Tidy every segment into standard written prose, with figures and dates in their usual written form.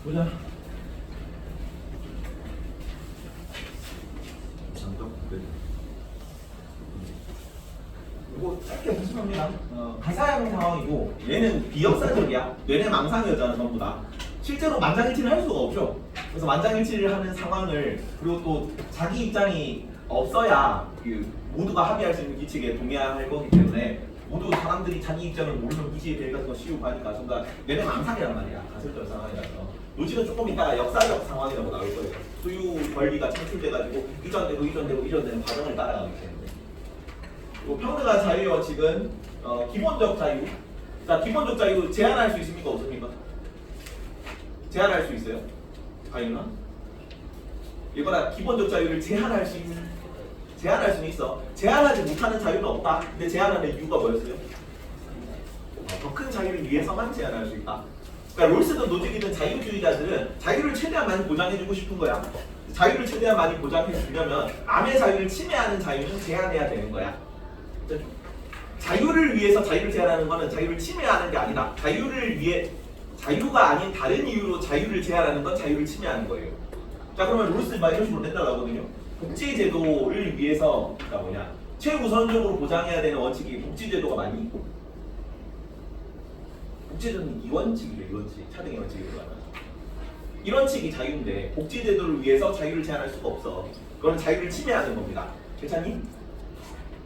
보자. 장벽 이거 짧게 해석합니다. 가사형 상황이고 얘는 비역사적이야. 뇌내 망상이었잖아 전부 다. 실제로 만장일치를 할 수가 없죠. 그래서 만장일치를 하는 상황을 그리고 또 자기 입장이 없어야 그 모두가 합의할 수 있는 규칙에 동의할 거기 때문에 모두 사람들이 자기 입장을 모르는 무지에 대해 가지고 쉬우고 하니까 전부 다 뇌내 망상이란 말이야. 가설적 상황이라서. 노지는 조금 이따가 역사적 상황이라고 나올 거예요. 소유 권리가 창출돼가지고 이전되는 과정을 따라가기 때문에. 그리고 평등한 자유의 원칙은 기본적 자유. 자, 기본적 자유 제한할 수 있습니까? 없습니까? 제한할 수 있어요? 자유는? 이거나 기본적 자유를 제한할 수는 있어. 제한하지 못하는 자유는 없다. 근데 제한하는 이유가 뭐였어요? 더 큰 자유를 위해서만 제한할 수 있다. 그러니까 롤스든 노직이든 자유주의자들은 자유를 최대한 많이 보장해주고 싶은 거야. 자유를 최대한 많이 보장해주려면 남의 자유를 침해하는 자유는 제한해야 되는 거야. 자유를 위해서 자유를 제한하는 거는 자유를 침해하는 게 아니다. 자유를 위해 자유가 아닌 다른 이유로 자유를 제한하는 건 자유를 침해하는 거예요. 자, 그러면 롤스는 막 이런 식으로 낸다고 하거든요. 복지제도를 위해서 그러니까 뭐냐 최우선적으로 보장해야 되는 원칙이 복지제도가 많이 있고 복지제도는 이원칙이죠. 이원칙 차등의 원칙이 들어가요. 이원칙이 자유인데 복지제도를 위해서 자유를 제한할 수가 없어. 그건 자유를 침해하는 겁니다. 괜찮니?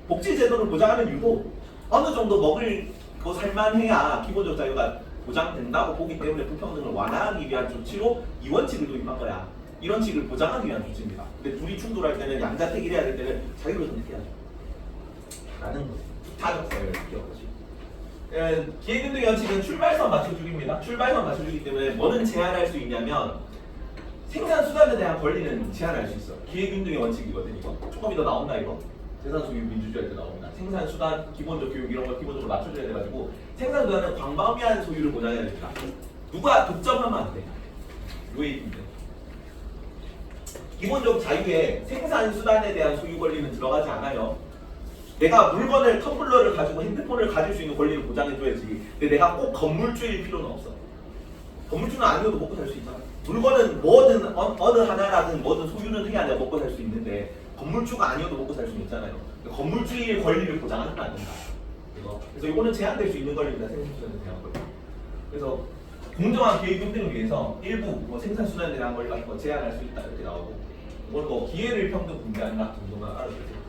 복지제도를 보장하는 이유도 어느 정도 먹을 거 살만해야 기본적 자유가 보장된다고 보기 때문에 불평등을 완화하기 위한 조치로 이원칙을 도입한 거야. 이런 식을 보장하기 위한 조치입니다. 근데 둘이 충돌할 때는 양자택일을 해야 될 때는 자유를 선택해야죠. 라는 거죠. 타적 사회를 기억하지. 기획운동의 원칙은 출발선 맞춰주기입니다. 출발선 맞춰주기 때문에 뭐는 제한할 수 있냐면 생산 수단에 대한 권리는 제한할 수 있어. 기획운동의 원칙이거든 이거. 조금 더 나온다 이거. 생산소유 민주주의 때 나옵니다. 생산 수단, 기본적 교육 이런 걸 기본적으로 맞춰줘야 돼가지고 생산 수단은 광범위한 소유를 보장해야 됩니다. 누가 독점하면 안 돼. 요의인데. 기본적 자유에 생산 수단에 대한 소유 권리는 들어가지 않아요. 내가 물건을 텀블러를 가지고 핸드폰을 가질 수 있는 권리를 보장해줘야지. 근데 내가 꼭 건물주일 필요는 없어. 건물주는 아니어도 먹고 살 수 있잖아. 물건은 뭐든 어느 하나라든 뭐든 소유는 해야 내가 먹고 살 수 있는데 건물주가 아니어도 먹고 살 수 있잖아요. 건물주의 권리를 보장하는 건 아닙니다. 그래서 이거는 제한될 수 있는 권리입니다. 생산 수단에 대한 권리. 그래서 공정한 기획 평등을 위해서 일부 생산 수단에 대한 권리 같은 거 제한할 수 있다 이렇게 나오고 이건 뭐 기회를 평등 분배한다 정도만 알아두세요.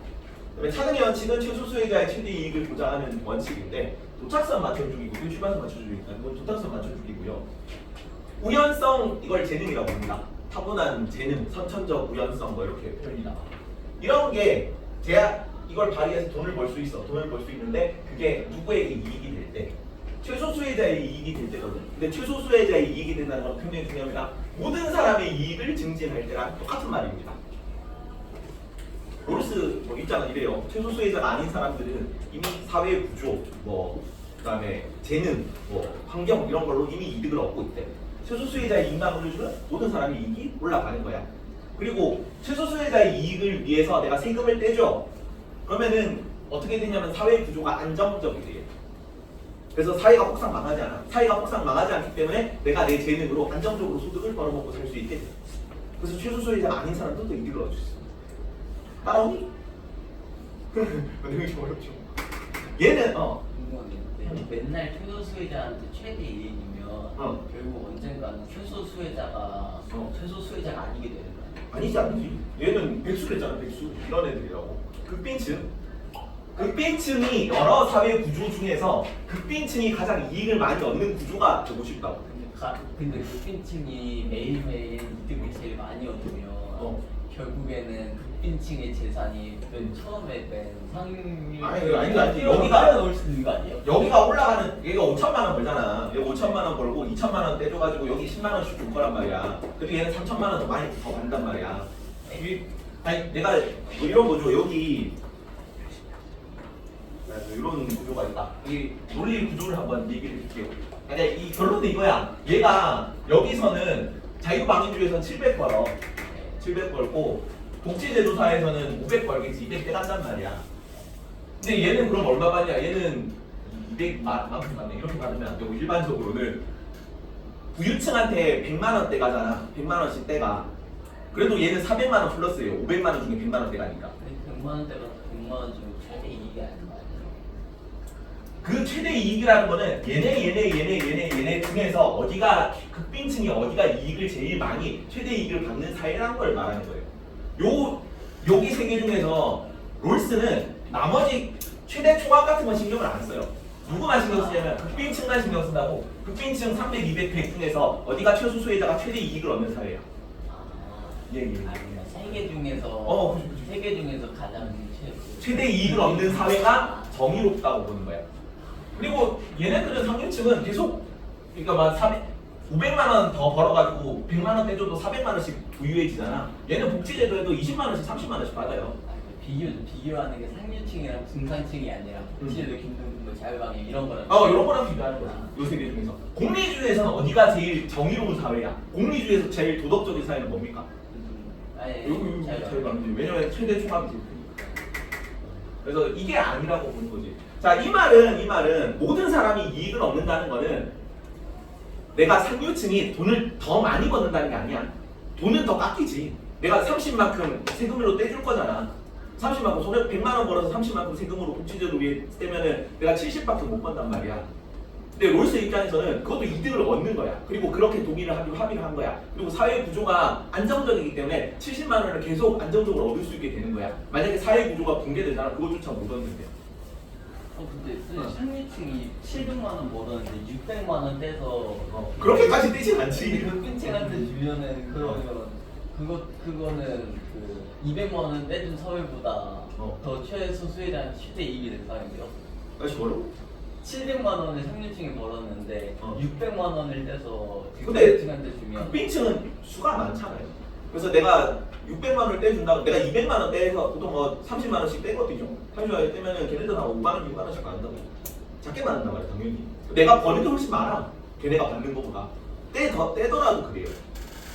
그다음에 차등의 원칙은 최소 수혜자의 최대 이익을 보장하는 원칙인데 도착선 맞춰주기고 출발선 맞춰주기니까 이건 도착선 맞춰주기고요. 우연성 이걸 재능이라고 합니다. 타고난 재능, 선천적 우연성 뭐 이렇게 표현이 나와. 이런 게 이걸 발휘해서 돈을 벌 수 있어. 돈을 벌 수 있는데 그게 누구에게 이익이 될 때 최소 수혜자의 이익이 될 때거든. 근데 최소 수혜자의 이익이 된다는 건 굉장히 중요합니다. 모든 사람의 이익을 증진할 때랑 똑같은 말입니다. 롤스 입장은 이래요. 최소 수혜자가 아닌 사람들은 이미 사회 구조, 그다음에 재능, 환경 이런 걸로 이미 이득을 얻고 있대. 최소 수혜자의 이익만 올려주면 모든 사람의 이익이 올라가는 거야. 그리고 최소 수혜자의 이익을 위해서 내가 세금을 떼줘. 그러면은 어떻게 되냐면 사회 구조가 안정적이 돼요. 그래서 사회가 폭삭 망하지 않아. 사회가 폭삭 망하지 않기 때문에 내가 내 재능으로 안정적으로 소득을 벌어먹고 살 수 있게 돼. 그래서 최소 수혜자가 아닌 사람들도 이익을 얻을 수 있어. 따라오니? 되게 좀 어렵죠. 얘는 맨날 최소 수혜자한테 최대 이익이면 결국 언젠가는 최소 수혜자가 최소 수혜자가 아니게 되는 거야. 아니지. 얘는 백수랬잖아. 백수. 이런 애들이라고. 극빈층이 여러 사회 구조 중에서 극빈층이 가장 이익을 많이 얻는 구조가 되고 싶다고. 근데 극빈층이 매일매일 이득을 제일 많이 얻으면 결국에는 극빈층의 재산이 맨 처음에 맨 상위 아니 여기가 넣을 수 있는 거 아니에요? 여기가 올라가는 얘가 5천만 원 벌잖아. 얘 5천만 원 벌고 2천만 원 떼줘가지고 여기 10만 원씩 줄 거란 말이야. 그래도 얘는 3천만 원 더 많이 더 받는단 말이야. 아니 내가 이런 거죠. 여기 이런 구조가 있다. 이 논리 구조를 한번 얘기를 해줄게요. 그러니까 이 결론은 이거야. 얘가 여기서는 자유방위주의에서는 700 벌어. 700 벌고 복지제도사에서는 500 벌겠지. 200 떼간단 말이야. 근데 얘는 그럼 얼마 받냐? 얘는 200만큼 받네. 이렇게 받으면 안 되고 일반적으로는 부유층한테 100만 원대 가잖아. 100만 원씩 떼가. 그래도 얘는 400만 원 플러스예요. 500만 원 중에 100만 원대 가니까. 100만 원대가 100만 원 중에 최대 이익이 아닌 거 아니에요? 그 최대 이익이라는 거는 얘네 중에서 어디가 극빈층이 어디가 이익을 제일 많이 최대 이익을 받는 사회라는 걸 말하는 거예요. 여기 세 개 중에서 롤스는 나머지 최대 총합 같은 건 신경을 안 써요. 누구만 신경 쓰냐면 극빈층만 신경 쓴다고. 극빈층 300, 200, 100 중에서 어디가 최소 수혜자가 최대 이익을 얻는 사회야. 예. 아니면 세개 중에서 그치. 세 개 중에서 가장 최대 이익을 얻는 사회가 정의롭다고 보는 거야. 그리고 얘네들은 상류층은 계속 그러니까 막 500만 원 더 벌어가지고 100만 원 떼줘도 400만 원씩 부유해지잖아. 얘는 복지제도에도 20만 원씩 30만 원씩 받아요. 비교하는 게 상류층이랑 중산층이 아니라 복지제도 김등등도 자유방위 이런 거랑 이런 거랑 비교하는 거지. 요 세 개 중에서. 공리주의에서는 어디가 제일 정의로운 사회야? 공리주의에서 제일 도덕적인 사회는 뭡니까? 여기 자유방위. 왜냐면 최대 총합이 제일 크니까. 그래서 이게 아니라고 보는 거지. 자, 이 말은 모든 사람이 이익을 얻는다는 거는 내가 상류층이 돈을 더 많이 버는다는 게 아니야. 돈은 더 깎이지. 내가 30만큼 세금으로 떼줄 거잖아. 30만큼 손에 100만 원 벌어서 30만큼 세금으로 복지제도 위에 떼면은 내가 70밖에 못 번단 말이야. 근데 롤스 입장에서는 그것도 이득을 얻는 거야. 그리고 그렇게 동의를 하기로 합의를 한 거야. 그리고 사회 구조가 안정적이기 때문에 70만 원을 계속 안정적으로 얻을 수 있게 되는 거야. 만약에 사회 구조가 붕괴되잖아. 그것조차 못 얻는데. 근데 상류층이 700만 원 벌었는데 600만 원 떼서 그렇게까지 떼진 않지. 극빈층한테 주면은 그러면 그거는 그 200만 원 떼준 사회보다 더 최소 수혜자한테 최대 이익이 되는 상황인데요. 다시 뭐라고? 700만 원을 상류층이 벌었는데 600만 원을 떼서 근데 극빈층한테 주면 극빈층은 수가 많잖아요. 그래서 내가 600만 원을 떼준다고 내가 200만 원 떼서 보통 30만 원씩 떼거든요. 30만 떼면은 걔네들 한 5만 원, 6만 원씩 받는다고. 작게 받는단 말이야 당연히. 내가 버는 게 훨씬 많아. 걔네가 받는 거보다. 떼더라도 그래요.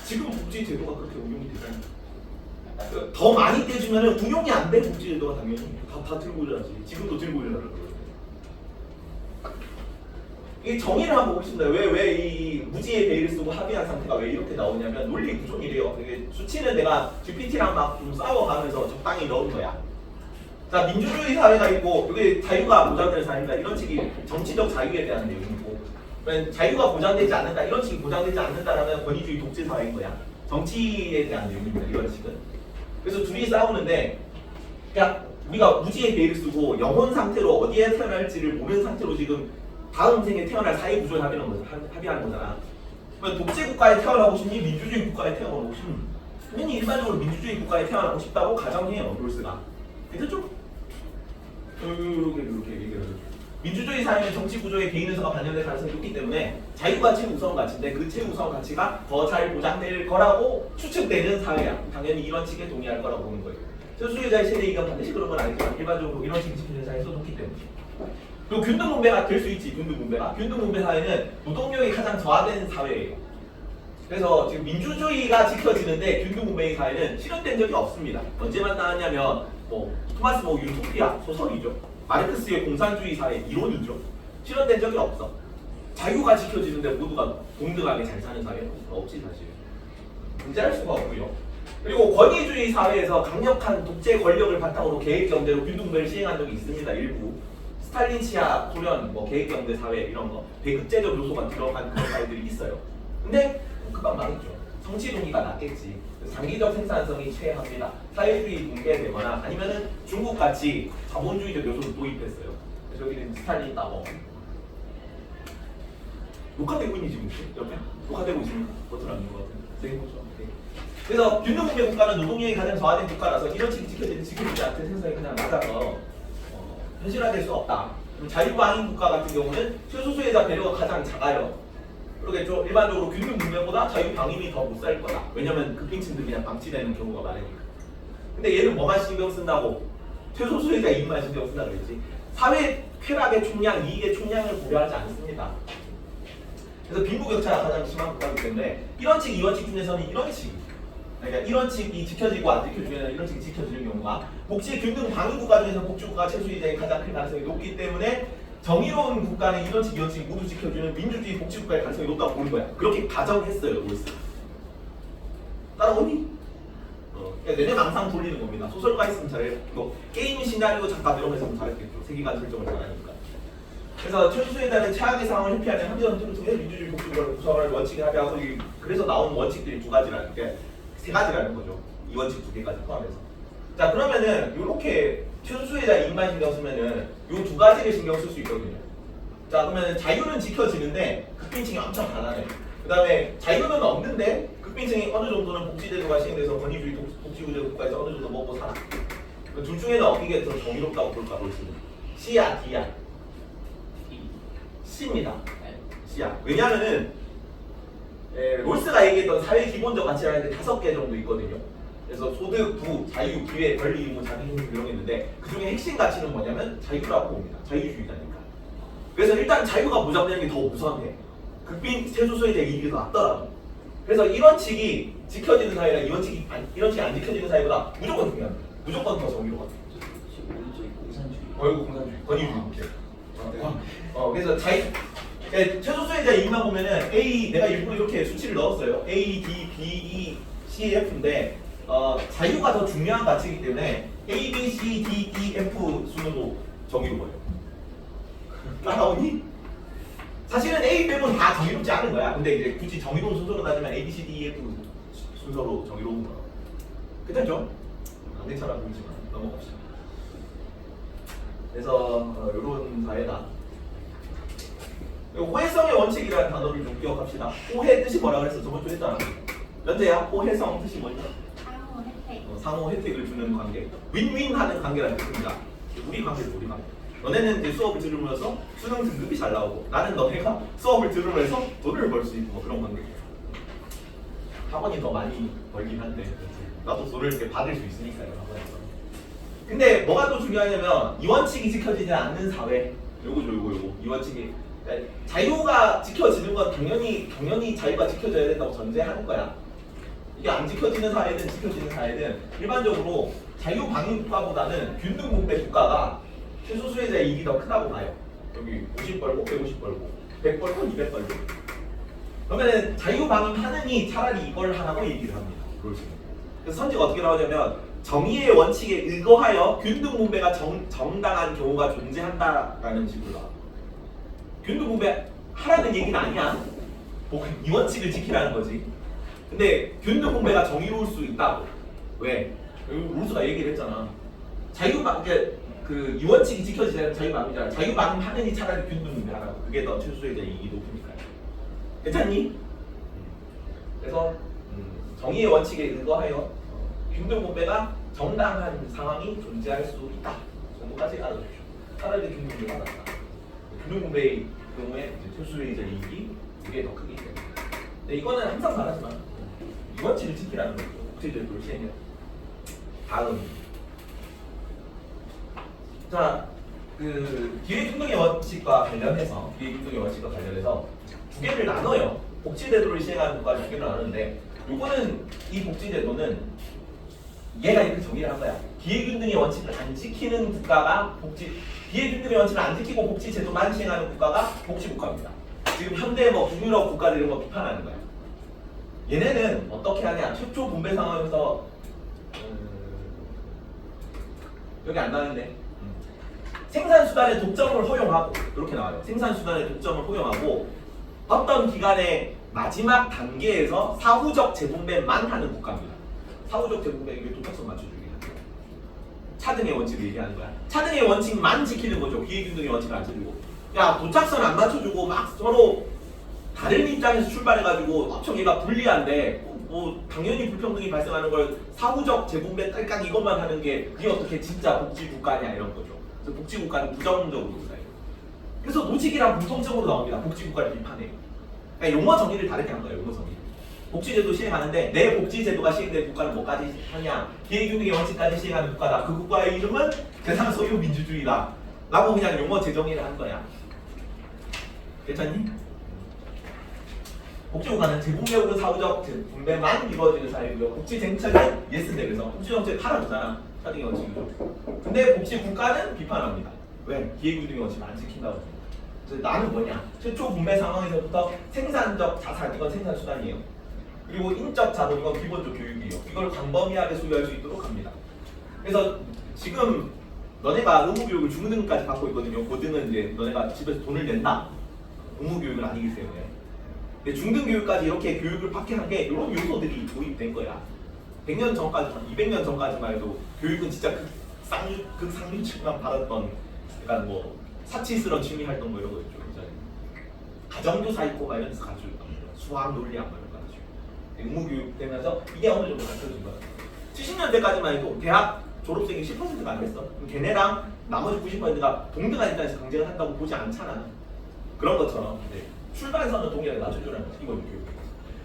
지금 복지 제도가 그렇게 운용이 되잖아요. 더 많이 떼주면은 운용이 안 돼 복지 제도가 당연히 다 들고 일어나지. 지금도 들고 일어나는 거예요. 이 정의를 한번 보겠습니다. 왜 이 무지의 베일을 쓰고 합의한 상태가 왜 이렇게 나오냐면 논리 구조이래요. 수치는 내가 GPT랑 막 좀 싸워가면서 적당히 넣은 거야. 자, 민주주의 사회가 있고 여기 자유가 보장되는 사회입니다. 이런 식이 정치적 자유에 대한 내용이고, 자유가 보장되지 않는다. 이런 식이 보장되지 않는다라면 권위주의 독재 사회인 거야. 정치에 대한 내용입니다. 이런 식은. 그래서 둘이 싸우는데, 그러니까 우리가 무지의 베일을 쓰고 영혼 상태로 어디에 태어날지를 모르는 상태로 지금 다음 생에 태어날 사회 구조를 합의하는 거잖아. 그러면 독재 국가에 태어나고 싶니? 민주주의 국가에 태어나고 싶니? 당연히 일반적으로 민주주의 국가에 태어나고 싶다고 가정해요, 롤스가. 괜찮죠? 이렇게 얘기를 하죠. 민주주의 사회는 정치 구조에 개인 의사가 반영될 가능성이 높기 때문에 자유가 최우선 가치인데 그 최우선 가치가 더 잘 보장될 거라고 추측되는 사회야. 당연히 이런 측에 동의할 거라고 보는 거예요. 소수의자의 최대 이익은 반드시 그런 건 아니지만 일반적으로 이런 식이 지켜진 사회에서 높기 때문에. 그리고 균등분배가 될 수 있지. 균등분배 사회는 노동력이 가장 저하된 사회예요. 그래서 지금 민주주의가 지켜지는데 균등분배의 사회는 실현된 적이 없습니다. 언제만 나왔냐면 토마스 유토피아 소설이죠. 마르크스의 공산주의 사회 이론이죠. 실현된 적이 없어. 자유가 지켜지는데 모두가 동등하게 잘 사는 사회는 없지 사실. 존재할 수가 없고요. 그리고 권위주의 사회에서 강력한 독재 권력을 바탕으로 계획경제로 균등분배를 시행한 적이 있습니다. 일부. 스탈린 치하 소련 계획경제 사회 이런 거 배급제적 요소가 들어간 그런 사회들이 있어요. 근데 금방 말했죠. 정치 동기가 낮겠지. 장기적 생산성이 최합니다. 사회주의 붕괴되거나 아니면은 중국 같이 자본주의적 요소를 도입했어요. 그래서 여기는 스탈린 따먹. 녹화되고 있니 지금 옆에? 녹화되고 있습니까? 버튼 안 누른 것 같은데. 네, 그렇죠. 네. 그래서 균등분배 국가는 노동력이 가장 저하된 국가라서 이런 식이 지켜지지 않는 생산이 그냥 맞아서 현실화될 수 없다. 자유방위 국가 같은 경우는 최소수혜자 배려가 가장 작아요. 그러겠죠. 일반적으로 균등분배보다 자유방임이 더 못 살 거다. 왜냐면 극빈층들이 그냥 방치되는 경우가 많으니까. 근데 얘는 뭐만 신경 쓴다고? 최소수혜자 이익만 신경 쓴다고 그랬지. 사회 쾌락의 총량, 이익의 총량을 고려하지 않습니다. 그래서 빈부격차가 가장 심한 국가이기 때문에 이런 칙, 이런 칙 중에서는 이런 칙, 그러니까 이런 칙이 지켜지고 안 지켜지면 이런 칙이 지켜지는 경우가 복지 균등 방위 국가 중에서 복지국가 최소수혜자의 가장 큰 가능성이 높기 때문에 정의로운 국가는 이원칙, 이원칙 모두 지켜주는 민주주의 복지국가의 가능성이 높다고 보는 거야. 그렇게 가정했어요, 롤스. 따라오니? 그러니까 내내 망상 돌리는 겁니다. 소설가 했으면 잘했고 게임 시나리오 작가 이런 거 했으면 잘했겠죠. 세계관 설정을 잘하니까. 그래서 최소수에 대한 최악의 상황을 회피하는 함정을 통해 민주주의 복지국가를 구성하는 원칙을 합의하고 그래서 나온 원칙들이 두 가지라는 게 세 가지라는 거죠. 이 원칙 두 개까지 포함해서. 자 그러면은 이렇게 최소수에다 이익만 신경 쓰면은 이 두 가지를 신경 쓸 수 있거든요. 자 그러면 자유는 지켜지는데 극빈층이 엄청 가난해. 그 다음에 자유는 없는데 극빈층이 어느 정도는 복지제도가 시행돼서 권위주의 복지구제 국가에서 어느 정도 먹고 살아. 둘 중에는 어떤 게 더 정의롭다고 볼까 롤스는? C야 D야? C입니다. C야. 왜냐하면은 롤스가 얘기했던 사회 기본적 가치라는 게 5개 정도 있거든요. 그래서 소득, 부, 자유, 기회, 권리, 의무, 자기중심 이런 게 있는데 그 중에 핵심 가치는 뭐냐면 자유라고 봅니다. 자유주의자니까. 그래서 일단 자유가 보장되는 게 더 우선해. 극빈 세소수에 대해 이익이 더 낫더라고. 그래서 이런 칙이 지켜지는 사회랑 이런 칙이 안 지켜지는 사회보다 무조건 중요합니다. 무조건 더 정의로워. 오른쪽이 공산주의. 이거 공산주의, 권위주의. 그래서 최소수에 대한 이익만 보면은 A 내가 일부러 이렇게 수치를 넣었어요. A, D, B, E, C, F인데 자유가 더 중요한 가치이기 때문에 A, B, C, D, E, F 순으로 정의로워요. 따라오니? 사실은 A 빼고는 다 정의롭지 않은 거야. 근데 이제 굳이 정의로운 순서로 따지면 A, B, C, D, E, F 순서로 정의로운 거야. 괜찮죠? 안 괜찮아 보이지만 넘어갑시다. 그래서 이런 사회다. 호혜성의 원칙이라는 단어를 좀 기억합시다. 호혜 뜻이 뭐라 그랬어? 저번 주에 했잖아. 연재야, 호혜성 뜻이 뭐냐? 상호 혜택. 상호 혜택을 주는 관계. 윈윈하는 관계라는 뜻입니다. 우리 관계죠, 우리 관계. 너네는 이제 수업을 들으면서 수능 등급이 잘 나오고 나는 너네가 수업을 들으면서 돈을 벌 수 있고 뭐 그런 관계. 학원이 더 많이 벌긴 한데 나도 돈을 이렇게 받을 수 있으니까요, 학원에서. 근데 뭐가 또 중요하냐면 이 원칙이 지켜지지 않는 사회. 요거죠, 요거. 이 원칙이 그러니까 자유가 지켜지는 건 당연히 자유가 지켜져야 된다고 전제하는 거야. 이게 안 지켜지는 사회든 지켜지는 사회든 일반적으로 자유방위 국가보다는 균등분배 국가가 최소수혜자의 이익이 더 크다고 봐요. 여기 50 벌고 150 벌고 100 벌고 200 벌고. 그러면은 자유방임하느니 차라리 이걸 하라고 얘기를 합니다. 그래서 선지가 어떻게 나오냐면 정의의 원칙에 의거하여 균등분배가 정당한 경우가 존재한다라는 식으로 나와. 균등분배 하라는 얘기는 아니야. 이 원칙을 지키라는 거지. 근데 균등분배가 정의로울 수 있다고. 왜? 룰스가 얘기를 했잖아. 이 원칙이 지켜지려면 자유방임이잖아. 자유방임하느니 차라리 균등분배 하라고. 그게 더 최소수혜자 이익이 높으니까요. 괜찮니? 그래서 정의의 원칙에 의거하여 균등분배가 정당한 상황이 존재할 수 있다 정도까지 알아두십시오. 차라리 균등분배가 낫다. 균등분배의 경우에 최소수혜자 이익이 이게 더 크기 때문에. 근데 이거는 항상 말하지만 이 원칙을 지키라는 거죠. 국제제도를 시행해요. 다음. 자, 기회균등의 원칙과 관련해서 두 개를 나눠요. 복지제도를 시행하는 국가를 두 개를 나누는데 요거는 이 복지제도는 얘가 이렇게 정의를 한 거야. 기회균등의 원칙을 안 지키는 국가가 기회균등의 원칙을 안 지키고 복지제도만 시행하는 국가가 복지국가입니다. 지금 현대 북유럽 국가들 이런 거 비판하는 거야. 얘네는 어떻게 하냐? 최초 분배 상황에서 여기 안 나는데 생산수단의 독점을 허용하고 이렇게 나와요. 생산수단의 독점을 허용하고 어떤 기간의 마지막 단계에서 사후적 재분배만 하는 국가입니다. 사후적 재분배 이게 도착성 맞춰주기. 차등의 원칙을 얘기하는 거야. 차등의 원칙만 지키는 거죠. 기회균등의 원칙을 안 지키고. 야 도착선 안 맞춰주고 막 서로 다른 입장에서 출발해가지고 엄청 얘가 불리한데 뭐 당연히 불평등이 발생하는 걸 사후적 재분배 딸깍 이것만 하는 게 그게 어떻게 진짜 복지국가냐 이런 거죠. 그래서 복지국가는 부정적으로 봐요. 그래서 노직이랑 공통적으로 나옵니다. 복지국가를 비판해요. 그러니까 용어 정의를 다르게 한 거예요. 용어 정의. 복지제도 시행하는데 내 복지제도가 시행된 국가는 뭐까지 하냐? 기회균등의 원칙까지 시행하는 국가다. 그 국가의 이름은 세상 소유 민주주의다. 라고 그냥 용어 재정의를 한 거야. 괜찮니? 복지국가는 재분배 혹은 사후적 재분배만 이루어지는 사회고요. 복지정책은 예스인데 그래서 복지정책 팔아주잖아. 차등의 원칙이죠. 근데 복지국가는 비판합니다. 왜? 기회규칙 원칙을 안 지킨다고. 그래서 나는 뭐냐? 최초 분배 상황에서부터 생산적 자산, 이건 생산수단이에요. 그리고 인적 자본, 이건 기본적 교육이에요. 이걸 광범위하게 소유할 수 있도록 합니다. 그래서 지금 너네가 의무교육을 중등까지 받고 있거든요. 고등은 이제 너네가 집에서 돈을 낸다. 의무교육은 아니기 때문에. 근데 중등교육까지 이렇게 교육을 받게 한 게 이런 요소들이 도입된 거야. 100년 전까지, 200년 전까지만 해도 교육은 진짜 극상류층만 받았던 약간 뭐 사치스러운 취미 활동 뭐 이런 거 있죠. 가정교사 있고 막 이런 데서 가르쳐 줬단 말이야. 수학, 논리학 막 이런 거 가르쳐. 의무교육 되면서 이게 어느 정도 가르쳐진 거야. 70년대까지만 해도 대학 졸업생이 10%가 안 됐어. 그럼 걔네랑 나머지 90%가 동등한 입장에서 경쟁을 한다고 보지 않잖아. 그런 것처럼 출발선을 동일하게 맞춰주라는 거지. 이걸 교육.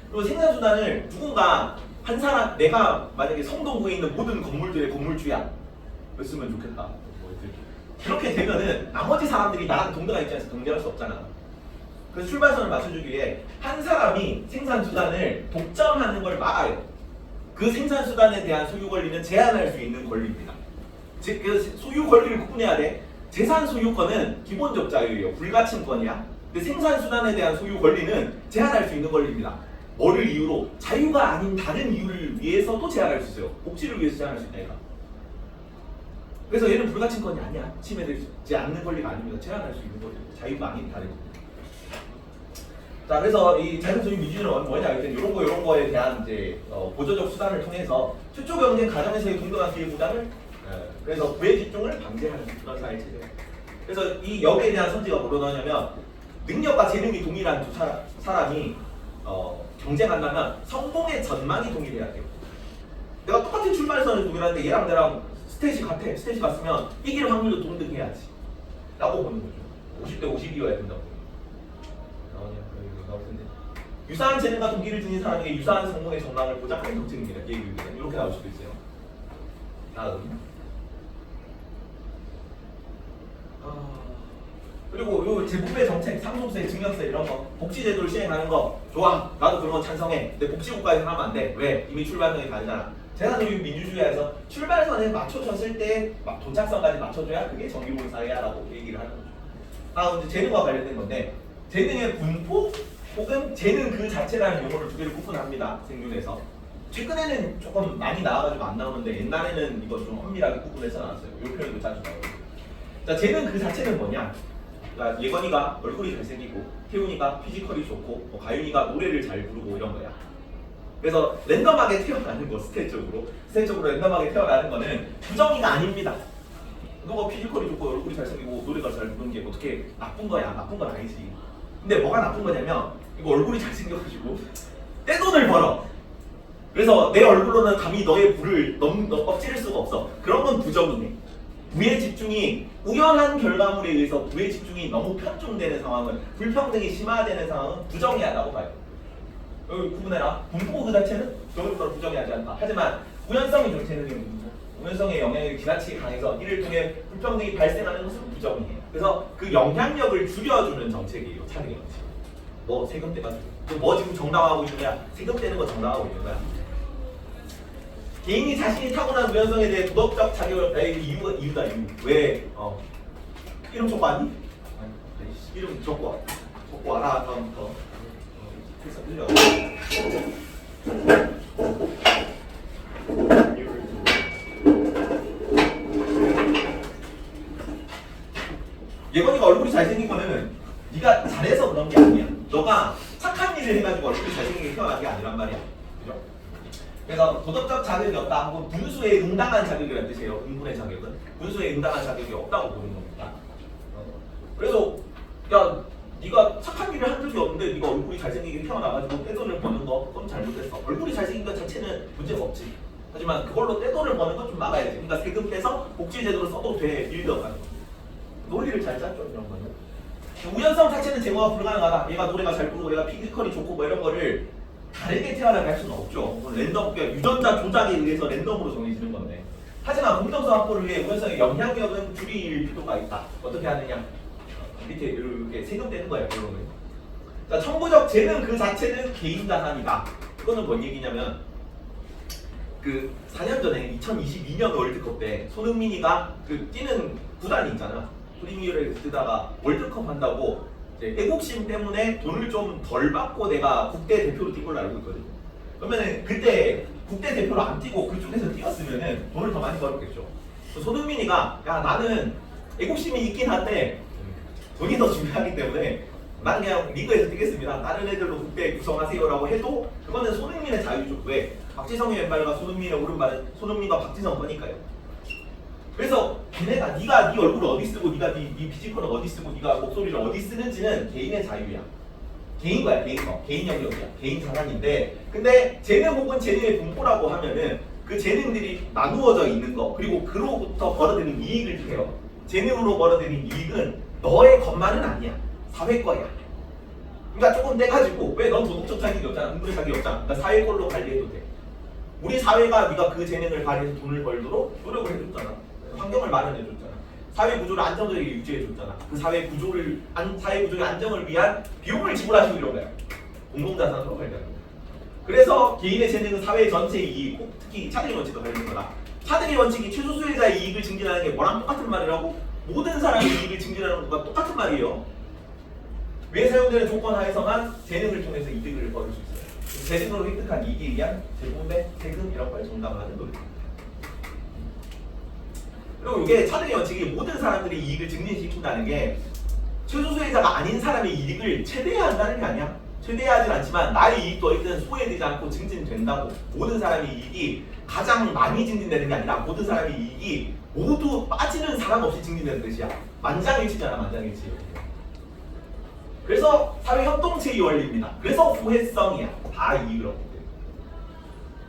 그리고 생산수단을 누군가 한 사람, 내가 만약에 성동구에 있는 모든 건물들의 건물주야 였으면 좋겠다. 그렇게 되면은 나머지 사람들이 나랑 동등한 입장에서 경쟁할 수 없잖아. 그래서 출발선을 맞춰주기 위해 한 사람이 생산수단을 독점하는 걸 막아요. 그 생산수단에 대한 소유 권리는 제한할 수 있는 권리입니다. 즉, 그 소유 권리를 구분해야 돼. 재산 소유권은 기본적 자유예요. 불가침권이야. 근데 생산수단에 대한 소유 권리는 제한할 수 있는 권리입니다. 뭐를 이유로? 자유가 아닌 다른 이유를 위해서도 제한할 수 있어요. 복지를 위해서 제한할 수 있다니까. 그래서 얘는 불가침권이 아니야. 침해되지 않는 권리가 아닙니다. 제한할 수 있는 권리입니다. 자유가 아닌 다른 이유. 자, 그래서 이 자연소유 미준은 뭐냐? 이런 거에 대한 이제 보조적 수단을 통해서 최초 경쟁 가정에서의 동등한 기회 부담을 그래서 부의 집중을 방지하는 그런 사회 체제예요. 그래서 이 여기에 대한 선지가 뭐로 나오냐면 능력과 재능이 동일한 두 사람이 경쟁한다면 성공의 전망이 동일해야 돼요. 내가 똑같은 출발선을 동일한데 얘랑 내랑 스탯이 같아. 스탯이 같으면 이길 확률도 동등해야지. 라고 보는 거죠. 50대 50이어야 된다고. 유사한 재능과 동기를 지닌 사람에게 유사한 성공의 전망을 보장하는 정책입니다. 기회교육은 이렇게 나올 수도 있어요. 다음. 그리고 요 재분배 정책, 상속세, 증여세 이런 거, 복지제도를 시행하는 거 좋아. 나도 그런 거 찬성해. 근데 복지국가에서 하면 안 돼. 왜? 이미 출발선이 다르잖아. 재산소유 민주주의에서 출발선에 맞춰졌을 때 막 도착선까지 맞춰줘야 그게 정의로운 사회야라고 얘기를 하는 거죠. 이제 재능과 관련된 건데 재능의 분포 혹은 재능 그 자체라는 용어를 두 개를 구분합니다. 생존에서. 최근에는 조금 많이 나와가지고 안 나오는데 옛날에는 이거 좀 엄밀하게 구분해서 나왔어요. 이 표현도 자주 나오고. 자, 재능 그 자체는 뭐냐? 그러니까 예건이가 얼굴이 잘생기고 태훈이가 피지컬이 좋고 가윤이가 노래를 잘 부르고 이런 거야. 그래서 랜덤하게 태어나는 거, 스탯적으로 랜덤하게 태어나는 거는 부정의가 아닙니다. 너가 피지컬이 좋고 얼굴이 잘생기고 노래가 잘 부르는 게 어떻게 나쁜 거야? 나쁜 건 아니지. 근데 뭐가 나쁜 거냐면 이거 얼굴이 잘생겨가지고 떼돈을 벌어. 그래서 내 얼굴로는 감히 너의 부를 엎지를 수가 없어. 그런 건 부정이네. 부의 집중이 우연한 결과물에 의해서 부의 집중이 너무 편중되는 상황은 불평등이 심화되는 상황은 부정의하다고 봐요. 여기 구분해라. 분포 그 자체는 저것보다 부정의하지 않다. 하지만 우연성의 정체는 우연성의 영향력이 지나치게 강해서 이를 통해 불평등이 발생하는 것은 부정이에요. 그래서 그 영향력을 줄여주는 정책이에요. 차등의 정책. 뭐 세금 떼가지고 뭐 지금 정당화하고 있는 거야? 세금 떼는 거 정당화하고 있는 거야. 개인이 자신이 타고난 우연성에 대해 도덕적 자격을 이유다. 왜? 이름 적고 왔니? 이름 적고 와라. 다음부터. 그래서 들려. 예건이가 얼굴이 잘생긴 거는 네가 잘해서 그런 게 아니야. 너가 착한 일을 해가지고 얼굴이 잘생기게 태어난 게 아니란 말이야. 그죠? 그래서 도덕적 자격이 없다 하고 분수에 응당한 자격이라는 뜻이에요. 응분의 자격은 분수에 응당한 자격이 없다고 보는 겁니다. 그래서 야 네가 착한 일을 한 적이 없는데 네가 얼굴이 잘생기게 태어나가지고 떼돈을 버는 거 그건 잘못했어. 얼굴이 잘생긴 것 자체는 문제가 없지. 하지만 그걸로 떼돈을 버는 건 좀 막아야지. 그러니까 세금 떼서 복지제도를 써도 돼. 빌드업 하는 거. 논리를 잘 짰죠 이런 거는. 우연성 자체는 제거가 불가능하다. 얘가 노래가 잘 부르고 얘가 피지컬이 좋고 뭐 이런 거를 다르게 태어나게 할 수는 없죠. 랜덤, 그러니까 유전자 조작에 의해서 랜덤으로 정해지는 건데. 하지만 공정성 확보를 위해 우연성의 영향력은 줄일 필요가 있다. 어떻게 하느냐? 밑에 이렇게 세금 떼는 거예요. 결론은. 자, 청부적 재능 그 자체는 개인 자산이다. 이거는 뭔 얘기냐면 그 4년 전에 2022년 월드컵 때 손흥민이가 그 뛰는 구단이 있잖아. 프리미어를 쓰다가 월드컵 한다고 이제 애국심 때문에 돈을 좀 덜 받고 내가 국대 대표로 뛴 걸로 알고 있거든요. 그러면은 그때 국대 대표로 안 뛰고 그쪽에서 뛰었으면은 돈을 더 많이 벌었겠죠. 손흥민이가 야 나는 애국심이 있긴 한데 돈이 더 중요하기 때문에 나는 그냥 리그에서 뛰겠습니다. 다른 애들로 국대 구성하세요라고 해도 그거는 손흥민의 자유죠. 왜? 박지성의 왼발과 손흥민의 오른발은 손흥민과 박지성 거니까요. 그래서 걔네가 네가 네 얼굴을 어디 쓰고 네가 네 피지컬을 어디 쓰고 네가 목소리를 어디 쓰는지는 개인의 자유야. 개인 거야, 개인 거. 개인 영역이야. 개인 자산인데 근데 재능 혹은 재능의 분포라고 하면은 그 재능들이 나누어져 있는 거 그리고 그로부터 벌어들이는 이익을 주세요. 재능으로 벌어들인 이익은 너의 것만은 아니야. 사회 거야. 그러니까 조금 떼가지고 왜 넌 도덕적 자격이 없잖아. 흥분의 자격이 없잖아. 그러니까 사회 걸로 관리해도 돼. 우리 사회가 네가 그 재능을 발휘해서 돈을 벌도록 노력을 해줬잖아. 환경을 마련해줬잖아. 사회 구조를 안정적이게 유지해줬잖아. 그 사회 구조의 안정을 위한 비용을 지불하시고 이런 거야. 공공자산으로 관리하는 거야. 그래서 개인의 재능은 사회 전체의 이익, 특히 차등의 원칙과 관련된 거다. 차등의 원칙이 최소 수혜자의 이익을 증진하는 게 뭐랑 똑같은 말이라고? 모든 사람의 이익을 증진하는 것과 똑같은 말이에요. 왜 사용되는 조건 하에서만 재능을 통해서 이득을 벌을 수 있어요. 재능으로 획득한 이익에 의한 제공의 세금 이런 걸 정당화하는 노력입니다. 그리고 이게 차등의 원칙이 모든 사람들의 이익을 증진시킨다는 게 최소 수혜자가 아닌 사람의 이익을 최대화한다는 게 아니야. 최대화하진 않지만 나의 이익도 어쨌든 소외되지 않고 증진된다고. 모든 사람의 이익이 가장 많이 증진되는 게 아니라 모든 사람의 이익이 모두 빠지는 사람 없이 증진되는 뜻이야. 만장일치잖아, 만장일치. 그래서 사회 협동체의 원리입니다. 그래서 후회성이야. 다 이익을 얻게 돼.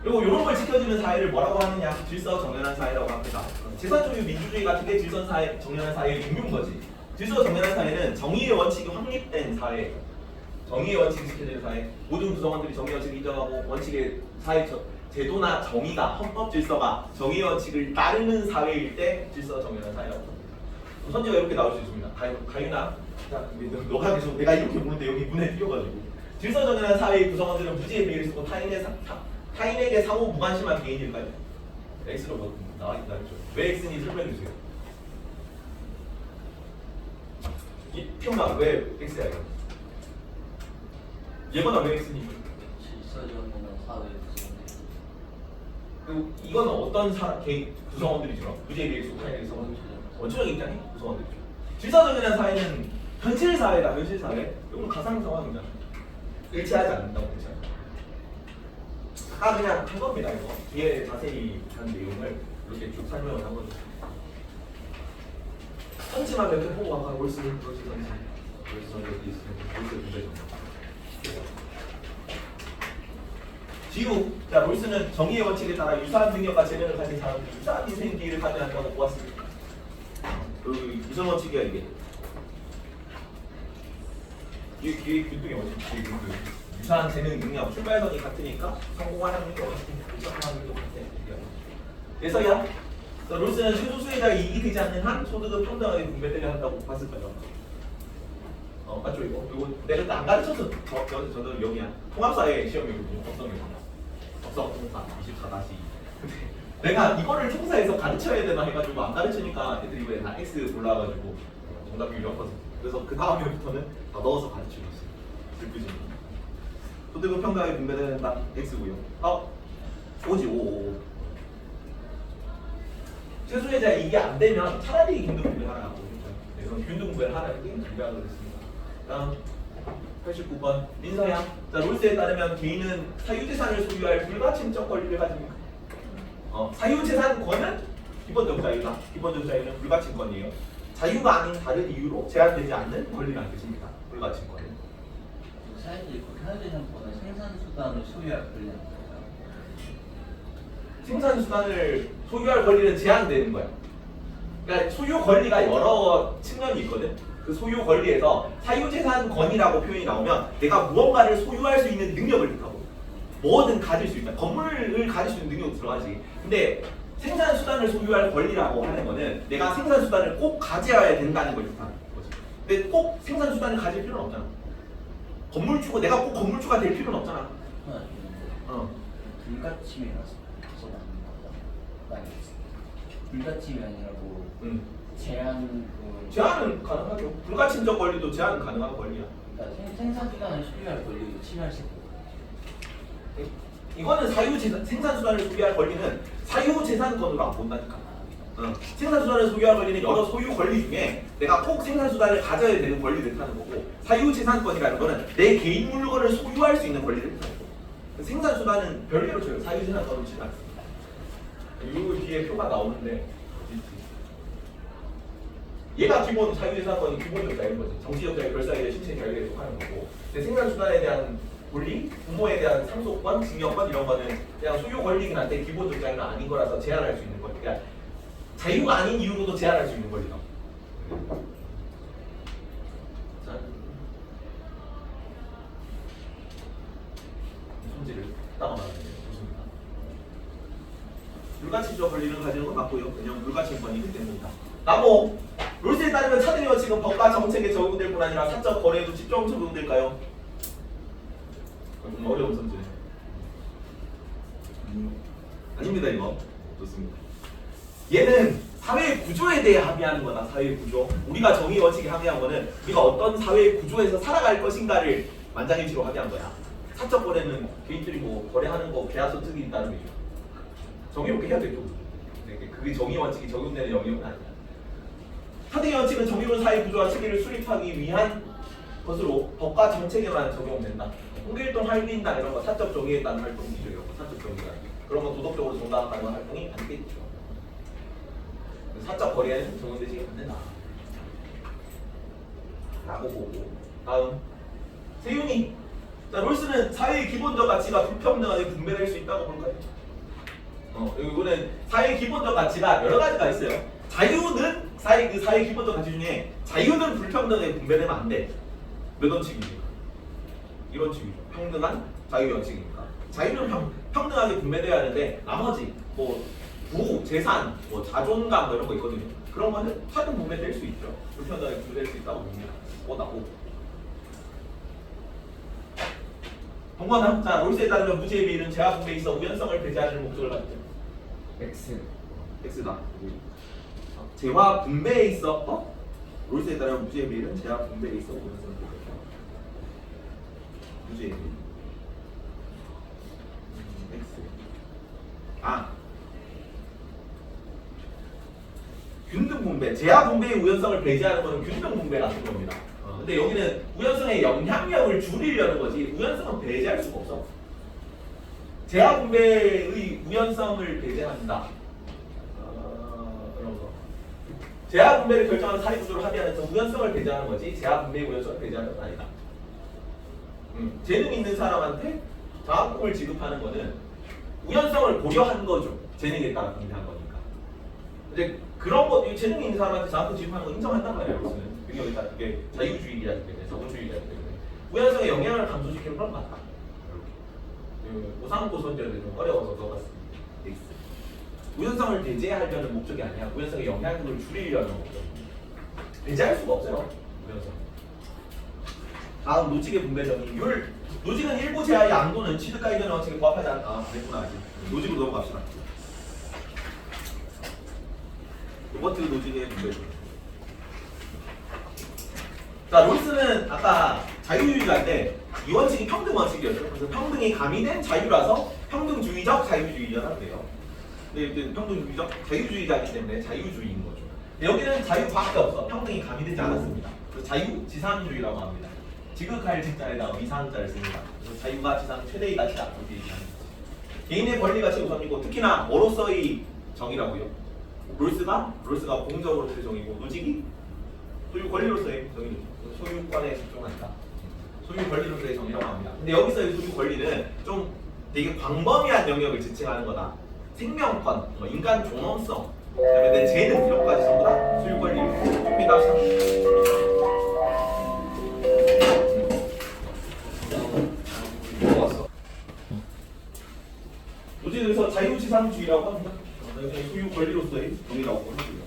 그리고 이런 걸 지켜주는 사회를 뭐라고 하느냐? 질서 정연한 사회라고 합니다. 재산주의 민주주의 같은 게 질서 정연한 사회의 종류인 거지. 질서 정연한 사회는 정의의 원칙이 확립된 사회. 정의의 원칙이 지켜지는 사회. 모든 구성원들이 정의 원칙을 인정하고 원칙의 사회 제도나 정의가 헌법 질서가 정의의 원칙을 따르는 사회일 때 질서 정연한 사회라고 합니다. 선지가 이렇게 나올 수 있습니다. 가윤아, 자, 너가 계속 내가 이렇게 보는데 여기 문에 띄어가지고 질서 정연한 사회의 구성원들은 무지의 비리를 쓰고 타인에게 상호 무관심한 개인일까요? X로 나와 있다 그죠? 왜 X인지 설명해 주세요. 이 평가 왜 X야 이거? 얘보다 왜 X니? 질서정연한 사회 구성원들. 그리고 이거는 어떤 개인 구성원들이죠? 무지의 비리를 쓰고 타인에게 상호 원초적 입장이 구성원들이죠. 질서정연한 사회는 현실 사회다. 현실 사회. 이건 가상 상황이잖아. 일치하지 않는다고 그렇죠. 그냥 한 겁니다. 이거 뒤에 자세히 한 내용을 이렇게 쭉 설명을 한 거죠. 선지만 몇 개 보고 아까 월수를 선지 여기 있으면 월수 문제죠. 지우, 자 롤스는 정의의 원칙에 따라 유사한 능력과 재능을 가진 사람들이 유사한 인생기를 가져야 한다고 보았습니다. 무슨 원칙이야 이게? 이게 균등의 원칙. 유사한 재능, 능력, 출발선이 같으니까 성공할 확률이 똑같아. 그래서야 롤스는 최소 수혜자가 이익이 되지 않는 한 소득은 평등하게 분배되려 한다고 봤을 거예요. 맞죠 이거? 이거 내가 안 가르쳐서 저는 여기야. 통합사회 시험이거든요. 법성 통사 24-2. 근데 내가 이거를 통사에서 가르쳐야 되나 해가지고 안 가르치니까 애들이 왜 다 X 골라가지고 정답 유리하거든. 그래서 그 다음 회부터는 다 넣어서 가르치고 있어요. 슬프지. 소득은 평등하게 분배된다. X고요. 오지 5. 최소혜자 이게 안 되면 차라리 균등 분배하라고 했죠. 그래서 균등 분배를 하라는 게 유리하다고 했습니다. 다음 89번 민서양. 자 롤스에 따르면 개인은 사유재산을 소유할 불가침적 권리를 가집니다. 사유재산권은 기본적 자유다. 기본적 자유는 불가침권이에요. 자유가 아닌 다른 이유로 제한되지 않는 권리라는 뜻입니다. 불가침권은. 사회주의 사유재산권은 생산수단을 소유할 권리는 거예요. 생산수단을 소유할 권리는 제한되는 거야. 그러니까 소유 권리가 여러 측면이 있거든. 그 소유 권리에서 사유재산권이라고 표현이 나오면 내가 무언가를 소유할 수 있는 능력을 뜻하고 뭐든 가질 수 있다. 건물을 가질 수 있는 능력도 들어가지. 근데 생산수단을 소유할 권리라고 하는 거는 내가 생산수단을 꼭 가져야 된다는 걸 뜻하는 거지. 근데 꼭 생산수단을 가질 필요는 없잖아. 건물주고 내가 꼭 건물주가 될 필요는 없잖아. 불가침이라서 맞는 거다. 불가침이 아니라고 제한은 가능하죠. 불가침적 권리도 제한 가능한 권리야. 그러니까 생산수단을 소유할 권리도 침해할 수 있고. 이거는 생산수단을 소유할 권리는 사유재산권으로 안 본다니까. 생산수단을 소유할 권리는 여러 소유 권리 중에 내가 꼭 생산수단을 가져야 되는 권리를 뜻하는 거고, 사유재산권이라는 거는 내 개인 물건을 소유할 수 있는 권리를 뜻하는 거고, 생산수단은 별개로 줘요. 사유재산권을 치지 않습니다. 이 뒤에 표가 나오는데 얘가 기본 사유재산권이 기본적 자유인 거지. 정치적 자유, 별사유의 신체 자유에 속하는 거고, 근데 생산수단에 대한 권리, 부모에 대한 상속권, 증여권 이런 거는 그냥 소유 권리긴 한데 기본적 자유는 아닌 거라서 제한할 수 있는 거니까, 그러니까 자유가 아닌 이유로도 제한할 수 있는 권리다. 자, 손질을 따가 말하는데 좋습니다. 불가침적 권리를 가지는 건 맞고요. 왜냐면 불가침권이기 때문이다. 나뭐 롤스에 따르면 차등의 원칙은 법과 정책에 적용될 뿐 아니라 사적 거래에도 직접 적용될까요? 좀 어려운 선지네. 아닙니다 이거. 좋습니다. 얘는 사회 구조에 대해 합의하는 거다. 사회 구조. 우리가 정의 원칙에 합의한 거는 우리가 어떤 사회 구조에서 살아갈 것인가를 만장일치로 합의한 거야. 사적 거래는 개인들이 뭐 거래하는 거 계약서 특이 있다는 얘기죠. 정의롭게 해야 되죠. 그게 정의 원칙이 적용되는 영역은 아니야. 사등의 원칙은 정의로운 사회 구조와 체계를 수립하기 위한 것으로 법과 정책에만 적용된다. 홍길동 할인당 이런 거 사적 정의에 따른 활동이죠. 이런 거 사적 정의가 그런 거 도덕적으로 정당화하는 활동이 아니겠죠. 사적 거래에는 적용되지 않는다. 라고 보고 다음 세윤이. 자, 롤스는 사회의 기본적 가치가 불평등하게 분배될 수 있다고 볼까요? 이거는 사회의 기본적 가치가 여러 가지가 있어요. 자유는 사회의 기본적 가치 중에 자유는 불평등하게 분배되면 안 돼. 몇 원칙입니까? 이런 식이죠. 평등한 자유 원칙이니까. 자유는 평등하게 분배돼야 하는데 나머지 뭐 부, 재산, 뭐 자존감 뭐 이런 거 있거든요. 그런 거는 차등 분배될 수 있죠. 불평등하게 분배될 수 있다고 봅니다. 나고. 동거나 자 롤스에 따르면 무죄의 비율은 제한 분배에 있어 우연성을 배제하는 목적을 갖죠. X다. 재화 분배에 있어 롤스에 따르면 무죄의 비율은 제한 분배에 있어 우연성을 배제한다. 무죄의 비율. X. 균등 분배, 제한 분배의 우연성을 배제하는 것은 균등 분배 같은 겁니다. 근데 여기는 우연성의 영향력을 줄이려는 거지 우연성은 배제할 수가 없어. 제한 분배의 우연성을 배제한다. 그런 거. 제한 분배를 결정하는 사회 구조를 합의하는 건 우연성을 배제하는 거지 제한 분배의 우연성을 배제하는 건 아니다. 재능 있는 사람한테 장학금을 지급하는 거는 우연성을 고려한 거죠. 재능에 따라 분배한 거니까. 근데 그런 거 재능 있는 사람한테 장학금 지급하는 거 인정한단 말이에요. 그것은 여기다 그게 자유주의이기 때문에 자본주의이기 때문에 우연성의 영향을 감소시키는 건 맞다. 오상고 선제는 좀 어려워서 넣어봤습니다. 우연성을 배제하려는 목적이 아니야. 우연성의 영향력을 줄이려는 목적. 배제할 수가 없어요. 우연성. 다음 노직의 분배 정의. 노직은 일부 제한의 양도는 취득가 이전 원칙에 부합하지 않다. 됐구나 아직. 노직으로 넘어갑시다. 로버트 노직의 분배 정의. 자, 롤스는 아까 자유주의자인데 이 원칙이 평등 원칙이었죠. 그래서 평등이 가미된 자유라서 평등주의적 자유주의자라고 해요. 근데 평등주의적 자유주의자이기 때문에 자유주의인 거죠. 여기는 자유밖에 없어. 평등이 가미되지 않았습니다. 그래서 자유지상주의라고 합니다. 지극할 직자에다가 위상자를 씁니다. 그래서 자유가 지상 최대의 가치다. 이렇게 얘기하는 거죠. 개인의 권리가치 우선이고 특히나 뭐로서의 정의라고요. 롤스가 공적으로 정의고 노직이 소유 권리로서의 정의죠. 소유권에 집중한다. 소유 권리로서의 정의라고 합니다. 근데 여기서의 소유 권리는 좀 되게 광범위한 영역을 지칭하는 거다. 생명권, 인간 존엄성, 그다음에 내 재능 이런 것까지 전부 다 소유 권리를 줍니다. 넘어갔어. 요즘에서 자유지상주의라고 합니다. 소유 권리로서의 정의라고 합니다.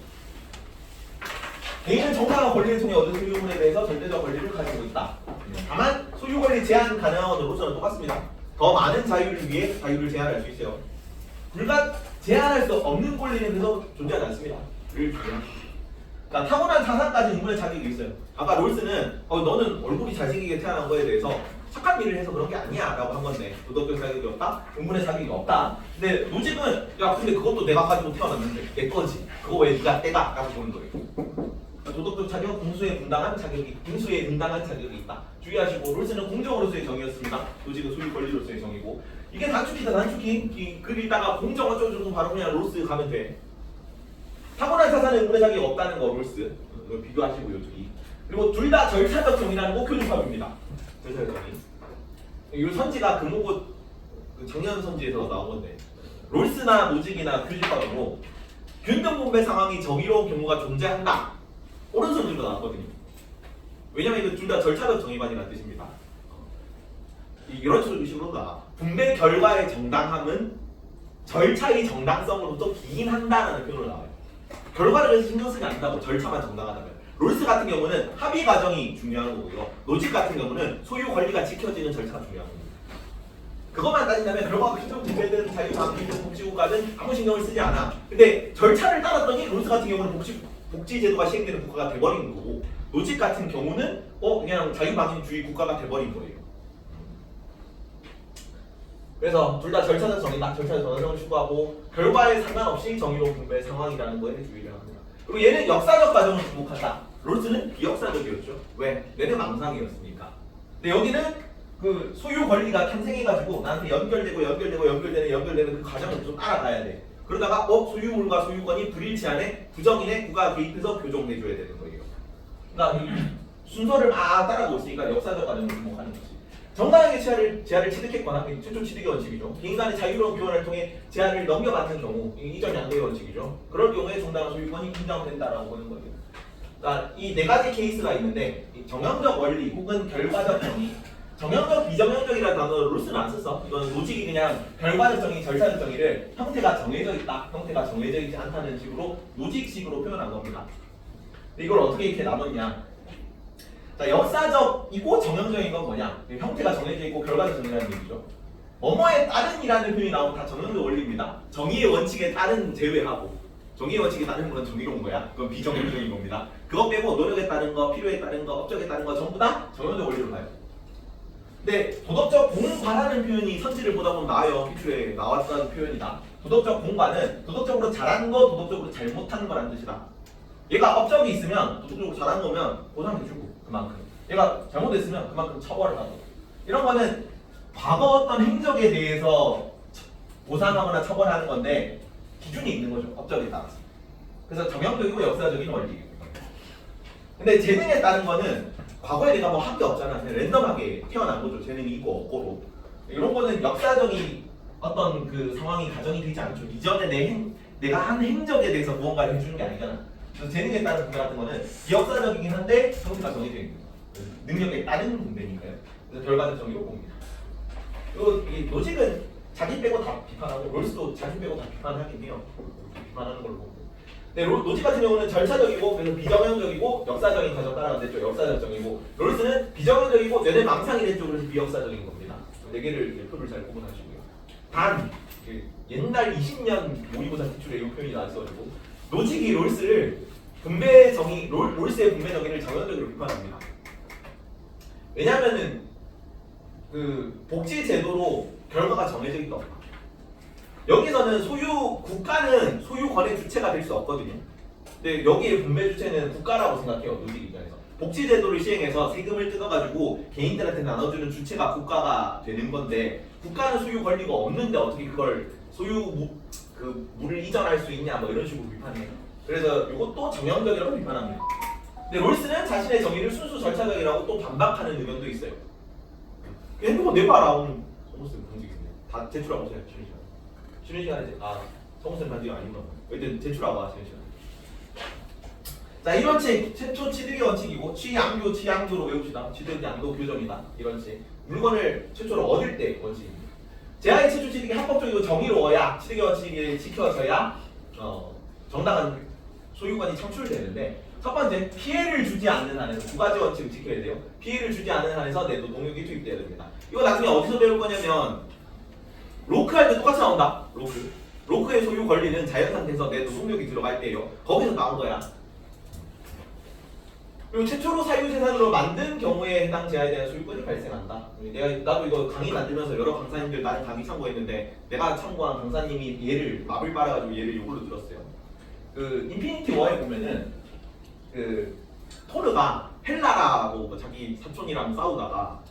개인은 정당한 권리를 통해 얻은 소유물에 대해서 절대적 권리를 가지고 있다. 다만 소유 권리 제한 가능한 것으로서는 똑같습니다. 더 많은 자유를 위해 자유를 제한할 수 있어요. 제한할 수 없는 권리는 그래서 존재하지 않습니다. 그러니까 타고난 자산까지 응분의 자격이 있어요. 아까 롤스는 너는 얼굴이 잘생기게 태어난 거에 대해서 착한 일을 해서 그런 게 아니야 라고 한 건데 도덕적 자격이 없다? 응분의 자격이 없다. 근데 노직은 야 근데 그것도 내가 가지고 태어났는데 내 거지. 그거 왜 네가 떼가? 라고 보는 거예요. 그러니까 도덕적 자격, 공수에 분당한 자격이, 공수에 응당한 자격이 있다. 주의하시고 롤스는 공정으로서의 정의였습니다. 노직은 소유 권리로서의 정의고 이게 단축키다 단축키. 그리다가 공정 어쩌고저쩌고 바로 그냥 롤스 가면 돼. 타고난 자산의 응분의 자격이 없다는 거 롤스 이거 비교하시고요 둘이. 그리고 둘 다 절차적 정의라는 거 교집합입니다. 절차적 정의. 이 선지가 금호고 작년 선지에서 나온 건데 롤스나 노직이나 교집합으로 균등 분배 상황이 정의로운 경우가 존재한다. 오른손으로 나왔거든요. 왜냐면 이거 둘 다 절차적 정의만이라는 뜻입니다. 이런 식으로 나 분배 결과의 정당함은 절차의 정당성으로부터 기인한다라는 표현으로 나와요. 결과를 그래서 신경 쓰지 않는다고 절차만 정당하다면. 롤스 같은 경우는 합의 과정이 중요한 거고요. 노직 같은 경우는 소유 권리가 지켜지는 절차가 중요한 겁니다. 그것만 따진다면 결과가 신청 분배든 자유방기든 복지국가든 아무 신경을 쓰지 않아. 근데 절차를 따랐더니 롤스 같은 경우는 복지제도가 시행되는 국가가 돼버린 거고 노직 같은 경우는 그냥 자유방임주의 국가가 돼버린 거예요. 그래서 둘 다 절차적 정의다. 절차적 정의성을 추구하고 결과에 상관없이 정의로운 분배 상황이라는 거에 주의를 합니다. 그리고 얘는 역사적 과정을 주목한다. 롤스는 비역사적이었죠. 왜? 얘는 망상이었으니까. 근데 여기는 그 소유 권리가 탄생해가지고 나한테 연결되는 그 과정을 좀 따라가야 돼. 그러다가 소유물과 소유권이 불일치하네 부정인에 국가가 개입해서 교정해줘야 되는 거예요. 그러니까 이 순서를 막 따라가고 있으니까 역사적 과정을 주목하는 거지. 정당하게 제한을 취득했거나 최초 취득의 원칙이죠. 개인간의 자유로운 교환을 통해 제한을 넘겨받는 경우 이전 양도의 원칙이죠. 그럴 경우에 정당한 소유권이 인정된다라고 보는 거예요. 그러니까 이 네 가지 케이스가 있는데 정형적 원리 혹은 결과적 정의, 정형적 비정형적이라는 단어를 롤스는 안 썼어. 이건 노직이 그냥 결과적 정의, 절차적 정의를 형태가 정해져 있다, 형태가 정해져 있지 않다는 식으로 노직식으로 표현한 겁니다. 근데 이걸 어떻게 이렇게 나눴냐? 자, 역사적이고 정형적인 건 뭐냐? 형태가 정해져 있고 결과적 정의라는 얘기죠. 뭐뭐에 따른이라는 표현이 나오면 다 정형적 원리입니다. 정의의 원칙에 따른 제외하고 정의의 원칙에 따른 건 정의로운 거야. 그건 비정형적인 겁니다. 그거 빼고 노력에 따른 거, 필요에 따른 거, 업적에 따른 거 전부 다 정형적 원리로 가요. 근데 도덕적 공과라는 표현이 선지를 보다 보면 나와요. 기출에 나왔다는 표현이다. 도덕적 공과는 도덕적으로 잘한 거, 도덕적으로 잘못한 거라는 뜻이다. 얘가 업적이 있으면 도덕적으로 잘한 거면 보상해주고 그만큼. 얘가 잘못했으면 그만큼 처벌을 하고. 이런 거는 과거 어떤 행적에 대해서 보상하거나 처벌하는 건데 기준이 있는 거죠. 업적에 따라서. 그래서 정형적이고 역사적인 원리입니다. 근데 재능에 따른 거는 과거에 내가 뭐 한 게 없잖아. 그냥 랜덤하게 태어난 거죠. 재능이 있고 없고로. 이런 거는 역사적인 어떤 그 상황이 가정이 되지 않죠. 이전에 내가 한 행적에 대해서 무언가를 해주는 게 아니잖아. 그래서 재능에 따른 분배 같은 거는 비역사적이긴 한데 형태가 정해져 있는 거예요. 능력에 따른 분배니까요. 그래서 결과적 정의로 봅니다. 그리고 이 노직은 자기 빼고 다 비판하고 롤스도 자기 빼고 다 비판하긴 해요. 비판하는 걸로 보고. 근데 노직 같은 경우는 절차적이고 그래서 비정형적이고 역사적인 과정 따라가는 쪽 역사적 정의고 롤스는 비정형적이고 뇌내 망상이 쪽으로 비역사적인 겁니다. 네 개를 표를 잘 구분하시고요. 단 옛날 20년 모의고사 기출에 이 표현이 나왔어가지고 노직이 롤스를 분배 정의 롤스의 분배 정의를 정형적으로 비판합니다. 왜냐하면은 그 복지 제도로 결과가 정해져 있다. 여기서는 국가는 소유권의 주체가 될 수 없거든요. 근데 여기에 분배 주체는 국가라고 생각해요. 노직 입장에서. 복지제도를 시행해서 세금을 뜯어가지고 개인들한테 나눠주는 주체가 국가가 되는 건데 국가는 소유 권리가 없는데 어떻게 그걸 물을 이전할 수 있냐 뭐 이런 식으로 비판해요. 그래서 이것도 정형적이라고 비판합니다. 근데 롤스는 자신의 정의를 순수 절차적이라고 또 반박하는 의견도 있어요. 핸드폰 내봐라 오늘 성우쌤 반직인데 다 제출하고 오세요. 쉬는 시간에 성우쌤 반직 아닌가? 일단 제출하고 와 쉬는 시간. 자, 이 원칙 최초 취득의 원칙이고 취양도 취양도로 외웁시다. 취득 양도 교정이다. 이 원칙. 물건을 최초로 얻을 때 원칙입니다. 제한의 최초 취득이 합법적이고 정의로워야 취득의 원칙이 지켜져야 정당한 소유권이 창출되는데 첫 번째 피해를 주지 않는 한에서 두 가지 원칙을 지켜야 돼요. 피해를 주지 않는 한에서 내 노동력이 투입돼야 됩니다. 이거 나중에 어디서 배울 거냐면 로크 할 때 똑같이 나온다. 로크의 소유 권리는 자연 상태에서 내 노동력이 들어갈 때예요. 거기서 나온 거야. 그리고 최초로 사유재산으로 만든 경우에 해당 제하에 대한 소유권이 발생한다. 나도 이거 강의 만들면서 여러 강사님들 나는 강의 참고했는데 내가 참고한 강사님이 얘를 마블 빨아가지고 얘를 이걸로 들었어요. 그 인피니티 워에 보면은 그 토르가 헬라라고 뭐 자기 사촌이랑 싸우다가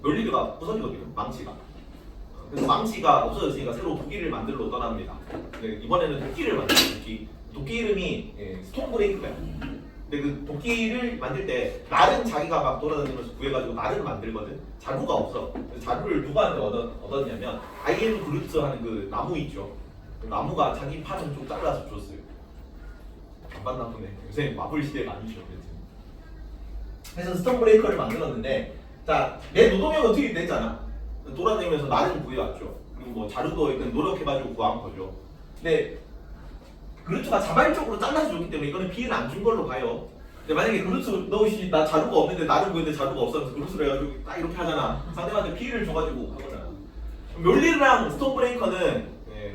멸리드가 부서지거든요. 망치가. 그래서 망치가 없어졌으니까 새로 도끼를 만들러 떠납니다. 이번에는 도끼를 만들어요. 도끼 이름이 스톤 브레이크야. 근데 그 도끼를 만들 때 날은 자기가 막 돌아다니면서 구해가지고 날을 만들거든. 자루가 없어. 그래서 자루를 누구한테 얻었냐면 아이엠 그루트 하는 그 나무 있죠. 그 나무가 자기 팔은 좀 잘라서 줬어요. 반반 나쁘네. 요새 마블 시대가 아니죠. 그래서 스톤 브레이커를 만들었는데 자, 내 노동력은 투입됐잖아. 돌아다니면서 날은 구해왔죠. 그리고 뭐 자루도 일단 노력해가지고 구한 거죠. 근데 그루트가 자발적으로 잘라서 줬기 때문에 이거는 피해를 안 준 걸로 봐요. 근데 만약에 그루트 너씨 나 자루가 없는데 나를 구했는데 자루가 없어서 그루트를 해가지고 딱 이렇게 하잖아. 상대방한테 피해를 줘가지고 하거나. 멸리랑 스톤 브레이커는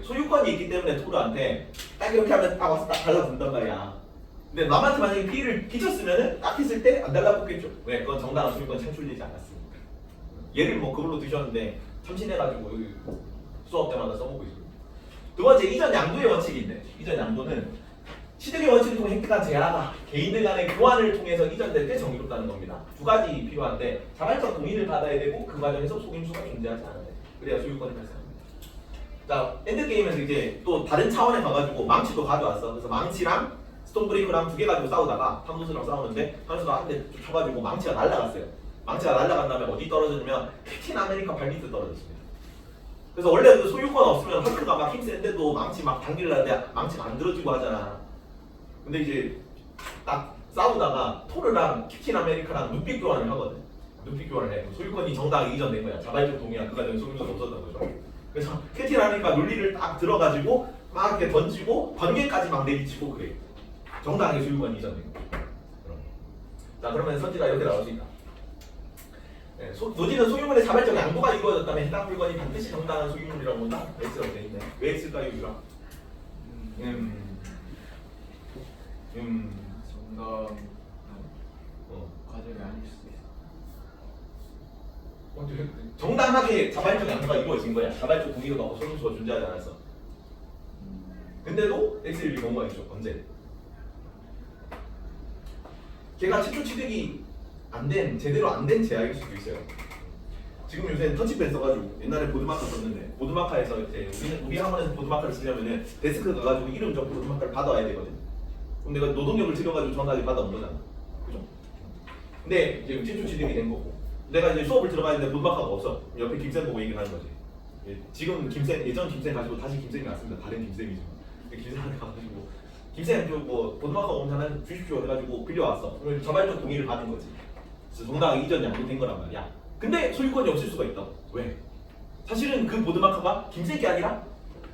소유권이 있기 때문에 토르한테 딱 이렇게 하면 딱 와서 딱 달라붙는단 말이야. 근데 남한테 만약에 피해를 끼쳤으면은 딱 했을 때 안 달라붙겠죠. 왜? 그건 정당한 소유권 창출되지 않았으니까. 얘를 뭐 그걸로 드셨는데 참신해가지고 여기 수업 때마다 써먹고 있습니다. 두 번째, 이전 양도의 원칙인데 이전 양도는 취득의 원칙을 통해 획득한 재화가 개인들 간의 교환을 통해서 이전될 때 정의롭다는 겁니다. 두 가지 필요한데 자발적 동의를 받아야 되고 그 과정에서 속임수가 존재하지 않아야 돼. 그래야 소유권이 발생합니다. 자, 엔드게임에서 이제 또 다른 차원에 가가지고 망치도 가져왔어. 그래서 망치랑 스톤브레이커랑 두 개 가지고 싸우다가 탄도스랑 싸우는데 탄도스가 한 대 쳐가지고 망치가 날아갔어요. 망치가 날아간 다음에 어디 떨어졌냐면 캡틴 아메리카 발밑에 떨어졌습니다. 그래서 원래 그 소유권 없으면 헐크가 막 힘센데도 망치 막 당기려는데 망치가 안 들어지고 하잖아. 근데 이제 딱 싸우다가 토르랑 캡틴 아메리카랑 눈빛 교환을 하거든. 눈빛 교환을 해. 소유권이 정당하게 이전된 거야. 자발적 동의야. 그 과정에 소유권이 없었던 거죠. 그래서 캡틴 아메리카 논리를 딱 들어가지고 막 이렇게 던지고 번개까지 막 내리치고 그래. 정당하게 소유권이 이전된 거야. 자, 그러면 선지가 이렇게 나올 수 있다. 노지는 소유물의 자발적 양도가 이루어졌다면 해당 물건이 반드시 정당한 소유물이라고 본다. X라고 되어 있네. 왜 X일까요, 유라? 정답 과정이 아닐 수도 있어. 정당하게 자발적 양도가 이루어진 거야. 자발적 동의가 없고 소유수가 존재하지 않았어. 근데도 X일 경우가 있죠. 언제? 걔가 최초 취득이 제대로 안 된 제약일 수도 있어요. 지금 요새는 터치펜 써가지고 옛날에 보드마커 썼는데 보드마커에서 이제 우리 학원에서 보드마커를 쓰려면은 데스크 가가지고 이름적 보드마커를 받아와야 되거든. 그럼 내가 노동력을 들여가지고 정확하게 받아온 거잖아. 그죠? 근데 이제 최초 취득이 된 거고 내가 이제 수업을 들어가는데 보드마커가 없어. 옆에 김쌤 보고 얘기를 하는 거지. 지금 김쌤 예전 김쌤 가지고 다시 김쌤이 왔습니다. 다른 김쌤이죠. 김쌤한테 가가지고 김쌤 뭐 보드마커 오면 주십시오 해가지고 빌려왔어. 그럼 자발적 동의를 받은 거지. 그래서 정당하게 이전 양도된 거란 말이야. 근데 소유권이 없을 수가 있다. 왜? 사실은 그 보드마커가 김쌤 게 아니라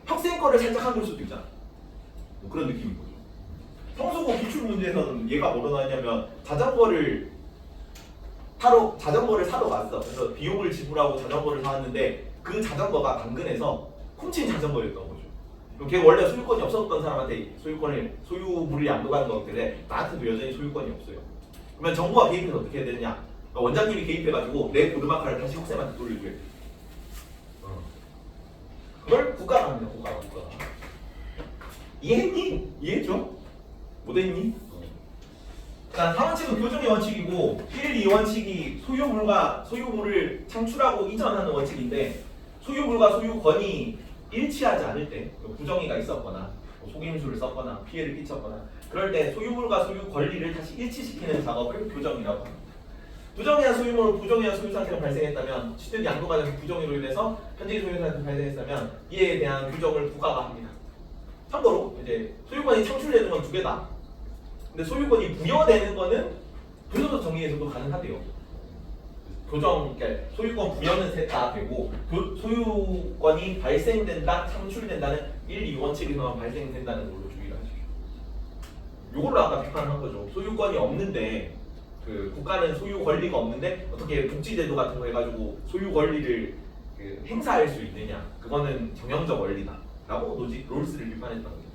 학생 거를 살짝 한 걸 수도 있잖아. 뭐 그런 느낌인 거죠. 성수고 기출 문제에서는 얘가 뭐로 나왔냐면 자전거를 사러 왔어. 그래서 비용을 지불하고 자전거를 사왔는데 그 자전거가 당근에서 훔친 자전거였던 거죠. 그럼 걔 원래 소유권이 없었던 사람한테 소유물을 양도하는 거기 때문에 나한테도 여전히 소유권이 없어요. 그러면 정부가 개입해서 어떻게 해야 되느냐? 그러니까 원장님이 개입해가지고 내 보드마커를 다시 학생한테 돌려줘야 돼. 그걸 국가가 합니다. 국가가. 이해했니? 이해했죠? 못했니? 자, 4원칙은 교정의 원칙이고 1, 2원칙이 소유물을 창출하고 이전하는 원칙인데 소유물과 소유권이 일치하지 않을 때 부정의가 있었거나 속임수를 썼거나 피해를 끼쳤거나 그럴 때 소유물과 소유 권리를 다시 일치시키는 작업을 교정이라고 합니다. 부정의한 소유물, 부정의한 소유 상태가 발생했다면 취득 양도 과정에서 부정의로 인해서 현재 소유 상태가 발생했다면 이에 대한 규정을 부과가 합니다. 참고로 이제 소유권이 창출되는 건 두 개다. 근데 소유권이 부여되는 거는 교도소 정의에서도 가능하대요. 그러니까 소유권 부여는 셋 다 되고 소유권이 발생된다, 창출된다는 1, 2원칙에서만 발생된다는 걸로 주의를 하시죠. 요걸로 아까 비판한 거죠. 소유권이 없는데 그 국가는 소유 권리가 없는데 어떻게 복지제도 같은 거 해가지고 소유 권리를 행사할 수 있느냐? 그거는 정형적 원리다라고 롤스를 비판했던 겁니다.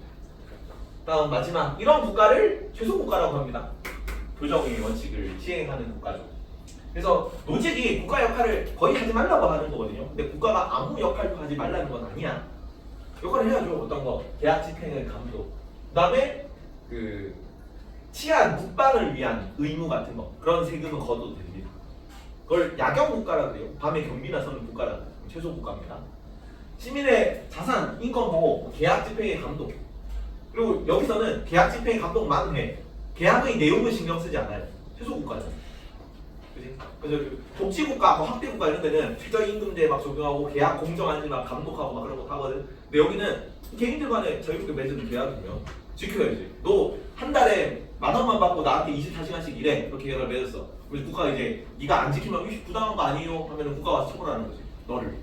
다음 마지막 이런 국가를 최소 국가라고 합니다. 교정의 원칙을 시행하는 국가죠. 그래서 노직이 국가 역할을 거의 하지 말라고 하는 거거든요. 근데 국가가 아무 역할도 하지 말라는 건 아니야. 역할을 해야죠. 어떤 거 계약 집행의 감독. 그다음에 그 치안 국방을 위한 의무 같은 거 그런 세금은 거둬도 됩니다. 그걸 야경 국가라 그래요. 밤에 경비 나서는 국가라 최소 국가입니다. 시민의 자산, 인권 보호, 계약 집행의 감독. 그리고 여기서는 계약 집행의 감독만 해. 계약의 내용을 신경 쓰지 않아요. 최소 국가죠. 그지? 그래서 복지국가, 학대국가 이런 데는 최저임금제 막 적용하고 계약 공정한지 막 감독하고 막 그런 거 하거든. 근데 여기는 개인들 간에 자유롭게 맺은 계약이면 지켜야지. 너 한 달에 10,000원만 받고 나한테 24시간씩 일해. 이렇게 계약을 맺었어. 그래서 국가가 이제 네가 안 지키면 이거 부당한 거 아니에요? 하면 국가가 와서 처벌하는 거지. 너를. 야,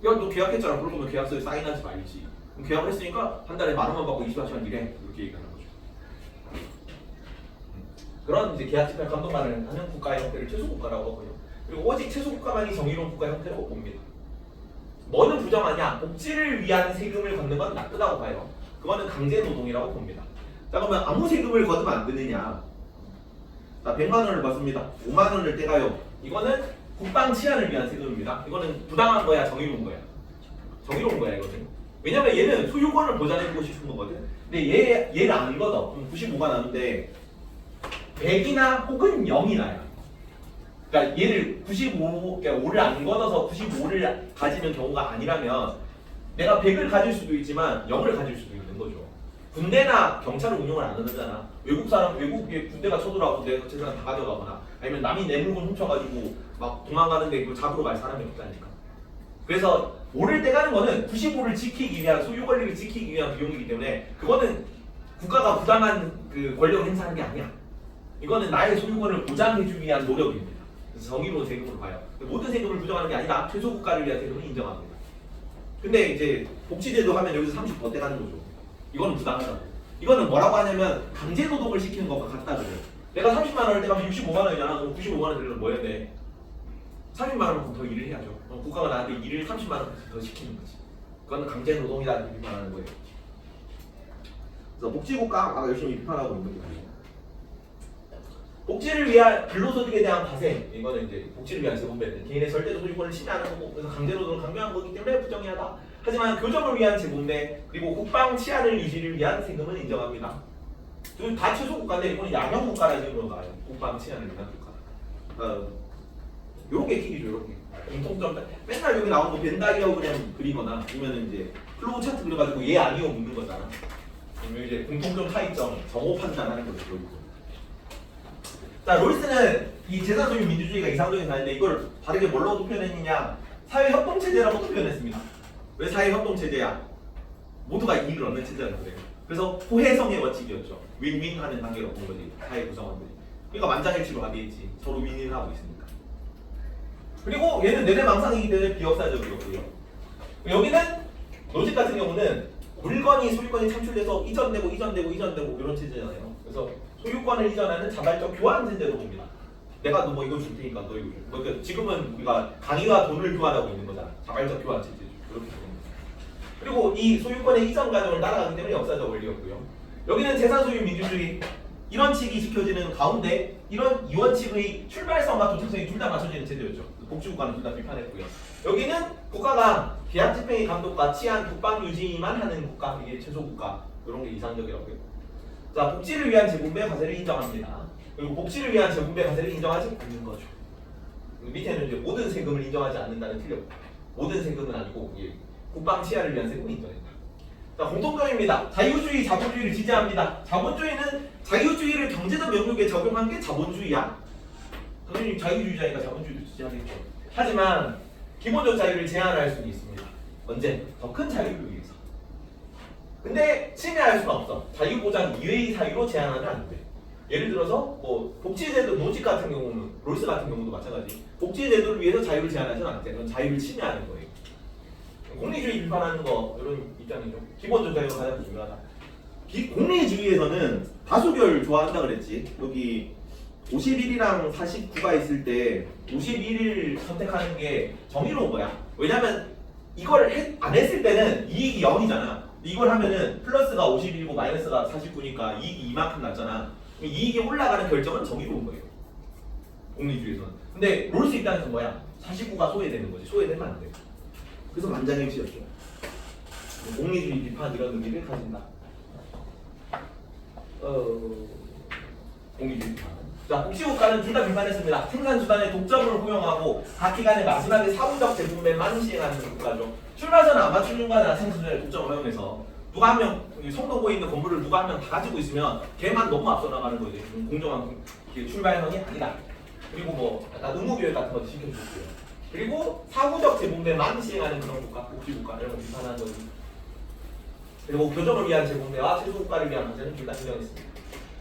너 계약했잖아. 그러면 계약서에 사인하지 말지. 그럼 계약을 했으니까 한 달에 10,000원만 받고 24시간 일해. 이렇게 얘기하는 거죠. 그런 이제 계약 집행 감독만을 하는 국가의 형태를 최소 국가라고 하고요. 그리고 오직 최소 국가만이 정의로운 국가 형태라고 봅니다. 뭐는 부정하냐? 복지를 위한 세금을 걷는 건 나쁘다고 봐요. 그거는 강제 노동이라고 봅니다. 자, 그러면 아무 세금을 거두면 안 되느냐? 자, 100만 원을 받습니다. 5만 원을 떼가요. 이거는 국방 치안을 위한 세금입니다. 이거는 부당한 거야, 정의로운 거야? 정의로운 거야, 이거는. 왜냐면 얘는 소유권을 보장해주고 싶은 거거든. 근데 얘를 안 걷어. 그럼 95가 나는데 100이나 혹은 0이 나요. 그러니까 얘를 95, 그러니까 5를 안 걷어서 95를 가지는 경우가 아니라면 내가 100을 가질 수도 있지만 0을 가질 수도 있는 거죠. 군대나 경찰을 운영을 안 하잖아. 외국에 군대가 쳐들어와서 내가 재산 다 가져가거나 아니면 남이 내 물건 훔쳐가지고 막 도망가는데 그걸 잡으러 갈 사람이 없다니까. 그래서 5를 떼가는 거는 95를 지키기 위한 소유 권리를 지키기 위한 비용이기 때문에 그거는 국가가 부당한 그 권력을 행사하는 게 아니야. 이거는 나의 소유권을 보장해주기 위한 노력입니다. 그래서 정의로운 세금으로 봐요. 모든 세금을 부정하는 게 아니라 최소 국가를 위한 세금을 인정합니다. 근데 이제 복지제도 하면 여기서 30% 떼가는 거죠. 이거는 부당하다고. 이거는 뭐라고 하냐면 강제 노동을 시키는 것과 같다 그래요. 내가 30만 원을 떼가면 65만 원이잖아. 그럼 95만 원 들려면 뭐 해야 돼? 30만 원만큼 더 일을 해야죠. 국가가 나한테 일을 30만 원까지 더 시키는 거지. 그건 강제 노동이라는 비판하는 거예요. 그래서 복지국가 아까 열심히 비판하고 있는 거예요. 복지를 위한 근로소득에 대한 과세, 이거는 이제 복지를 위한 재분배, 개인의 절대 소유권을 침해하는 거고, 그래서 강제노동을 강요한 거기 때문에 부정하다. 하지만 교정을 위한 재분배, 그리고 국방 치안을 유지를 위한 세금은 인정합니다. 다 최소 국가인데 이거는 양형 국가라는 식으로 나와요. 국방 치안을 위한 국가. 요렇게 킥이죠, 요렇게. 공통점, 맨날 여기 나오는 거 벤다이어그램 그리거나 아니면 이제 플로우 차트 그려가지고 얘 아니요 묻는 거잖아. 그러면 이제 공통점 차이점 정오 판단하는 거죠, 여기서. 자, 롤스는 이 재산 소유 민주주의가 이상적인 사회인데 이걸 다르게 뭘로 표현했느냐? 사회 협동 체제라고 표현했습니다. 왜 사회 협동 체제야? 모두가 이익을 얻는 체제라는 거예요. 그래서 호혜성의 원칙이었죠. 윈윈 하는 관계로 본 거지, 사회 구성원들이. 그러니까 만장일치로 합의했지. 서로 윈윈을 하고 있으니까. 그리고 얘는 내래망상이기 때문에 비역사적이었고요. 여기는 노직 같은 경우는 물건이 소유권이 창출돼서 이전되고 이런 체제잖아요. 그래서 소유권을 이전하는 자발적 교환 체제로 봅니다. 내가 너 뭐 이거 줄 테니까 너 이거 줘. 그러니까 지금은 우리가 강의와 돈을 교환하고 있는 거잖아. 자발적 교환 체제죠. 이렇게 보는 거죠. 그리고 이 소유권의 이전 과정을 따라가기 때문에 역사적 원리였고요. 여기는 재산 소유 민주주의 이런 칙이 지켜지는 가운데 이런 이 원칙의 출발성과 도착성이 둘 다 맞춰지는 체제였죠. 복지국가는 둘 다 비판했고요. 여기는 국가가 계약 집행의 감독과 치안, 국방 유지만 하는 국가, 이게 최소 국가 이런 게 이상적이라고요. 자, 복지를 위한 재분배 과세를 인정합니다. 그리고 복지를 위한 재분배 과세를 인정하지 않는 거죠. 밑에는 이제 모든 세금을 인정하지 않는다는 틀렸고, 모든 세금은 아니고 국방 치안을 위한 세금을 인정했다. 자, 공통점입니다. 자유주의, 자본주의를 지지합니다. 자본주의는 자유주의를 경제적 영역에 적용한 게 자본주의야. 당연히 자유주의자니까 자본주의도 지지하겠죠. 하지만 기본적 자유를 제한할 수는 있습니다. 언제? 더 큰 자유를 위해서. 근데 침해할 수는 없어. 자유보장 이외의 사유로 제한하면 안 돼. 예를 들어서 뭐 복지제도 노직 같은 경우는 롤스 같은 경우도 마찬가지. 복지제도를 위해서 자유를 제한하지는 않대. 그건 자유를 침해하는 거예요. 공리주의 비판하는 거 이런 입장이죠. 기본적 자유가 가장 중요하다. 공리주의에서는 다수결 좋아한다 그랬지. 여기 51이랑 49가 있을 때 51을 선택하는 게 정의로운 거야. 왜냐면 이걸 안 했을 때는 이익이 0이잖아. 이걸 하면은 플러스가 51이고 마이너스가 49니까 이익이 이만큼 났잖아. 이익이 올라가는 결정은 정의로운 거예요. 공리주의에서는. 근데 롤수 있다는 건 뭐야? 사실구가 소외되는 거지. 소외되면 안 돼. 그래서 만장일치였죠. 공리주의 비판 이런 의미를 가진다. 공리주의 비판. 자, 복지국가는 둘 다 비판했습니다. 생산수단의 독점을 허용하고 각 기관의 마지막에 사후적 재분배만 시행하는 국가죠. 출발선은 아마추어 중간이나 생산수단의 독점을 허용해서 누가 한 명, 성동구에 있는 건물을 누가 한 명 다 가지고 있으면 걔만 너무 앞서 나가는 거지. 공정한 출발선이 아니다. 그리고 뭐 약간 의무교육 같은 것도 시켜주고요. 그리고 사후적 재분배만 시행하는 그런 국가, 복지국가 이런 걸 비판하는 거지. 그리고 교정을 위한 재분배와 최소국가를 위한 문제는 둘 다 인정했습니다.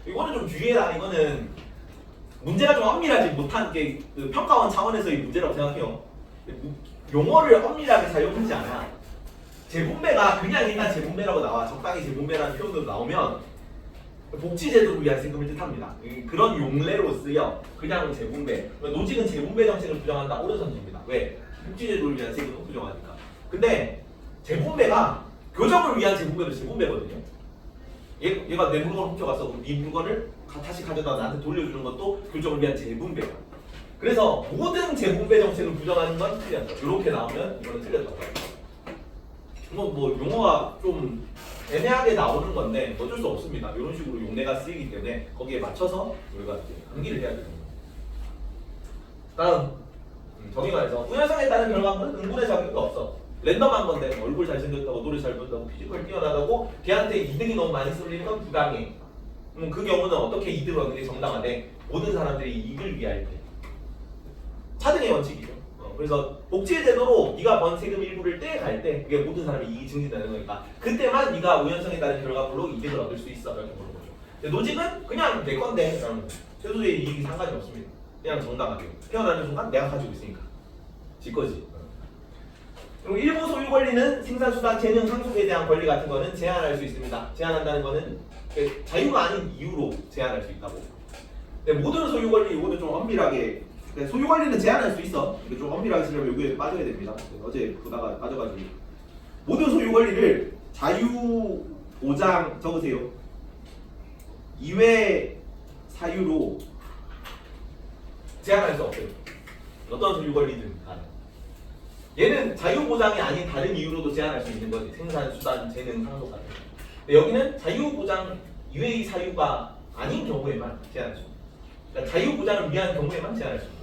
이거는 좀 주의해라. 이거는 문제가 좀 엄밀하지 못한 게 그 평가원 차원에서의 문제라고 생각해요. 용어를 엄밀하게 사용하지 않아. 재분배가 그냥 일단 재분배라고 나와. 적당히 재분배라는 표현으로 나오면 복지제도를 위한 세금을 뜻합니다. 그런 용례로 쓰여. 그냥 재분배. 노직은 재분배 정책을 부정한다. 오른선지입니다. 왜? 복지제도를 위한 세금을 부정하니까. 근데 재분배가 교정을 위한 재분배도 재분배거든요. 얘가 내 물건을 훔쳐갔어. 그럼 네 물건을 다시 가져다 나한테 돌려주는 것도 교정을 위한 재분배야. 그래서 모든 재분배 정책을 부정하는 건 틀렸다. 이렇게 나오면 이거는 틀렸다고 해요. 뭐 용어가 좀 애매하게 나오는 건데 어쩔 수 없습니다. 이런 식으로 용례가 쓰이기 때문에 거기에 맞춰서 우리가 이제 암기를 해야 됩니다. 다음 정의관에서 우연성에 따른 결과물은 응분의 자격이 없어. 랜덤한 건데 얼굴 잘생겼다고 노래 잘 부른다고 피지컬 뛰어나다고 걔한테 이득이 너무 많이 쏠리는 건 부당해. 그 경우는 어떻게 이득을 얻는 게 정당한데 모든 사람들이 이익을 위할 때 차등의 원칙이죠. 그래서 복지제도로 네가 번 세금 일부를 떼갈 때 그게 모든 사람이 이익이 증진되는 거니까 그때만 네가 우연성에 따른 결과물로 이득을 얻을 수 있어 이렇게 보는 거죠. 근데 노직은 그냥 내 건데 최소의 이익이 상관이 없습니다. 그냥 정당하게 태어나는 순간 내가 가지고 있으니까 지 거지. 그리고 일부 소유 권리는 생산수단, 재능, 상속에 대한 권리 같은 거는 제한할 수 있습니다. 제한한다는 거는 자유가 아닌 이유로 제한할 수 있다고. 근데 모든 소유 권리 이거는 좀 엄밀하게 소유 권리는 제한할 수 있어. 이거 좀 엄밀하게 쓰려면 여기에 빠져야 됩니다. 어제 보다가 빠져가지고 모든 소유 권리를 자유 보장 적으세요. 이외 사유로 제한할 수 없어요. 어떤 소유 권리든 간에. 얘는 자유 보장이 아닌 다른 이유로도 제한할 수 있는 거지. 생산, 수단, 재능, 상속 같은 거. 근데 여기는 자유 보장 이외의 사유가 아닌 경우에만 제한할 수 있는 거예요. 그러니까 자유 보장을 위한 경우에만 제한할 수 있는 거예요.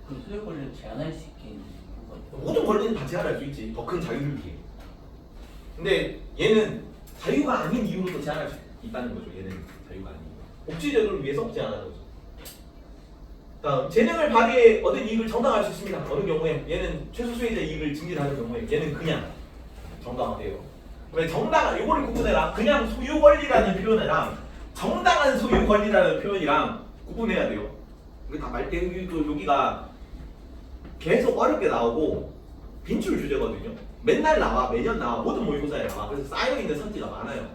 그럼 소유 권리를 제한할 수 있게 있는 건 모든 권리는 다 제한할 수 있지. 더 큰 자유를 위해. 근데 얘는 자유가 아닌 이유로도 제한할 수 있다는 거죠. 얘는 자유가 아닌 이유. 복지제도를 위해서 제한하는 거죠. 다음, 재능을 발휘해 얻은 이익을 정당화할 수 있습니다. 어느 경우에 얘는 최소 수혜자 이익을 증진하는 경우에 얘는 그냥 정당화돼요. 왜 정당한 이거를 구분해라. 그냥 소유 권리라는 표현이랑 정당한 소유 권리라는 표현이랑 구분해야 돼요. 이게 다 여기가 계속 어렵게 나오고 빈출 주제거든요. 맨날 나와, 매년 나와, 모든 모의고사에 나와. 그래서 쌓여있는 선지가 많아요.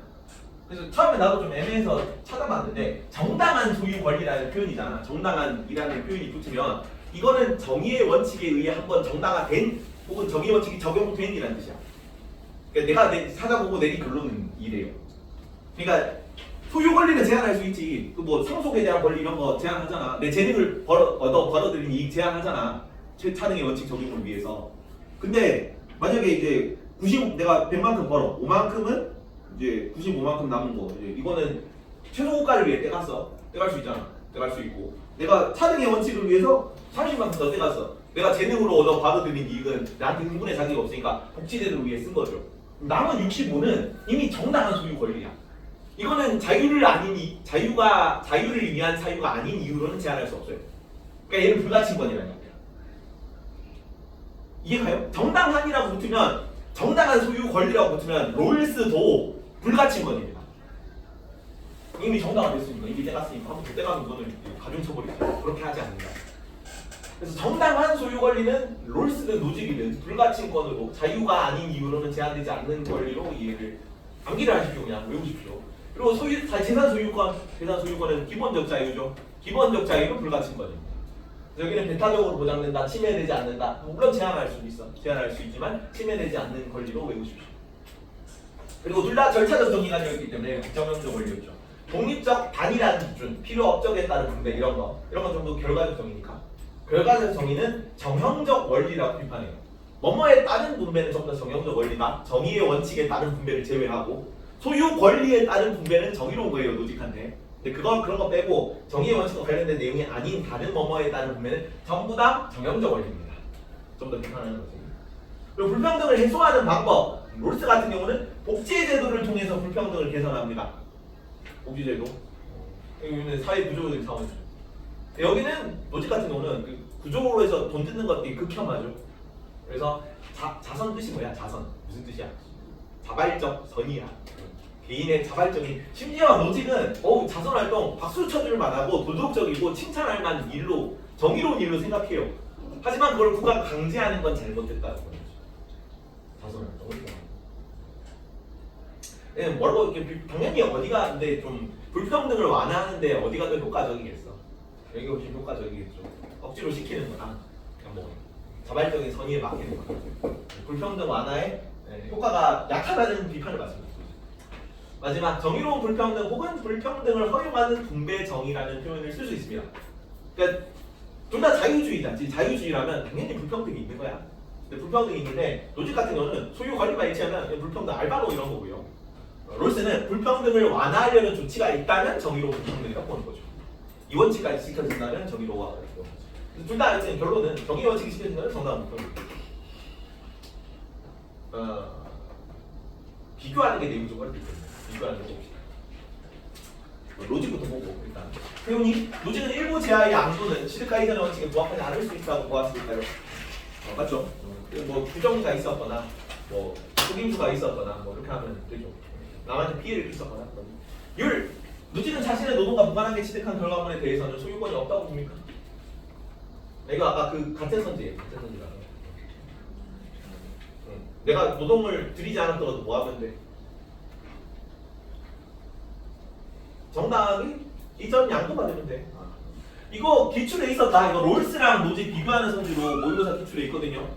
그래서 처음에 나도 좀 애매해서 찾아봤는데 정당한 소유 권리라는 표현이잖아. 정당한이라는 표현이 붙으면 이거는 정의의 원칙에 의해 한번 정당화된 혹은 정의 원칙이 적용된이라는 뜻이야. 그러니까 내가 찾아보고 내린 결론은 이래요. 그러니까 소유 권리는 제한할 수 있지. 그 뭐 상속에 대한 권리 이런 거 제한하잖아. 내 재능을 벌어들인 이익 제한하잖아. 차등의 원칙 적용을 위해서. 근데 만약에 이제 내가 100만큼 벌어. 5만큼은 이제 95만큼 남은 거. 이제 이거는 최소고가를 위해 떼갔어. 떼갈 수 있잖아. 떼갈 수 있고. 내가 차등의 원칙을 위해서 30만큼 더 떼갔어. 내가 재능으로 벌어들인 이익은 나한테 흥분의 자격이 없으니까 복지제도를 위해 쓴 거죠. 남은 65는 이미 정당한 소유 권리야. 이거는 자유를 위한 사유가 아닌 이유로는 제한할 수 없어요. 그러니까 얘는 불가침권이라는 얘기야. 이해가요? 정당한이라고 붙으면 정당한 소유 권리라고 붙으면 롤스도 불가침권입니다. 이미 정당화됐으니까 이미 떼갔으니까 한번 더 떼가면 이거는 가중처벌이죠. 그렇게 하지 않는다. 그래서 정당한 소유 권리는 롤스든 노직이든 불가침권으로 자유가 아닌 이유로는 제한되지 않는 권리로 이해를 암기를 하십시오. 그냥 외우십시오. 그리고 재산 소유권은 기본적 자유죠. 기본적 자유는 불가침권입니다. 여기는 배타적으로 보장된다, 침해되지 않는다. 물론 제한할 수도 있어. 제한할 수 있지만 침해되지 않는 권리로 외우십시오. 그리고 둘 다 절차적 정의관이었기 때문에 정형적 원리였죠. 독립적 단일한 기준, 필요 업적에 따른 분배 이런 건 전부 결과적 정의니까. 결과적 정의는 정형적 원리라고 비판해요. 뭐뭐에 따른 분배는 전부 다 정형적 원리다. 정의의 원칙에 따른 분배를 제외하고 소유 권리에 따른 분배는 정의로운 거예요, 노직한테. 근데 그런 거 빼고 정의의 원칙과 관련된 내용이 아닌 다른 뭐뭐에 따른 분배는 전부 다 정형적 원리입니다. 좀 더 비판하는 거지. 그리고 불평등을 해소하는 방법. 롤스 같은 경우는 복지제도를 통해서 불평등을 개선합니다. 복지제도. 여기는 사회 구조적인 차원에서. 여기는 노직 같은 경우는 그 구조로 해서 돈 뜯는 것들이 극혐하죠. 그래서 자선 뜻이 뭐야? 자선 무슨 뜻이야? 자발적 선이야. 개인의 자발적인 심지어 노직은 자선 활동 박수 쳐줄 만하고 도덕적이고 칭찬할 만한 일로 정의로운 일로 생각해요. 하지만 그걸 국가가 강제하는 건 잘못됐다는 거죠. 자선 활동을. 네, 뭐라고 이렇게 당연히 어디가 근데 좀 불평등을 완화하는데 어디가 더 효과적이겠어? 여기가 훨씬 효과적이겠죠. 억지로 시키는 거나 그냥 뭐 자발적인 선의에 맡기는 거나 불평등 완화에 효과가 약하다는 비판을 받습니다. 마지막 정의로운 불평등 혹은 불평등을 허용하는 분배 정의라는 표현을 쓸 수 있습니다. 그러니까 둘 다 자유주의자지. 자유주의라면 당연히 불평등이 있는 거야. 근데 불평등이 있는데 노직 같은 경우는 소유 권리만 일치하면 불평등 알바로 이런 거고요. 롤스는 불평등을 완화하려는 조치가 있다면 정의로운 불평등이라고 보는 거죠. 이 원칙까지 지켜진다면 정의로워. 둘 다 결론은 정의 원칙이 지켜진다면 정당한 불평등. 비교하는 게 내용적으로 어렵기 때문에 비교하는 거 봅시다. 로직부터 보고 일단 태훈이 노직은 일부 제하의 양도는 취득가 이전의 원칙에 부합하지 않을 수 있다고 보았을까요? 맞죠? 뭐 규정가 있었거나 뭐 속임수가 있었거나 뭐 이렇게 하면 되죠. 남한테 피해를 끼쳤거나 노직은 자신의 노동과 무관하게 취득한 결과물에 대해서는 소유권이 없다고 봅니까? 이거 아까 그 같은 선지예요. 같은 선지라서. 내가 노동을 들이지 않았더라도 뭐 하면 돼? 정당하게 이전 양도가 되면 돼. 이거 기출에 있었다. 이거 롤스랑 노직 비교하는 선지로 모의고사 기출에 있거든요.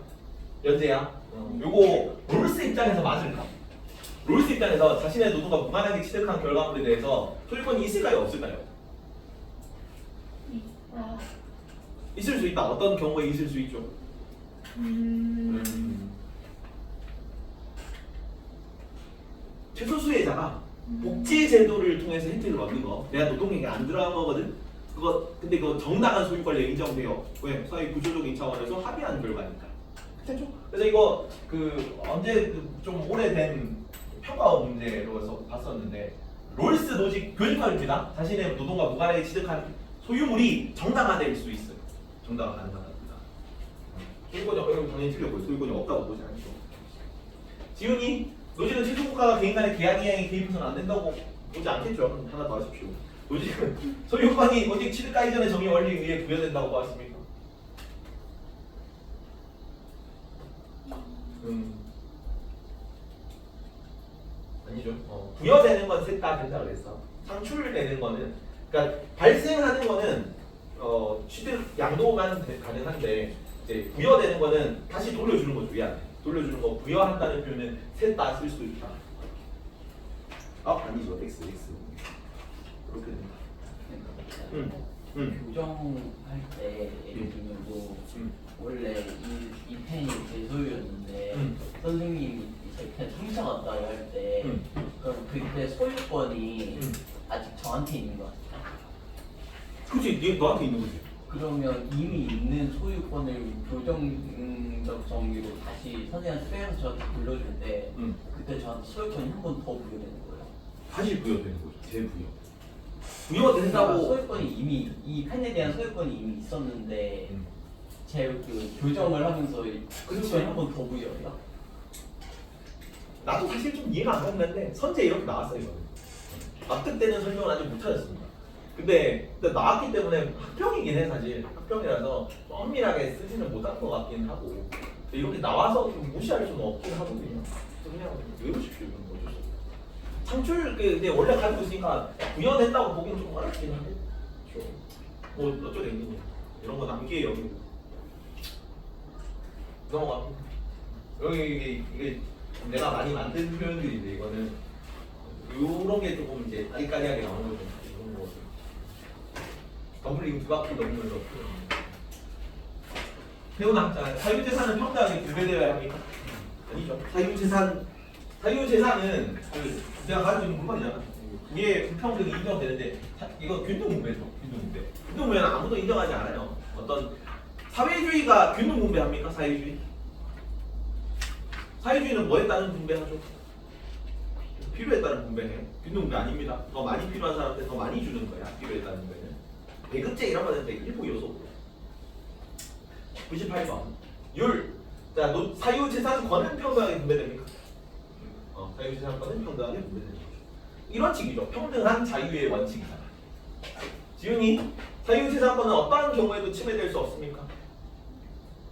연재야. 요거 롤스 입장에서 맞을까? 롤스 입장에서 자신의 노동과 무관하게 취득한 결과물에 대해서 소유권이 있을까요? 없을까요? 있을 수 있다. 어떤 경우에 있을 수 있죠? 최소 수혜자가 복지 제도를 통해서 혜택을 얻는 거, 내가 노동에게 안 들어간 거거든. 근데 그거 정당한 소유 권리에 인정돼요. 왜? 사회 구조적인 차원에서 합의한 결과니까. 그렇죠? 그래서 이거 언제 좀 오래된 평가 문제로서 봤었는데 롤스 노직 교집합입니다. 자신의 노동과 무관하게 취득한 소유물이 정당화될 수 있어요. 정당화 가능하답니다. 소유권이 당연히 틀렸고요. 소유권이 없다고 보지 않죠. 지훈이 노직은 최소국가가 개인 간의 계약 이행에 개입해서는 안 된다고 보지 않겠죠. 하나 더 하십시오. 노직은 소유권이 노직 취득가 이전의 정의 원리에 의해 부여된다고 보았습니까? 아니죠. 부여되는 건 셋 다 된다 그랬어. 창출되는 거는 그러니까 발생하는 거는 취득 양도만 가능한데 이제 부여되는 거는 다시 돌려주는 거죠. 위안에 돌려주는 거 부여한다는 표현은 셋 다 쓸 수 있다. 아니죠. X 그렇게 된다. 교정할 때 예를 들면 뭐 원래 이 펜이 제 소유였는데 선생님이 제 펜 훔쳐갔다 할 때 그럼 그때 소유권이 아직 저한테 있는 것 같아요. 그렇지, 너한테 있는 거지. 그러면 이미 있는 소유권을 교정적 정의로 다시 선생님한테 빼서 저한테 불러줄 때 그때 저한테 소유권이 한 번 더 부여되는 거예요. 다시 부여되는 거죠. 재부여. 그러니까 부여된다고. 소유권이 이미 이 펜에 대한 소유권이 이미 있었는데 제 교정을 하면서 소유권이 한 번 더 부여해요. 나도 사실 좀 이해가 안 갔는데 선제 이렇게 나왔어요. 이거는. 납득 때는 설명을 아직 못 찾았습니다. 근데 나왔기 때문에 학평이긴 해 사실. 학평이라서 엄밀하게 쓰지는 못한 것 같긴 하고 이렇게 나와서 좀 무시할 수는 없긴 하거든요. 그냥 외우십시오. 이건 어쩔 수 없어요. 창출 근데 원래 가지고 있으니까 구현했다고 보기는 좀 어렵긴 하겠죠. 뭐 어쩌겠니? 이런 거 남기에 여기고 넘어갑니다. 여기 이게 내가 많이 만든 표현들인데 이거는 요런 게 조금 이제 아리까리하게 나오는 거죠. 이런 거. 더블링 두 바퀴 넘는 거. 태훈아, 자, 사유재산은 평등하게 분배되어야 합니까? 아니죠. 사유재산은 그 내가 가지고 있는 물건이잖아. 이게 불평등이 인정되는데 이거 균등분배죠. 균등분배. 균등분배는 아무도 인정하지 않아요. 어떤 사회주의가 균등분배합니까? 사회주의? 사회주의는 뭐에 따른 분배하죠? 필요에 따른 분배해요. 균등분배 아닙니다. 더 많이 필요한 사람한테 더 많이 주는 거야. 필요에 따른 분배는. 배급제 이런 거는 일부 요소고. 98번. 율. 자, 사유재산권은 평등하게 분배됩니까? 사유재산권은 평등하게 분배되는 거죠. 이 원칙이죠. 평등한 자유의 원칙이잖아. 지훈이, 사유재산권은 어떠한 경우에도 침해될 수 없습니까?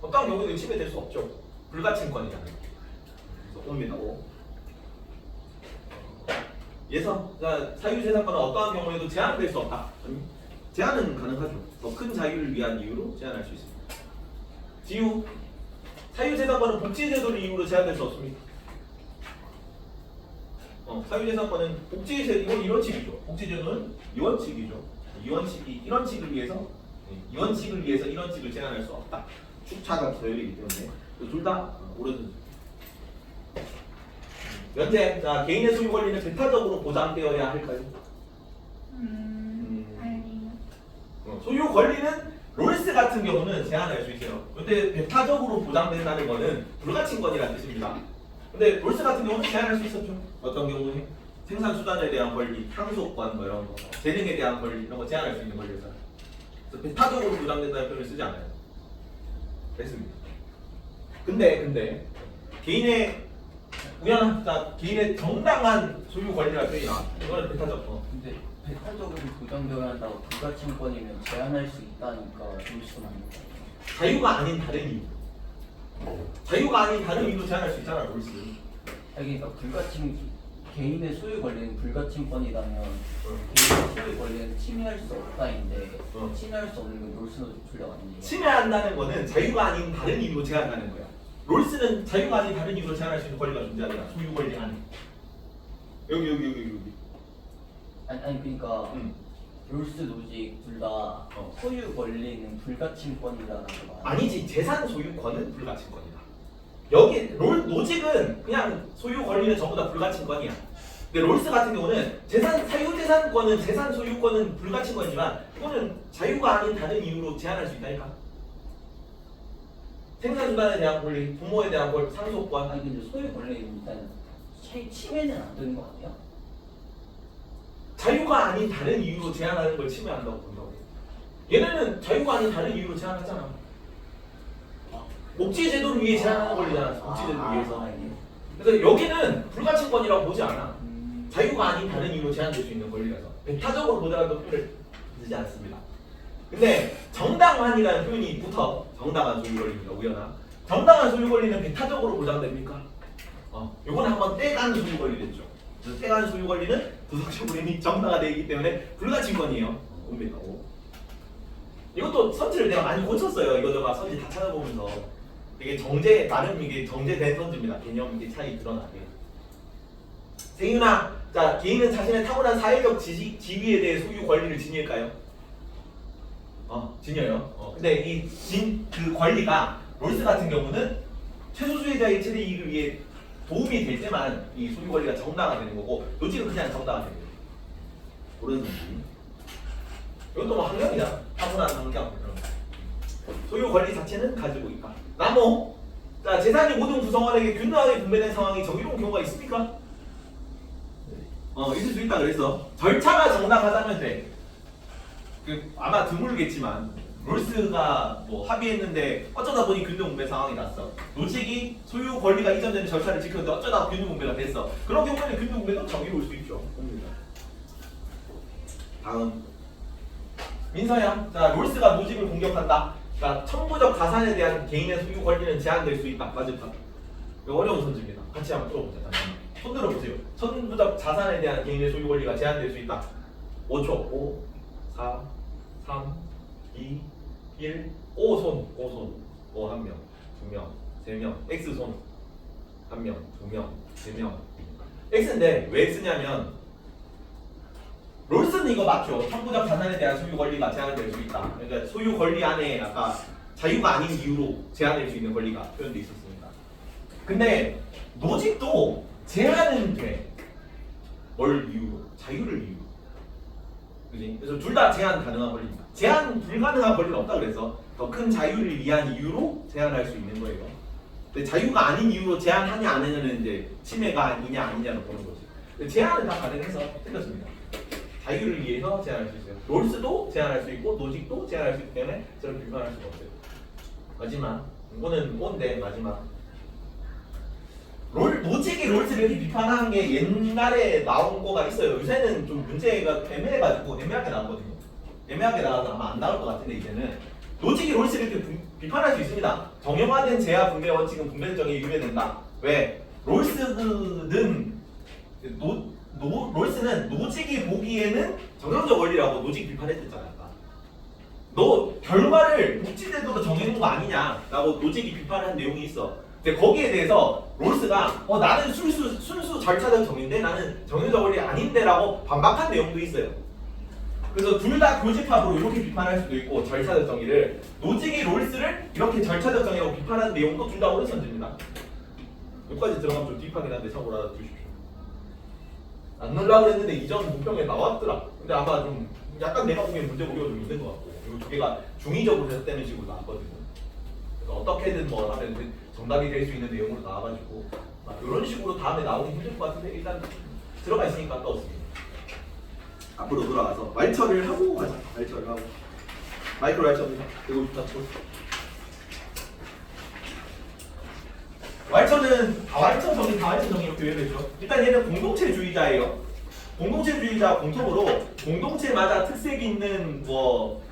어떠한 경우에도 침해될 수 없죠. 불가침권이잖아요. 그래서 옵니다. 예서. 자, 사유재산권은 어떠한 경우에도 제한될 수 없다. 제한은 가능하죠. 더 큰 자유를 위한 이유로 제한할 수 있습니다. 지우. 사유재산권은 복지제도를 이유로 제한될 수 없습니까? 사유재산권은 복지제도 이건 이 원칙이죠. 복지제도는 이 원칙이죠. 이 원칙이 이런 칙을 위해서 이 원칙을 위해서 이런 칙을 제한할 수 없다. 축차가 서열이기 때문에 둘 다 옳은. 연재. 자, 개인의 소유 권리는 배타적으로 보장되어야 할까요? 아니요. 소유 권리는 롤스 같은 경우는 제한할 수 있어요. 근데 배타적으로 보장된다는 거는 불가침권이라는 뜻입니다. 근데 롤스 같은 경우는 제한할 수 있었죠. 어떤 경우에 생산수단에 대한 권리, 상속권 뭐 이런 거, 재능에 대한 권리 이런 거 제한할 수 있는 권리였잖아요. 그래서 배타적으로 보장된다는 표현을 쓰지 않아요. 됐습니다. 근데 개인의 개인의 정당한 소유 권리라는 표현이 나와. 이거는 배타적. 근데 배타적으로 보장되어야 한다고 불가침권이면 제한할 수 있다니까 좀 아닙니까? 자유가 아닌 다른 이유. 자유가 아닌 다른 이유로 제한할 수 있잖아, 롤스. 아니 그러니까 개인의 소유 권리는 불가침권이라면 개인의 소유 권리는 침해할 수 없다인데 침해할 수 없는 건 롤스노 조출력 아니에요? 침해한다는 거는 자유가 아닌 다른 이유로 제한하는 거야. 롤스는 자유가 아닌 다른 이유로 제한할 수 있는 권리가 존재하잖아. 소유 권리 아닌. 여기. 아니 그러니까 롤스 노직 둘 다 소유 권리는 불가침권이라는 거 아니지. 재산 소유권은 불가침권이다. 여기 노직은 그냥 소유 권리는 전부 다 불가침권이야. 근데 롤스 같은 경우는 사유재산권은 재산 소유권은 불가침권이지만 이거는 자유가 아닌 다른 이유로 제한할 수 있다니까. 생산수단에 대한 권리, 부모에 대한 권리, 상속권. 아니 근데 소유 권리는 일단 침해는 안 되는 거 아니야? 자유가 아닌 다른 이유로 제한하는 걸 침해한다고 본다고. 얘네는 자유가 아닌 다른 이유로 제한하잖아. 복지제도를 위해 제한하는 권리잖아. 복지제도를 위해서. 그래서 여기는 불가침권이라고 보지 않아. 자유가 아닌 다른 이유로 제한될 수 있는 권리라서 배타적으로 보장한다는 표현을 쓰지 않습니다. 근데 정당한이라는 표현이 붙어. 정당한 소유 권리입니다. 우연아. 정당한 소유 권리는 배타적으로 보장됩니까? 요건 한번 떼간 소유 권리 됐죠. 그래서 떼간 소유 권리는 도덕적으로 이미 정당화되어 있기 때문에 불가침권이에요. 옵니다. 이것도 선지를 내가 많이 고쳤어요. 이거저거 선지 다 찾아보면서 되게 나름 이게 정제된 선지입니다. 개념 이게 차이 드러나게. 세윤아, 자, 개인은 자신의 타고난 사회적 지위에 대해 소유 권리를 지닐까요? 지녀요. 근데 그 권리가 롤스 같은 경우는 최소 수혜자의 최대 이익을 위해 도움이 될 때만 이 소유 권리가 정당화되는 거고 노직은 그냥 정당화되는 거예요. 그런 선지. 이것도 뭐 환경이야. 타고난 환경. 소유 권리 자체는 가지고 있다. 나모. 자, 재산이 모든 구성원에게 균등하게 분배된 상황이 정의로운 경우가 있습니까? 있을 수 있다 그랬어. 절차가 정당하다면 돼. 아마 드물겠지만 롤스가 뭐 합의했는데 어쩌다 보니 균등분배 상황이 났어. 노직이 소유 권리가 이전되는 절차를 지켰는데 어쩌다 균등분배가 됐어. 그런 경우에는 균등분배도 정의로울 수 있죠. 다음 민서야. 자, 롤스가 노직을 공격한다. 자, 천부적 자산에 대한 개인의 소유 권리는 제한될 수 있다. 맞을까? 이거 어려운 선지입니다. 같이 한번 풀어보자. 손 들어보세요. 천부적 자산에 대한 개인의 소유 권리가 제한될 수 있다. 5초. 5, 4, 3, 2, 1. 5손. 5손. 5 1명, 2명, 3명. X손. 1명, 2명, 3명. X인데 왜 X냐면 롤스는 이거 맞죠? 천부적 자산에 대한 소유 권리가 제한될 수 있다. 그러니까 소유 권리 안에 아까 자유가 아닌 이유로 제한될 수 있는 권리가 표현되어 있었습니다. 근데 노직도 제한은 돼. 뭘 이유로? 자유를 이유로. 그지? 그래서 둘 다 제한 가능한 권리입니다. 제한 불가능한 권리는 없다 그래서 더 큰 자유를 위한 이유로 제한할 수 있는 거예요. 근데 자유가 아닌 이유로 제한하냐 안 하냐는 이제 침해가 아니냐 아니냐로 보는 거지. 근데 제한은 다 가능해서 틀렸습니다. 자유를 위해서 제한할 수 있어요. 롤스도 제한할 수 있고 노직도 제한할 수 있기 때문에 저를 비판할 수가 없어요. 마지막 이거는 뭔데 마지막 노직이 롤스를 이렇게 비판한 게 옛날에 나온 거가 있어요. 요새는 좀 문제가 애매해가지고 애매하게 나오거든요. 애매하게 나와서 아마 안 나올 것 같은데 이제는 노직이 롤스를 이렇게 비판할 수 있습니다. 정형화된 재화 분배 원칙은 분배 정의에 유배된다. 왜? 롤스는 롤스는 노직이 보기에는 정형적 원리라고 노직 비판했었잖아. 너 결과를 복지제도로 정해놓은 거 아니냐라고 노직이 비판한 내용이 있어. 근데 거기에 대해서 롤스가 나는 순수 절차적 정의인데 나는 정형적 원리 아닌데라고 반박한 내용도 있어요. 그래서 둘 다 교집합으로 이렇게 비판할 수도 있고 절차적 정의를 노직이 롤스를 이렇게 절차적 정의라고 비판하는 내용도 둘 다 옳은 선지입니다. 여기까지 들어가면 좀 딥하긴 한데 참고로 알아두십시오. 안 넣으려고 했는데 이전 문평에 나왔더라. 근데 아마 좀 약간 내가 보기엔 문제 우려가 좀 있는 것 같고 그리고 두 개가 중의적으로 해석되는 식으로 나왔거든요. 그래서 어떻게든 뭐 하면 정답이 될 수 있는 내용으로 나와가지고 이런 식으로 다음에 나오기 힘들 것 같은데 일단 들어가 있으니까 떴습니다. 앞으로 돌아가서 말처를 하고 가자. 말처를 하고 마이크로 말처입니다. 그리고 왈처 정의 이렇게 외우죠. 일단 얘는 공동체주의자예요. 공동체주의자 공통으로 공동체마다 특색이 있는 뭐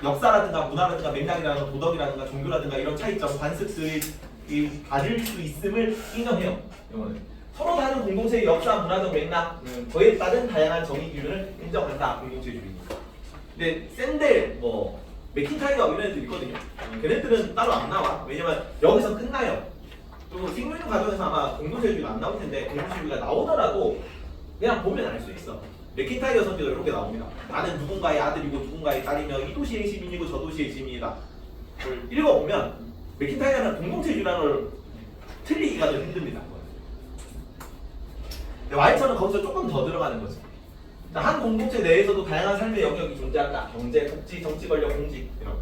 역사라든가 문화라든가 맥락이라든가 도덕이라든가 종교라든가 이런 차이점 관습들이 다를 수 있음을 인정해요. 이거는 서로 다른 공동체의 역사 문화적 맥락 그에 따른 다양한 정의 기준을 인정한다. 공동체주의니까. 근데 샌델 뭐 맥킨타이어 이런 애들 있거든요. 걔네들은 따로 안 나와. 왜냐면 여기서 끝나요. 또 생명력 과정에서 아마 공동체주의가 안 나올 텐데 공동체주의가 나오더라도 그냥 보면 알 수 있어. 맥킨타이어 선지가 이렇게 나옵니다. 나는 누군가의 아들이고 누군가의 딸이며 이 도시의 시민이고 저 도시의 시민이다. 읽어보면 맥킨타이어는 공동체주의라는 걸 틀리기가 더 힘듭니다. 근데 왈처는 거기서 조금 더 들어가는 거지. 한 공동체 내에서도 다양한 삶의 영역이 존재한다. 경제, 복지, 정치 권력, 공직 이런.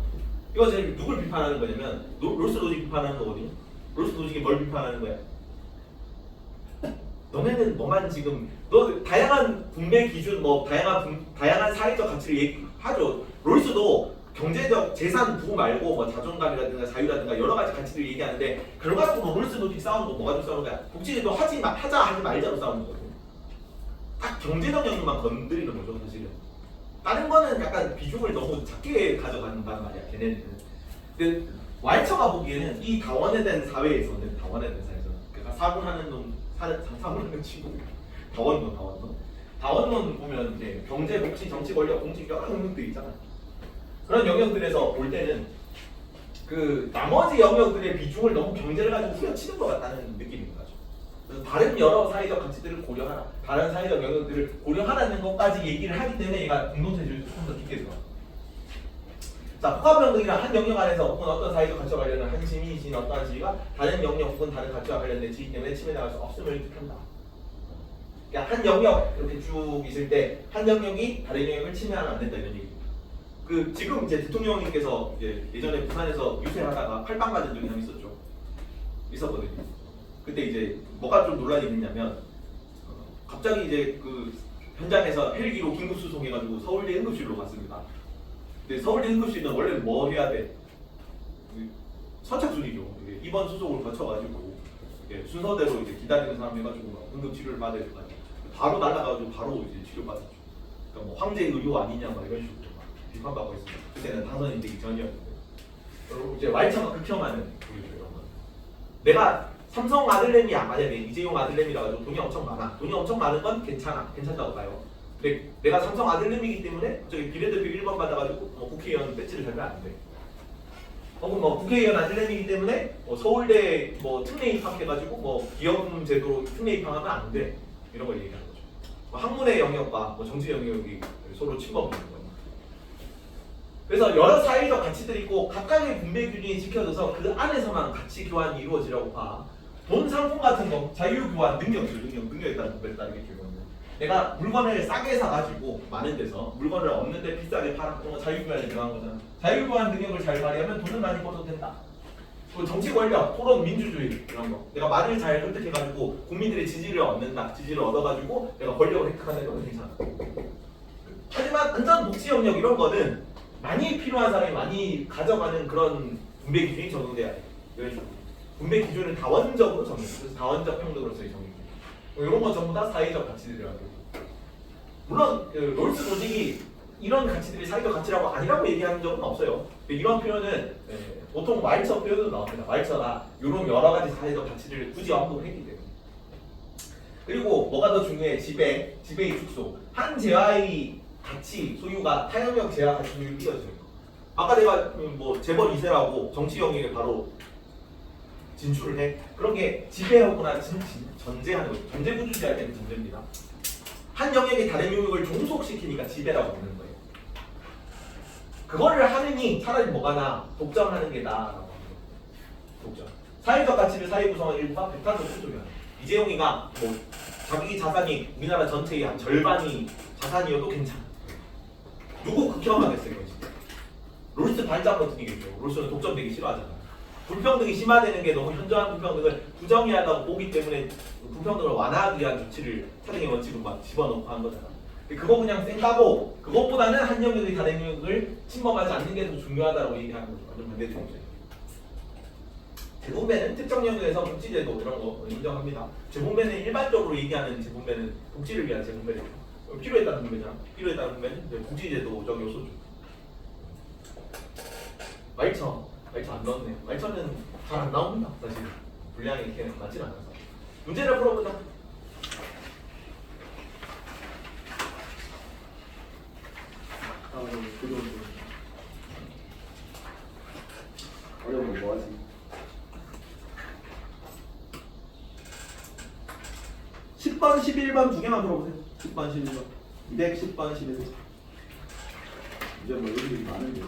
이거 지금 누굴 비판하는 거냐면 롤스 노직 비판하는 거거든요. 롤스 노직이 뭘 비판하는 거야? 너네는 뭐만 지금 너 다양한 분배 기준 뭐 다양한 사회적 가치를 얘기하죠. 롤스도 경제적 재산 부호 말고 뭐 자존감이라든가 자유라든가 여러 가지 가치들을 얘기하는데 결과적으로 롤스 노직 싸우는 거 뭐가 좀 싸우는 거야? 복지제도 하자 하지 말자로 싸우는 거거든요. 딱 경제적 영역만 건드리는 거죠 사실은. 다른 거는 약간 비중을 너무 작게 가져간단 말이야 걔네는. 근데 왈처가 보기에는 이 다원화된 사회에서는 그러니까 사고하는 놈 사고하는 친구 다원론 보면 이제 경제, 복지, 정치 권력, 공직 여러 영역들이 있잖아. 그런 영역들에서 볼 때는 그 나머지 영역들의 비중을 너무 경제를 가지고 후려치는 것 같다는 느낌인 거죠. 그래서 다른 여러 사회적 가치들을 고려하라, 다른 사회적 영역들을 고려하라는 것까지 얘기를 하기 때문에 얘가 공동체주의를 조금 더 깊게 들어가. 자, 호가병등이란 한 영역 안에서 혹은 어떤 사회적 가치와 관련된 한 시민이 지닌 어떠한 지위가 다른 영역 혹은 다른 가치와 관련된 지위 때문에 침해당할 수 없음을 뜻한다. 그러니까 한 영역 이렇게 쭉 있을 때 한 영역이 다른 영역을 침해하면 안 된다 이런 얘기입니다. 그 지금 이제 대통령님께서 이제 예전에 부산에서 유세하다가 팔빵 맞은 적이 한 있었거든요. 그때 이제 뭐가 좀 논란이 됐냐면 갑자기 이제 그 현장에서 헬기로 긴급 수송해가지고 서울대 응급실로 갔습니다. 근데 서울대 응급실은 원래 뭐 해야 돼? 선착순이죠. 입원 수속을 거쳐가지고 순서대로 이제 기다리는 사람 해가지고 응급 치료를 받아야 될 거 아니에요. 바로 날아가지고 바로 이제 치료받았죠. 그러니까 뭐 황제 의료 아니냐 막 이런 식으로 막 비판받고 있습니다. 그때는 당선이 되기 전이었는데. 그리고 이제 왈처가 극혐하는 이런 거. 내가 삼성 아들내미야 만약에 이재용 아들내미라 가지고 돈이 엄청 많아. 돈이 엄청 많은 건 괜찮다고 봐요. 근데 내가 삼성 아들내미이기 때문에 저기 비례대표 1번 받아가지고 국회의원 배지를 달면 안 돼. 혹은 뭐 국회의원 안일렘이기 때문에 뭐 서울대 뭐 특례 입학해가지고 뭐 기업금 제도로 특례 입학하면 안 돼. 이런 걸 얘기하는 거죠. 뭐 학문의 영역과 뭐 정치 영역이 서로 침범되는 거예요. 그래서 여러 사회적 가치들이 있고 각각의 분배 규정이 지켜져서 그 안에서만 가치 교환이 이루어지라고 봐. 돈 상품 같은 거, 자유 교환, 능력에 따른 분배에 따르게 교환. 내가 물건을 싸게 사가지고 많은 데서 물건을 없는데 비싸게 팔아. 그런 거 자유 교환에 들어간 거잖아. 자유 교환 능력을 잘 발휘하면 돈을 많이 벌어도 된다. 그리고 정치 권력, 토론, 민주주의 이런 거. 내가 말을 잘 설득해가지고 국민들의 지지를 얻는다. 지지를 얻어가지고 내가 권력을 획득하는 건 괜찮아. 하지만 안전 복지 영역 이런 거는 많이 필요한 사람이 많이 가져가는 그런 분배 기준이 적용돼야 돼. 이런 식으로. 분배 기준을 다원적으로 정해. 그래서 다원적 평등으로서의 정의. 이런 건 전부 다 사회적 가치들이라고. 물론 그 롤스 조직이 이런 가치들이 사회적 가치라고 아니라고 얘기하는 적은 없어요. 이런 표현은 보통 말처 표현도 나옵니다. 말처나 이런 여러 가지 사회적 가치를 굳이 언급했기 때문에. 그리고 뭐가 더 중요해? 지배의 축소. 한 재화의 가치 소유가 타협력 재화 가치 소유를 이어지는 거. 아까 내가 뭐 재벌 2세라고 정치 영역에 바로 진출을 해. 그런 게 지배하거나 전제하는 거죠. 전제구주제할 때는 전제입니다. 한 영역이 다른 영역을 종속시키니까 지배라고 부르는 거예요. 그거를 하느니 차라리 뭐가 나 독점하는 게 나아라고 합니다. 독점. 사회적 가치를 사회 구성원 일부가 배타적으로 소유하는. 이재용이가 뭐 자기 자산이 우리나라 전체의 한 절반이 자산이어도 괜찮아. 누구 극혐하겠어요, 이거 진짜. 롤스 발작 버튼이겠죠. 롤스는 독점되기 싫어하잖아. 불평등이 심화되는 게 너무 현저한 불평등을 부정의하다고 보기 때문에 불평등을 완화하기 위한 조치를 차등의 원칙을 막 집어넣고 한 거잖아. 그거 그냥 쌩까고 그것보다는 한 영역이 다른 영역을 침범하지 않는 게 더 중요하다고 얘기하는 거죠. 완전 반대되는 재분배는 특정 영역에서 복지제도 이런 거 인정합니다. 재분배는 일반적으로 얘기하는 재분배는 복지를 위한 재분배죠. 필요에 따른 분배잖아. 필요에 따른 분배는 복지제도적 요소죠. 말처 안 넣었네. 말처는 잘 안 나옵니다. 사실 분량이 이렇게 많진 않아서. 문제를 풀어보자. 어려우면 뭐하지? (10번) (11번) 두 개만 풀어보세요. 10번 11번 210번 11번. 이제 뭐 요즘이 많은데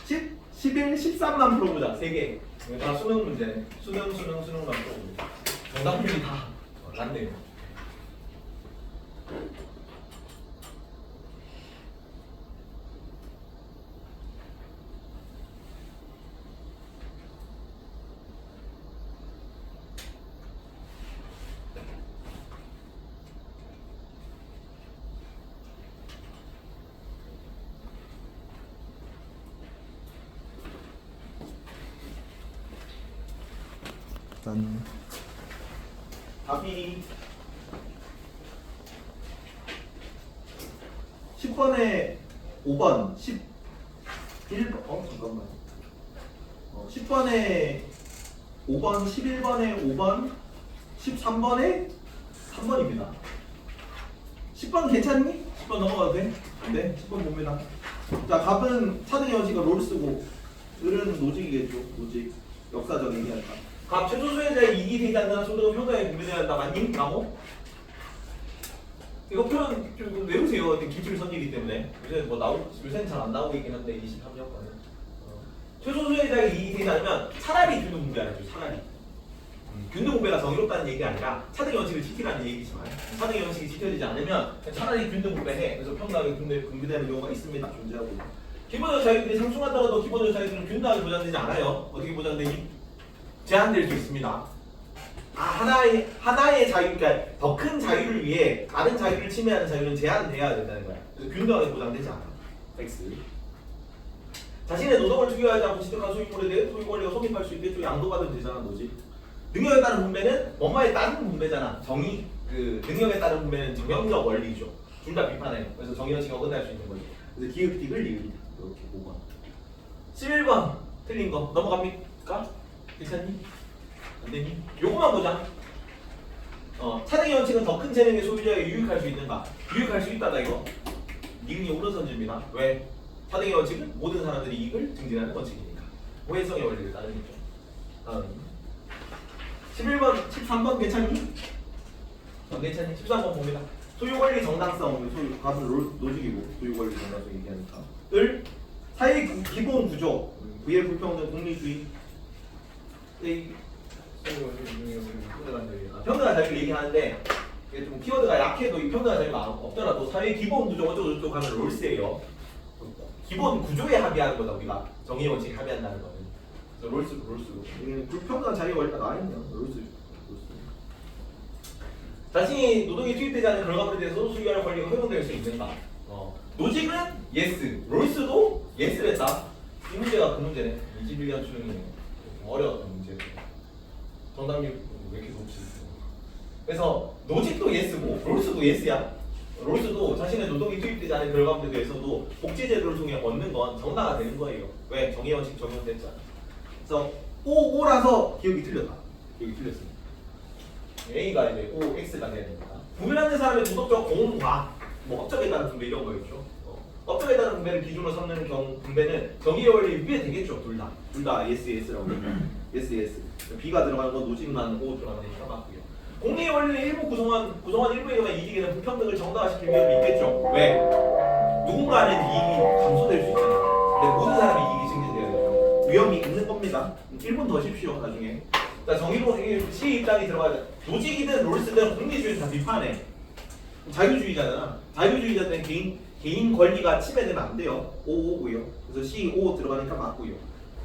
10, 11, 13만 풀어보자. 3개. 이거 다 수능 문제네. 수능만 풀어보자. 정답률이 다 낮네요. 답이 10번에 5번 11번 잠깐만 10번에 5번 11번에 5번 13번에 3번입니다 10번 괜찮니? 10번 넘어가도 돼? 네 10번 봅니다 자 값은 차등의 원칙과 롤 쓰고 을은 노직이겠죠 노직 역사적 얘기할까 값 최소 수혜자의 이익이 되지 않는 소득은 평등하게 분배되어야 한다. 맞니? 나무? 이거 표현 좀 외우세요. 기출 선지이기 때문에. 요새는 잘 안 나오고 있긴 한데 23년까지. 최소 수혜자의 이익이 되지 않으면 차라리 균등 분배하죠. 차라리. 균등 분배가 정의롭다는 얘기 아니라 차등의 원칙을 지키라는 얘기지만 차등의 원칙이 지켜지지 않으면 차라리 균등 분배해. 그래서 평등하게 분배되는 경우가 있습니다. 존재하고. 기본적 자유들이 상충하더라도 기본적 자유들은 균등하게 보장되지 않아요. 어떻게 보장되니? 제한될 수 있습니다. 하나의 자유, 그러니까 더 큰 자유를 위해 다른 자유를 침해하는 자유는 제한돼야 된다는 거야. 그래서 균등하게 보장되지 않아. X. 자신의 노동을 투기하지 않고 취득한 소유물에 대해 소유 권리가 성립할 수 있게 양도받으면 되잖아, 너지. 능력에 따른 분배는 뭐뭐에 따른 분배잖아. 정의, 능력에 따른 분배는 정형적 원리죠. 둘 다 비판해요. 그래서 정의원칙이 어긋날 수 있는 거죠. 그래서 기읍,틱을 리을이다. 이렇게 5번. 11번 틀린 거 넘어갑니까? 괜찮니? 안되니? 요거만 보자. 차등의 원칙은 더 큰 재능의 소유자에게 유익할 수 있는가? 유익할 수 있다다 이거. 이응이 오른선지입니다. 왜? 사등의 원칙은 모든 사람들이 이익을 증진하는 원칙이니까. 호혜성의 원리를 따르겠죠. 다음 11번, 13번 괜찮니? 괜찮니? 13번 봅니다. 소유권리 정당성, 소유 값은 로직이고 소유권리 정당성 얘기하니까. 을 사회 기본 구조, 부의 불평등, 공리주의, 평등한 자유를 얘기하는데 이게 좀 키워드가 약해도 이 평등한 자유가 없더라도 사회 기본 구조 어쩌고저쩌고 하면 롤스예요. 기본 구조에 합의하는 거다 우리가 정의 원칙에 합의한다는 거는. 그래서 롤스고. 불평등한 자유가 일단 나와있네요. 롤스. 자신이 노동에 투입되지 않은 결과물에 대해서 소유할 권리가 허용될 수 있는가? 노직은 예스, 롤스도 예스랬다. 이 문제가 그 문제네. 21년 수능이네. 어려웠던 문제. 정답률 왜 이렇게 높지? 그래서 노직도 예스고 롤스도 예스야. 롤스도 자신의 노동이 투입되지 않은 결과물에 대해서도 복지제도를 통해 얻는 건 정당화 되는 거예요. 왜? 정의원칙 적용됐잖아. 그래서 O라서 기억이 틀렸다. 기억이 틀렸습니다. A가 이제 O, X가 돼야 되니까. 구별하는 사람의 도덕적 공과 뭐 업적에 따른 분배 이런 거였죠. 업적에 따른 분배를 기준으로 삼는 분배는 정의의 원리 위에 되겠죠. 둘 다 yes, yes라고 그러면 yes, yes. B가 들어가는 건 노직만 O 들어가는 되니까 맞고요. 공리의 원리는 일부 구성원 일부에 의한 이익에는 불평등을 정당화시킬 위험이 있겠죠. 왜? 누군가는 이익이 감소될 수 있잖아요. 근데 모든 사람이 이익이 증진돼야 되죠. 위험이 있는 겁니다. 1분 더 쉽시오 나중에. 자, 정의로 C 입장이 들어가야 돼. 노직이든 롤스든 공리주의는 다 비판해. 자유주의자잖아. 자유주의자들은 개인 권리가 침해되면 안 돼요. O고요. 그래서 C, O 들어가니까 맞고요.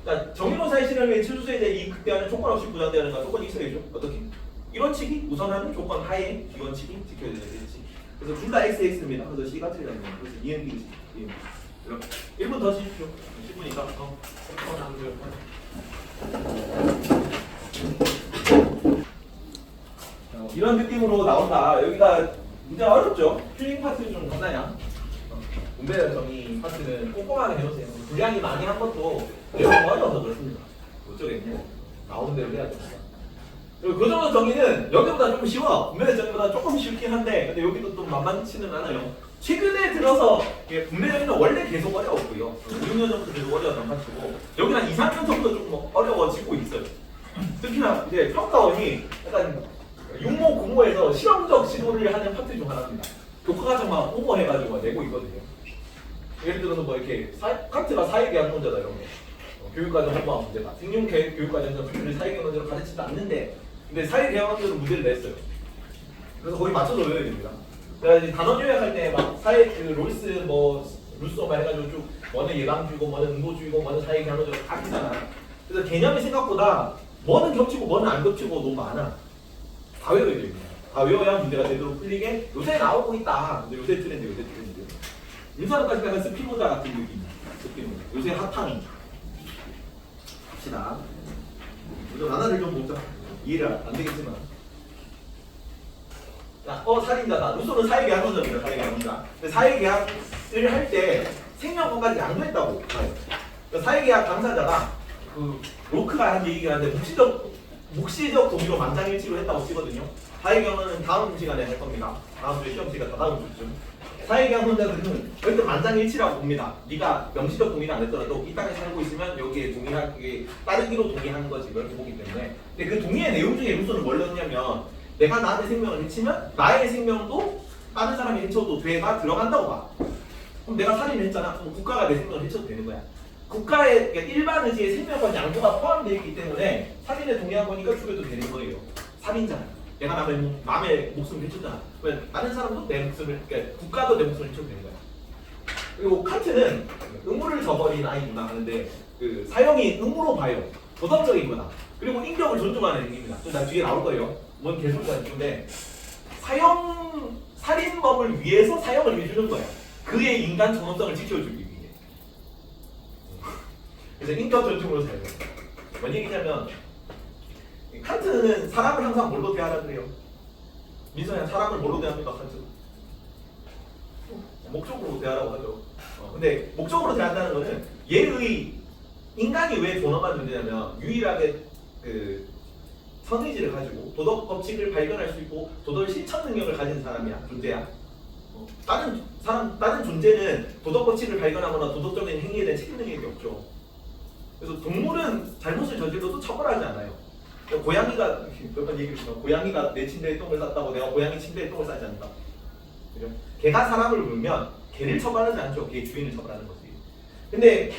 자, 정의로운 사회 실현을 위해 출소에 대해 이익 극대화는 조건 없이 보장되는가? 조건이 있어야죠. 어떻게? 이런 칙이 우선하는 조건 하에 기원칙이 지켜야 되겠지. 그래서 둘 다 XX입니다. 그래서 C가 틀렸네요. 그래서 이응기 이렇게 1분 더 쉬십시오. 10분이니까 이런 느낌으로 나온다. 여기가 문제 어렵죠? 큐링 파트 좀 간단냐? 분배별 정의 파트는 꼼꼼하게 해놓으세요. 분량이 많이 한 것도 내용이 어려워서 그렇습니다. 어쩌겠냐? 나오는 대로 해야 됩니다. 그리고 그 정도 정의는 여기보다 조금 쉬워. 분배별 정의보다 조금 쉽긴 한데 근데 여기도 좀 만만치는 않아요. 최근에 들어서 분배 정의는 원래 계속 어려웠고요. 5, 6년 전부터 계속 어려웠던 파트고 여기는 한 2, 3년 전부터 좀 어려워지고 있어요. 특히나 이제 평가원이 약간 육모 공모에서 실험적 지도를 하는 파트 중 하나입니다. 교과과정만 홍보해가지고 내고 있거든요. 예를 들어서 뭐 이렇게 칸트가 사회계약 문제다 이런 거. 교육과정 홍보한 문제가 생명 교육과정에서 분들이 사회계약 문제로 가르치지 않는데 근데 사회계약 문제로 문제를 냈어요. 그래서 거기 맞춰서 외워야 됩니다. 내가 이제 단원 요약할 때 막 사회 그 롤스 뭐 루소만 해가지고 쭉 뭐는 예방주의고 뭐는 응보주의고 뭐는 사회계약 문제로 다 있잖아. 그래서 개념이 생각보다 뭐는 겹치고 뭐는 안 겹치고 너무 많아. 다 외워야 됩니다. 다 외워야 문제가 제대로 풀리게 요새 나오고 있다. 근데 요새 트렌드. 인사도까지 약간 스피노자 같은 느낌. 스피노자. 요새 핫한. 합시다. 먼저 단어를 좀 보자. 이해를 안 되겠지만. 자, 살인자다. 루소는 사회계약 원자입니다. 사회계약 원자. 사회계약을 할 때 생명권까지 양도했다고. 그러니까 사회계약 당사자가 그 로크가 한 얘기가 하는데 묵시적 동의로 만장일치로 했다고 쓰거든요. 사회경은 다음 시간에 할 겁니다. 다음 주에 시험 시간 다음 주쯤. 사회경 혼자들은 절대 만장일치라고 봅니다. 네가 명시적 동의를 안 했더라도 이 땅에 살고 있으면 여기에 동의하게 따르기로 동의하는 거지 그렇게 보기 때문에. 근데 그 동의의 내용 중에 루소는 뭘 넣냐면 내가 나한테 생명을 해치면 나의 생명도 다른 사람이 해쳐도 돼가 들어간다고 봐. 그럼 내가 살인을 했잖아. 그럼 국가가 내 생명을 해쳐도 되는 거야. 국가의 그러니까 일반 의지의 생명권 양도가 포함되어 있기 때문에 살인에 동의한 거니까 죽여도 되는 거예요. 살인자는. 내가 남의 목숨을 해쳤잖아. 그러면 다른 사람도 내 목숨을, 그러니까 국가도 내 목숨을 해쳐도 되는 거야. 그리고 칸트는 의무를 저버린 아이구나 하는데 그 사형이 의무로 봐요. 도덕적인 거다. 그리고 인격을 존중하는 행위입니다. 좀 나 뒤에 나올 거예요. 뭔 개소리가 있는데 살인범을 위해서 사형을 해주는 거야. 그의 인간 존엄성을 지켜주기 위해. 그래서 인격 존중으로 살고. 뭔 얘기냐면 칸트는 사람을 항상 뭘로 대하라 그래요? 민서야 사람을 뭘로 대합니까 칸트? 목적으로 대하라고 하죠. 근데 목적으로 대한다는 거는 얘의 인간이 왜 존엄한 존재냐면 유일하게 그 선의지를 가지고 도덕 법칙을 발견할 수 있고 도덕 실천 능력을 가진 사람이야 존재야. 다른 존재는 도덕 가치를 발견하거나 도덕적인 행위에 대한 책임 능력이 없죠. 그래서 동물은 잘못을 저질러도 처벌하지 않아요. 그러니까 고양이가 몇 번 얘기했지만 고양이가 내 침대에 똥을 쌌다고 내가 고양이 침대에 똥을 싸지 않는다. 그죠? 개가 사람을 물면 개를 처벌하지 않죠. 개의 주인을 처벌하는 거지. 근데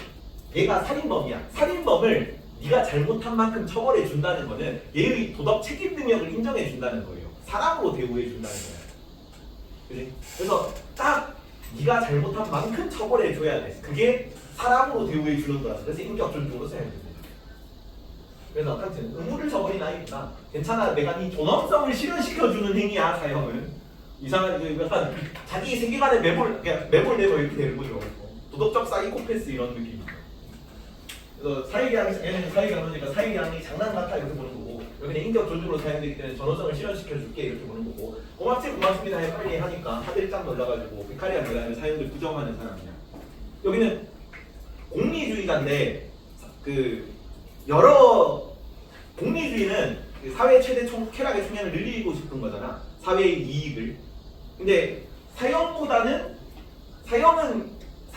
얘가 살인범이야. 살인범을 네가 잘못한 만큼 처벌해 준다는 거는 얘의 도덕 책임 능력을 인정해 준다는 거예요. 사람으로 대우해 준다는 거예요. 그지? 그래서 딱 네가 잘못한 만큼 처벌해 줘야 돼. 그게 사람으로 대우해 주는 거라서. 그래서 인격 존중으로 써야 됩니다. 그래서 칸트는 의무를 저버린 아이구나. 괜찮아. 내가 네 존엄성을 실현시켜 주는 행위야. 사형은 이상한 약간 자기 세계관에 매몰 이렇게 되는 거죠. 도덕적 사이코패스 이런 느낌. 그래서 얘는 사회경로니까 사회경이 장난 같아 이렇게 보는 거고 여기는 인격 존중으로 사용되기 때문에 전호성을 실현시켜 줄게 이렇게 보는 거고 고맙습니다 해 빨리 하니까 하늘이 딱 놀라가지고 비카리아 미라는 사용들 부정하는 사람이야. 여기는 공리주의자인데 그 여러 공리주의는 그 사회 최대 쾌락의 총량을 늘리고 싶은 거잖아. 사회의 이익을. 근데 사형은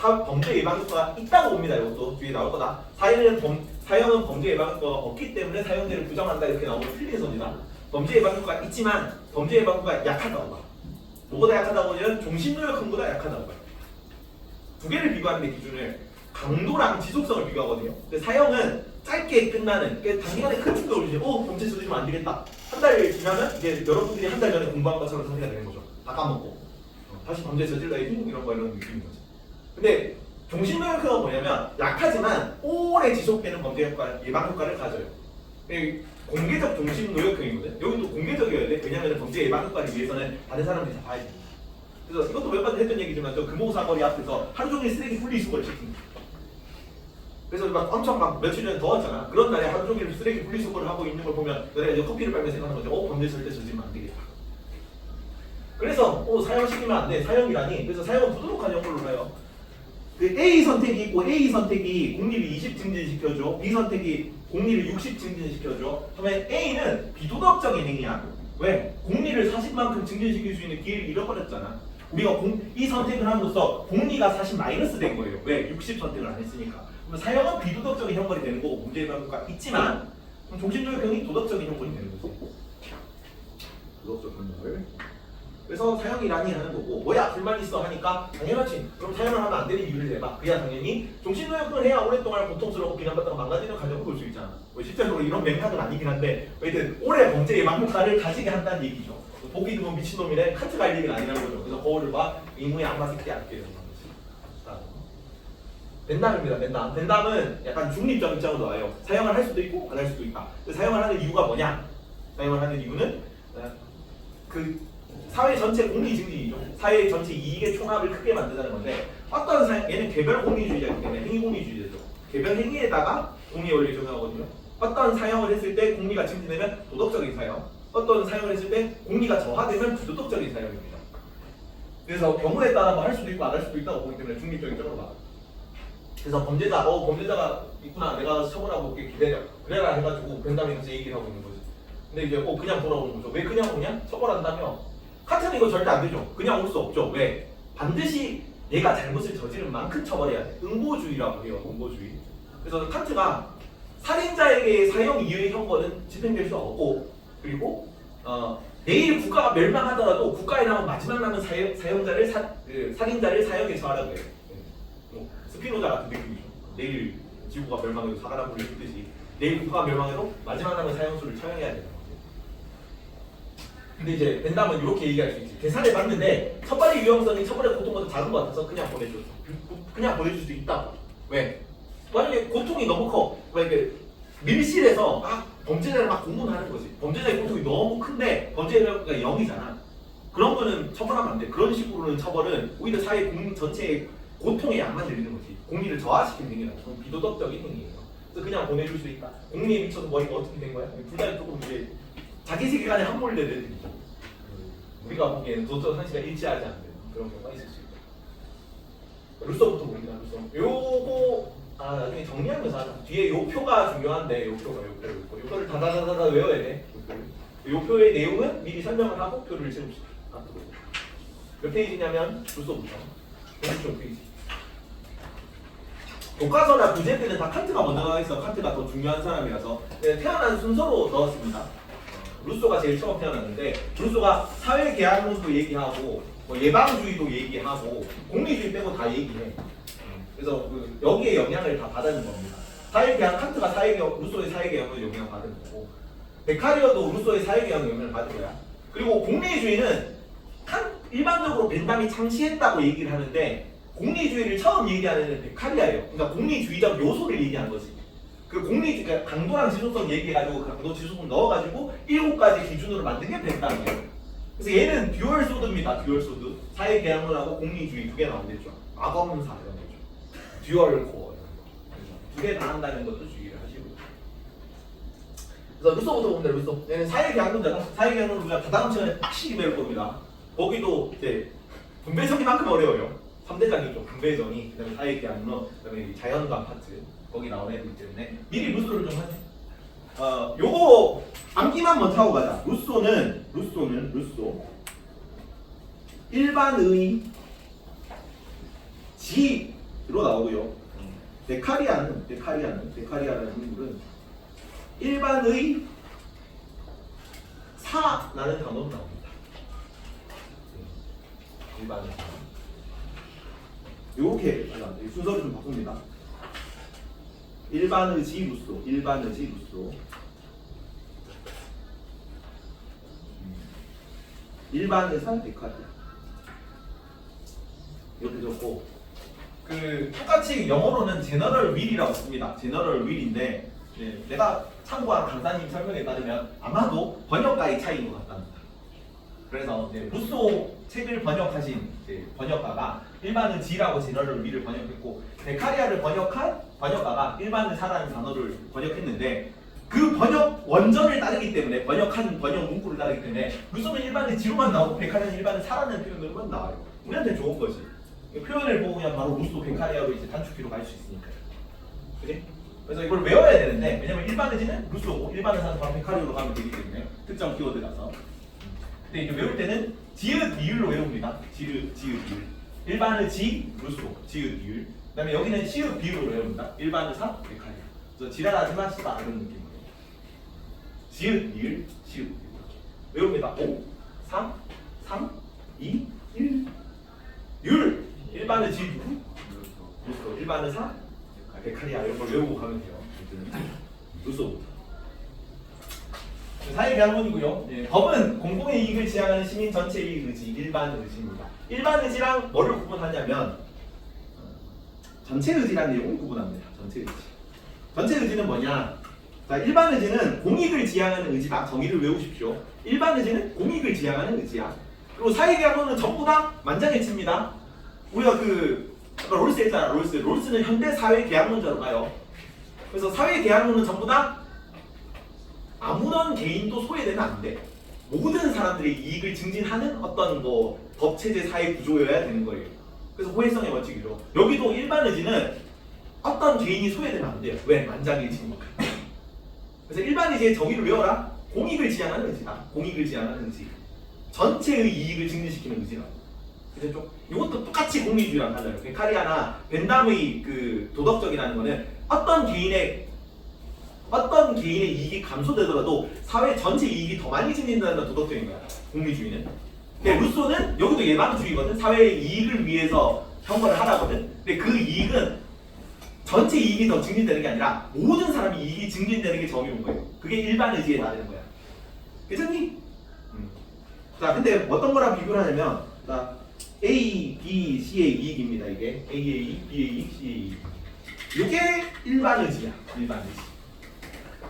범죄 예방 효과가 있다고 봅니다. 이것도 뒤에 나올 거다. 사형은 범죄 예방 효과가 없기 때문에 사형제를 부정한다 이렇게 나오면 틀린 소리다. 범죄 예방 효과가 있지만 범죄 예방 효과가 약하다고 봐. 뭐보다 약하다고 하면 종신노역형보다 약하다고 봐요. 두 개를 비교하는 데 기준을 강도랑 지속성을 비교하거든요. 근데 사형은 짧게 끝나는, 그러니까 단기간에 큰 충격을 주지. 범죄 저지르면 안 되겠다. 한 달 지나면 이제 여러분들이 한 달 전에 공부한 것처럼 상태가 되는 거죠. 다 까먹고 다시 범죄 저질러야지 이런 느낌인 거죠. 근데 종신노역형은 뭐냐면 약하지만 오래 지속되는 범죄 효과, 예방 효과를 가져요. 공개적 종신노역형이거든. 여기도 공개적이어야 돼. 왜냐하면 범죄 예방 효과를 위해서는 다른 사람들이 다 봐야 돼. 그래서 이것도 몇 번 했던 얘기지만 저 금호사거리 앞에서 하루 종일 쓰레기 분리수거를 시킵니다. 그래서 막 엄청 막 며칠 전에 더웠잖아. 그런 날에 하루 종일 쓰레기 분리수거를 하고 있는 걸 보면 내가 이제 커피를 빨면 생각하는 거죠. 범죄 절대 저지르면 안 되겠다. 그래서 사형시키면 안 돼. 사형이라니. 그래서 사형은 부도덕한 형벌로 가요. 그 A 선택이 있고 A 선택이 공리를 20 증진시켜줘. B 선택이 공리를 60 증진시켜줘. 그러면 A는 비도덕적인 행위야. 왜? 공리를 40만큼 증진시킬 수 있는 기회를 잃어버렸잖아. 우리가 이 선택을 함으로써 공리가 40 마이너스 된 거예요. 왜? 60 선택을 안 했으니까. 그러면 사형은 비도덕적인 형벌이 되는 거고 문제 예방 효과가 있지만 그럼 종신노역형이 도덕적인 형벌이 되는 거지. 도덕적 형벌. 그래서 사형이라니 하는 거고 뭐야 불만 있어 하니까 당연하지. 그럼 사형을 하면 안 되는 이유를 내봐. 그야 당연히 종신노역을 해야 오랫동안 고통스럽고 비난받다가 망가지는 과정을 볼 수 있잖아. 실제적으로 이런 맥락은 아니긴 한데 어쨌든 오래 범죄 예방 효과를 가지게 한다는 얘기죠. 보기 드문 미친놈이네. 칸트가 할 얘기는 아니라는 거죠. 그래서 거울을 봐. 이무의 악마 새끼 알게 되는 거지. 벤담입니다. 벤담은 약간 중립적 입장으로 나와요. 사형을 할 수도 있고 안 할 수도 있다. 사형을 하는 이유가 뭐냐? 사형을 하는 이유는 그 사회 전체 공리 증진이죠. 사회 전체 이익의 총합을 크게 만든다는 건데 어떤 사형, 얘는 개별 공리주의자이기 때문에 행위 공리주의자죠. 개별 행위에다가 공리 원리 적용하거든요. 어떤 사형을 했을 때 공리가 증진되면 도덕적인 사형, 어떤 사형을 했을 때 공리가 저하되면 부도덕적인 사형입니다. 그래서 경우에 따라 뭐 할 수도 있고 안 할 수도 있다고 보기 때문에 중립적인 쪽으로 봐. 그래서 범죄자가 있구나. 내가 처벌하고 올게 기다려. 그래라 해가지고 벤담이면서 얘기를 하고 있는 거지. 근데 이제 그냥 돌아오는 거죠. 왜 그냥 오냐? 처벌한다며. 카트는 이거 절대 안 되죠. 그냥 올 수 없죠. 왜? 반드시 얘가 잘못을 저지른 만큼 처벌해야 돼. 응보주의라고 해요. 응보주의. 그래서 칸트가 살인자에게 사형 이후의 형벌은 집행될 수 없고 그리고 내일 국가가 멸망하더라도 국가에 남은 마지막 남은 살인자를 사형에 처하라고 해요. 스피노자 같은 느낌이죠. 내일 지구가 멸망해도 사가라 불려 있듯이 내일 국가가 멸망해도 마지막 남은 사형수를 처형해야 되는 거죠. 근데 이제 벤담은 이렇게 얘기할 수 있지. 계산을 봤는데 처벌의 위험성이 처벌의 고통보다 작은 것 같아서 그냥 보내줬어. 그냥 보내줄 수 있다고. 왜? 만약에 고통이 너무 커. 만약에 밀실에서 범죄자를 막 공문하는 거지. 범죄자의 고통이 너무 큰데 범죄자가 0이잖아. 그런 거는 처벌하면 안 돼. 그런 식으로는 처벌은 오히려 사회 국민 전체의 고통에 약만 들리는 거지. 공리를 저하시키는 행위라고. 그건 비도덕적인 행위예요. 그래서 그냥 보내줄 수 있다. 공리에 미쳐서 머리가 어떻게 된 거야? 불닭이 조금 이제 자기 세계관에 함몰된 애들이죠. 우리가 보기에는 도덕적 상식과 일치하지 않는 그런 경우가 있을 수 있다. 루소부터 봅니다. 루소. 요거 나중에 정리하면서 하자. 뒤에 요 표가 중요한데 요거를 다다다다 외워야 돼. 요 표의 내용은 미리 설명을 하고 표를 세웁시다. 몇 페이지냐면 루소부터 120페이지. 교과서나 부제 때는 다 칸트가 먼저 나와 있어. 칸트가 더 중요한 사람이라서 태어난 순서로 넣었습니다. 루소가 제일 처음 태어났는데 루소가 사회계약론도 얘기하고 뭐 예방주의도 얘기하고 공리주의 빼고 다 얘기해. 그래서 여기에 영향을 다 받은 겁니다. 사회계약 칸트가 루소의 사회계약으로 영향을 받은 거고 베카리어도 루소의 사회계약으로 영향을 받은 거야. 그리고 공리주의는 일반적으로 벤담이 창시했다고 얘기를 하는데 공리주의를 처음 얘기하는 애는 베카리아예요. 그러니까 공리주의적 요소를 얘기한 거지. 그 그러니까 강도랑 지속성 얘기해가지고 강도 지속성 넣어가지고 7가지 기준으로 만든 게 벤담이에요. 그래서 얘는 듀얼 소드입니다. 듀얼 소드. 사회계약론하고 공리주의 두 개 나온댔죠. 악어문사 이런 거죠. 듀얼 코어 두 개 다 한다는 것도 주의를 하시고요. 그래서 루소부터 보면 루소. 얘는 사회계약론자다. 사회계약론 우리가 다다음 시간에 확실히 배울 겁니다. 거기도 이제 분배정이만큼 어려워요. 3대장이죠. 분배정이, 그다음에 사회계약론, 그다음에 자연관 파트 거기 나온 애들 때문에 미리 루소를 좀 하세요. 요거 암기만 먼저 하고 가자. 루소는 일반의 지로 나오고요. 데카리아는 인물은 일반의 사라는 단어로 나옵니다. 일반의 사. 요렇게 순서를 좀 바꿉니다. 일반의 지 루소. 일반의 사 데카리아. 이렇게 적고 똑같이 영어로는 제너럴 윌이라고 씁니다. 제너럴 윌인데 내가 참고한 강사님 설명에 따르면 아마도 번역가의 차이인 것 같답니다. 그래서 루소 책을 번역하신 번역가가 일반의 지라고 제너럴 윌을 번역했고 데카리아를 번역한 번역가가 일반의 사라는 단어를 번역했는데 그 번역 원전을 따르기 때문에 번역한 번역 문구를 따르기 때문에 루소는 일반의 지로만 나오고 데카리아는 일반의 사라는 표현으로만 나와요. 우리한테 좋은 거지. 표현을 보고 그냥 바로 루소 데카리아로 이제 단축키로 갈 수 있으니까요. 그지? 그래서 이걸 외워야 되는데 왜냐면 일반의 지는 루소고 일반의 사는 바로 데카리아로 가면 되기 때문에 특정 키워드라서. 근데 이제 외울 때는 지읒 니을로 외웁니다. 지읒 니을. 일반의 지 루소 지읒 니을. 그다음에 여기는 시읒 비읍으로 외웁니다. 일반의 사 데카리아. 그래서 지랄하지 마시다 이런 느낌으로. 지읒 니을 시읒 비읍 외웁니다. 5, 3, 3, 2, 1. 율 일반의 지 루소 일반의 사 데카리아 이런 걸 외우고 가면 돼요. 루소부터. 사회계약론이고요. 법은 공공의 이익을 지향하는 시민 전체의 의지, 일반 의지입니다. 일반 의지랑 뭐를 구분하냐면 전체 의지라는 내용을 구분합니다. 전체 의지. 전체 의지는 뭐냐? 자, 일반 의지는 공익을 지향하는 의지다. 정의를 외우십시오. 일반 의지는 공익을 지향하는 의지야. 그리고 사회계약론은 전부 다 만장일치입니다. 우리가 아까 롤스 했잖아. 롤스는 현대 사회계약론자로 가요. 그래서 사회계약론은 전부 다 아무런 개인도 소외되면 안 돼. 모든 사람들의 이익을 증진하는 어떤 법체제 사회 구조여야 되는 거예요. 그래서 호혜성의 원칙이죠. 여기도 일반 의지는 어떤 개인이 소외되면 안 돼요. 왜? 만장일치니까. 그래서 일반 의지의 정의를 외워라. 공익을 지향하는 의지다. 공익을 지향하는 의지. 전체의 이익을 증진시키는 의지라고. 그래서 이것도 똑같이 공리주의랑 달라요. 베카리아나 벤담의 도덕적이라는 거는 어떤 개인의 이익이 감소되더라도 사회 전체 이익이 더 많이 증진된다는 도덕적인 거야. 공리주의는. 근데 루소는 여기도 예방주의거든. 사회의 이익을 위해서 형벌을 하라거든. 근데 그 이익은 전체 이익이 더 증진되는 게 아니라 모든 사람이 이익이 증진되는 게 정의인 거예요. 그게 일반 의지에 따르는 거야. 괜찮니? 자, 근데 어떤 거랑 비교를 하냐면 자, A, B, C의 이익입니다. 이게 A, B, C. 이게 일반 의지야. 일반 의지.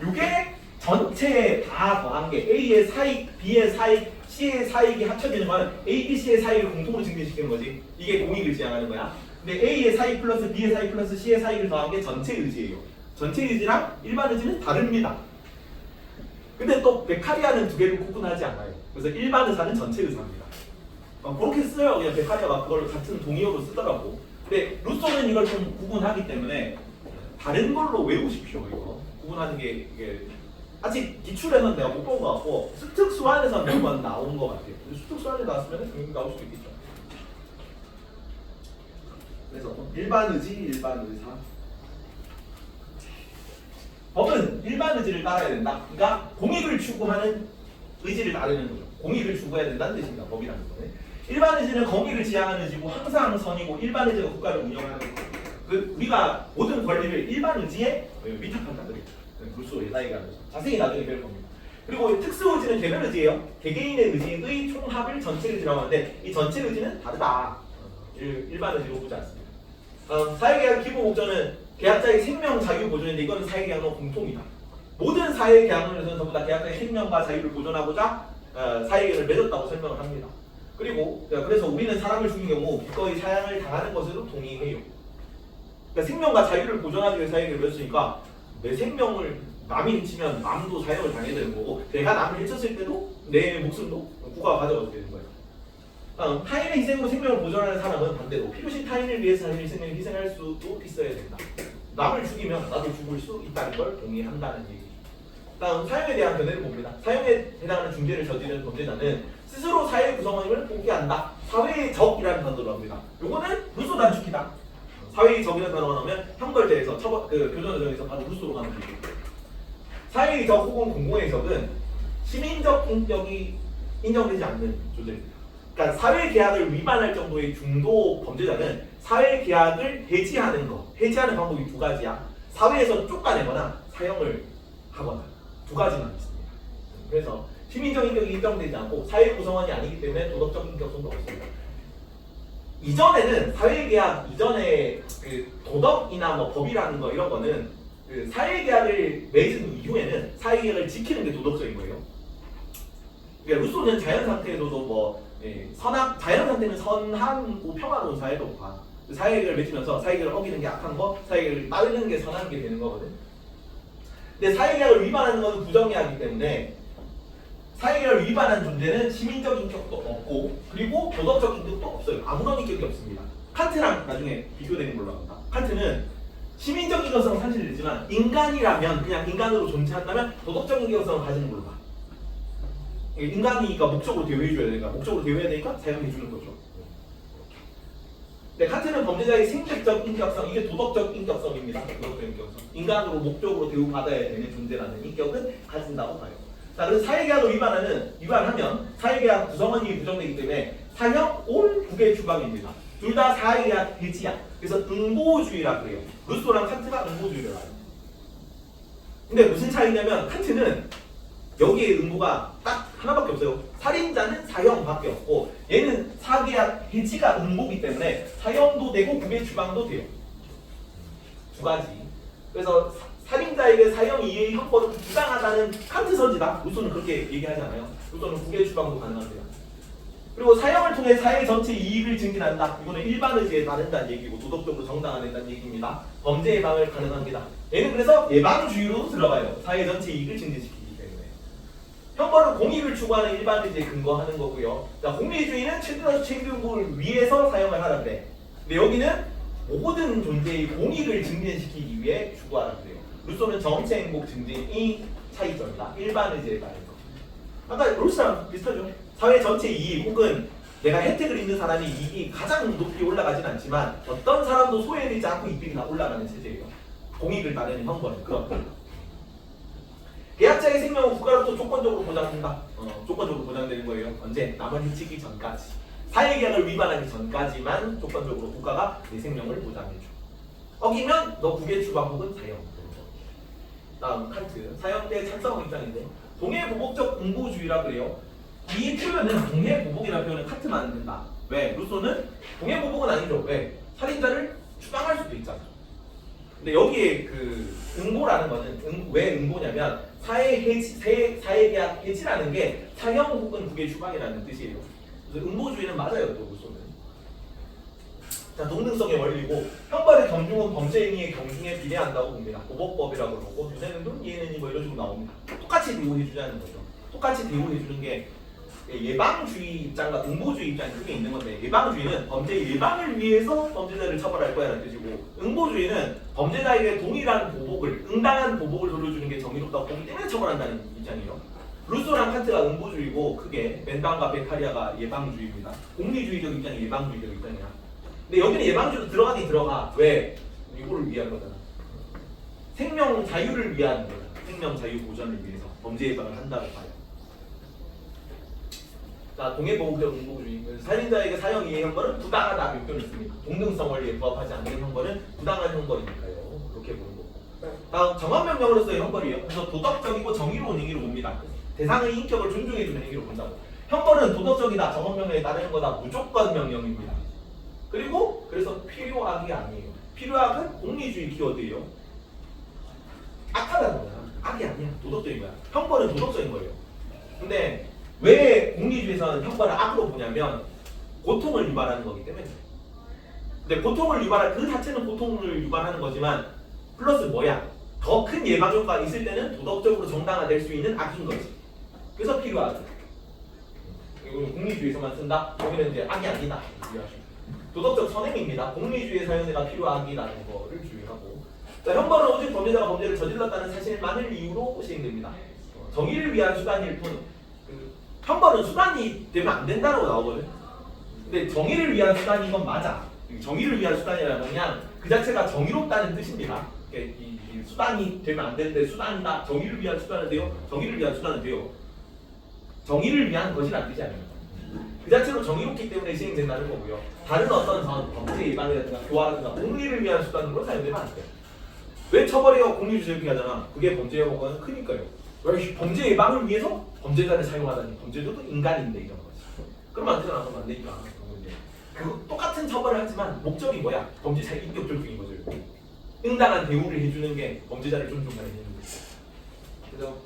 이게 전체에 다 더한 게 A의 사익, B의 사익, C의 사익이 합쳐지는 건 A, B, C의 사익을 공통으로 증진시키는 거지. 이게 공익을 지향하는 거야. 근데 A의 사익 플러스 B의 사익 플러스 C의 사익을 더한 게 전체 의지예요. 전체 의지랑 일반 의지는 다릅니다. 근데 또 베카리아는 두 개를 구분하지 않아요. 그래서 일반 의사는 전체 의사입니다. 그렇게 써요. 그냥 베카리아가 그걸 같은 동의어로 쓰더라고. 근데 루소는 이걸 좀 구분하기 때문에 다른 걸로 외우십시오. 이거 구분하는 게 이게 아직 기출에는 내가 못 본 것 같고 수특수안에서 몇 번 나온 것 같아요. 수특수안에 나왔으면 당연히 나올 수도 있겠죠. 그래서 일반 의지, 일반 의사. 법은 일반 의지를 따라야 된다. 그러니까 공익을 추구하는 의지를 따르는 거죠. 공익을 추구해야 된다는 뜻입니다. 법이라는 거는. 일반 의지는 공익을 지향하는 의지고 항상 선이고 일반 의지가 국가를 운영하는 거예요. 우리가 모든 권리를 일반 의지에 위탁한다 그랬죠. 루소 예나이가 자세히 나중에 배울 겁니다. 그리고 특수 의지는 개별 의지예요. 개개인의 의지의 총합을 전체 의지라고 하는데 이 전체 의지는 다르다. 일반 의지로 보지 않습니다. 사회계약 기본 목적은 계약자의 생명 자유 보존인데 이거는 사회계약은 공통이다. 모든 사회계약론에서는 전부 다 계약자의 생명과 자유를 보존하고자 사회계약을 맺었다고 설명을 합니다. 그리고 그래서 우리는 사람을 죽인 경우 기꺼이 사형을 당하는 것으로 동의해요. 그러니까 생명과 자유를 보존하기 위해 사회계약을 맺었으니까 내 생명을 남이 해치면 남도 사형을 당해야 되는 거고 내가 남을 해쳤을 때도 내 목숨도 국가가 가져가게 되는 거예요. 타인의 희생으로 생명을 보존하는 사람은 반대로 필요시 타인을 위해서 자신의 생명을 희생할 수도 있어야 된다. 남을 죽이면 나도 죽을 수 있다는 걸 동의한다는 얘기죠. 다음 사형에 대한 견해를 봅니다. 사형에 해당하는 중죄를 저지른 범죄자는 스스로 사회 구성원임을 포기한다. 사회의 적이라는 단어로 합니다. 요거는 루소 단축키다. 사회의 적이라는 단어가 나오면 형벌제에서 교정조정에서 바로 루소로 가면 되죠. 사회의 적 혹은 공공의 적은 시민적 인격이 인정되지 않는 존재입니다. 그러니까 사회계약을 위반할 정도의 중도 범죄자는 사회계약을 해지하는 거, 해지하는 방법이 두 가지야. 사회에서 쫓아내거나 사형을 하거나 두 가지만 있습니다. 그래서 시민적 인격이 인정되지 않고 사회 구성원이 아니기 때문에 도덕적 인격성도 없습니다. 이전에는 사회계약 이전에 도덕이나 뭐 법이라는 거 이런 거는 사회계약을 맺은 이후에는 사회계약을 지키는 게 도덕적인 거예요. 그러니까 루소는 자연 상태에서도 자연 상태는 선하고 평화로운 사회로가 사회계약을 맺으면서 사회계약을 어기는 게 악한 거, 사회계약을 따르는 게 선한 게 되는 거거든. 근데 사회계약을 위반하는 것은 부정의하기 때문에 사회계약을 위반한 존재는 시민적 인격도 없고 그리고 도덕적 인격도 없어요. 아무런 인격이 없습니다. 칸트랑 나중에 비교되는 걸로 합니다. 칸트는 시민적 인격성은 상실되지만 인간이라면 그냥 인간으로 존재한다면 도덕적 인격성을 가지는 걸로 봐. 인간이니까 목적으로 대우해줘야 되니까 목적으로 대우해야 되니까 사용해주는 거죠. 네, 칸트는 범죄자의 생리적 인격성, 이게 도덕적 인격성입니다. 도덕적 인격성. 인간으로 목적으로 대우받아야 되는 존재라는 인격은 가진다고 봐요. 자, 그래서 사회계약을 위반하면 사회계약 구성원이 부정되기 때문에 사형 온 국외 추방입니다. 둘 다 사회계약 해지야. 그래서 응보주의라 그래요. 루소랑 칸트가 응보주의를 해요. 근데 무슨 차이냐면 칸트는 여기에 응보가 딱 하나밖에 없어요. 살인자는 사형밖에 없고 얘는 사계약 해지가 응보기 때문에 사형도 되고 국외 추방도 돼요. 두 가지. 그래서 살인자에게 사형 이외의 형벌은 부당하다는 칸트 선지다. 루소는 그렇게 얘기하지 않아요. 루소는 국외 추방도 가능합니다. 그리고 사형을 통해 사회 전체 이익을 증진한다. 이거는 일반 의지에 따른다는 얘기고 도덕적으로 정당화된다는 얘기입니다. 범죄 예방을 가능합니다. 얘는 그래서 예방주의로 들어가요. 사회 전체 이익을 증진시키기 때문에. 형벌은 공익을 추구하는 일반 의지에 근거하는 거고요. 자, 공리주의는 최대한 책임을 위해서 사형을 하라 그래. 근데 여기는 모든 존재의 공익을 증진시키기 위해 추구하라 그래요. 루소는 정체 행복 증진이 차이점이다. 일반 의지에 따른 거. 아까 루소랑 비슷하죠. 사회 전체 이익 혹은 내가 혜택을 입는 사람이 이익이 가장 높이 올라가진 않지만 어떤 사람도 소외되지 않고 이익이 올라가는 체제예요. 공익을 따르는 형벌은 그런 거예요. 계약자의 생명은 국가로부터 조건적으로 보장된다. 조건적으로 보장되는 거예요. 언제? 남을 해치기 전까지. 사회계약을 위반하기 전까지만 조건적으로 국가가 내 생명을 보장해줘. 어기면 너 국외 추방 혹은 사형. 다음 칸트. 사형대 찬성 입장인데 동해보복적 응보주의라 그래요. 이 표현은 동해보복이라는 표현은 칸트만 안 된다. 왜? 루소는 동해보복은 아니죠. 왜? 살인자를 추방할 수도 있잖아. 근데 여기에 그 응보라는 거는 왜 응보냐면 사회계약 해지라는 게 사형 혹은 국외 추방이라는 뜻이에요. 그래서 응보주의는 맞아요. 또 루소는. 자, 동등성의 원리고 형벌의 경중은 범죄 행위의 경중에 비례한다고 봅니다. 보복법이라고 그러고 윤회는 돈, 이해는 뭐 이런 식으로 나옵니다. 똑같이 대우해주자는 거죠. 똑같이 대우해주는 게 예방주의 입장과 응보주의 입장이 크게 있는 건데 예방주의는 범죄 예방을 위해서 범죄자를 처벌할 거야라는 뜻이고 응보주의는 범죄자에게 동일한 보복을 응당한 보복을 돌려주는 게 정의롭다고 보기 때문에 처벌한다는 입장이에요. 루소랑 칸트가 응보주의고 크게 벤당과 베카리아가 예방주의입니다. 공리주의적 입장이 예방주의적 입장이야. 근데 여기는 예방주로 들어가긴 들어가. 왜? 이거를 위한 거잖아. 생명 자유를 위한 거잖아. 생명 자유 보전을 위해서 범죄 예방을 한다고 봐요. 자, 동해보호적 인도주의. 살인자에게 사형 이행 형벌은 부당하다 표현을 씁니다. 동등성 원리에 부합하지 않는 형벌은 부당한 형벌이니까요. 그렇게 보는 거고. 다음 정한명령으로서의 형벌이에요. 그래서 도덕적이고 정의로운 행위로 봅니다. 대상의 인격을 존중해주는 행위로 본다고. 형벌은 도덕적이다, 정한명령에 따르는 거다, 무조건 명령입니다. 그리고 그래서 필요악이 아니에요. 필요악은 공리주의 키워드예요. 악하다는 거야. 악이 아니야. 도덕적인 거야. 형벌은 도덕적인 거예요. 근데 왜 공리주의에서는 형벌을 악으로 보냐면 고통을 유발하는 거기 때문에. 근데 고통을 유발할 그 자체는 고통을 유발하는 거지만 플러스 뭐야? 더 큰 예방 효과가 있을 때는 도덕적으로 정당화될 수 있는 악인 거지. 그래서 필요하죠. 이거 공리주의에서만 쓴다. 여기는 이제 악이 아니다. 도덕적 선행입니다. 공리주의 사용자가 필요악이라는 거를 주의하고. 자, 형벌은 오직 범죄자가 범죄를 저질렀다는 사실만을 이유로 시행됩니다. 정의를 위한 수단일 뿐. 형벌은 수단이 되면 안 된다고 나오거든. 근데 정의를 위한 수단인 건 맞아. 정의를 위한 수단이라는 건 그냥 그 자체가 정의롭다는 뜻입니다. 이 수단이 되면 안 되는데 수단이다. 정의를 위한 수단은 돼요. 정의를 위한 수단은 돼요. 정의를 위한 것이라는 뜻이 아닙니다. 그 자체로 정의롭기 때문에 시행된다는 거고요. 다른 어떤 범죄 예방이라든가 교화라든가 공리를 위한 수단으로 사용되면 안 돼요. 왜 처벌이요? 공리주의 이렇게 하잖아. 그게 범죄 효과는 크니까요. 왜 범죄 예방을 위해서 범죄자를 사용하다니. 범죄자도 인간인데 이런 거지. 그러면 안 되잖아. 그러면 안 되니까. 그 똑같은 처벌을 하지만 목적이 뭐야? 범죄자의 인격 존중인 거죠. 응당한 대우를 해주는 게 범죄자를 존중하는 거죠. 그래서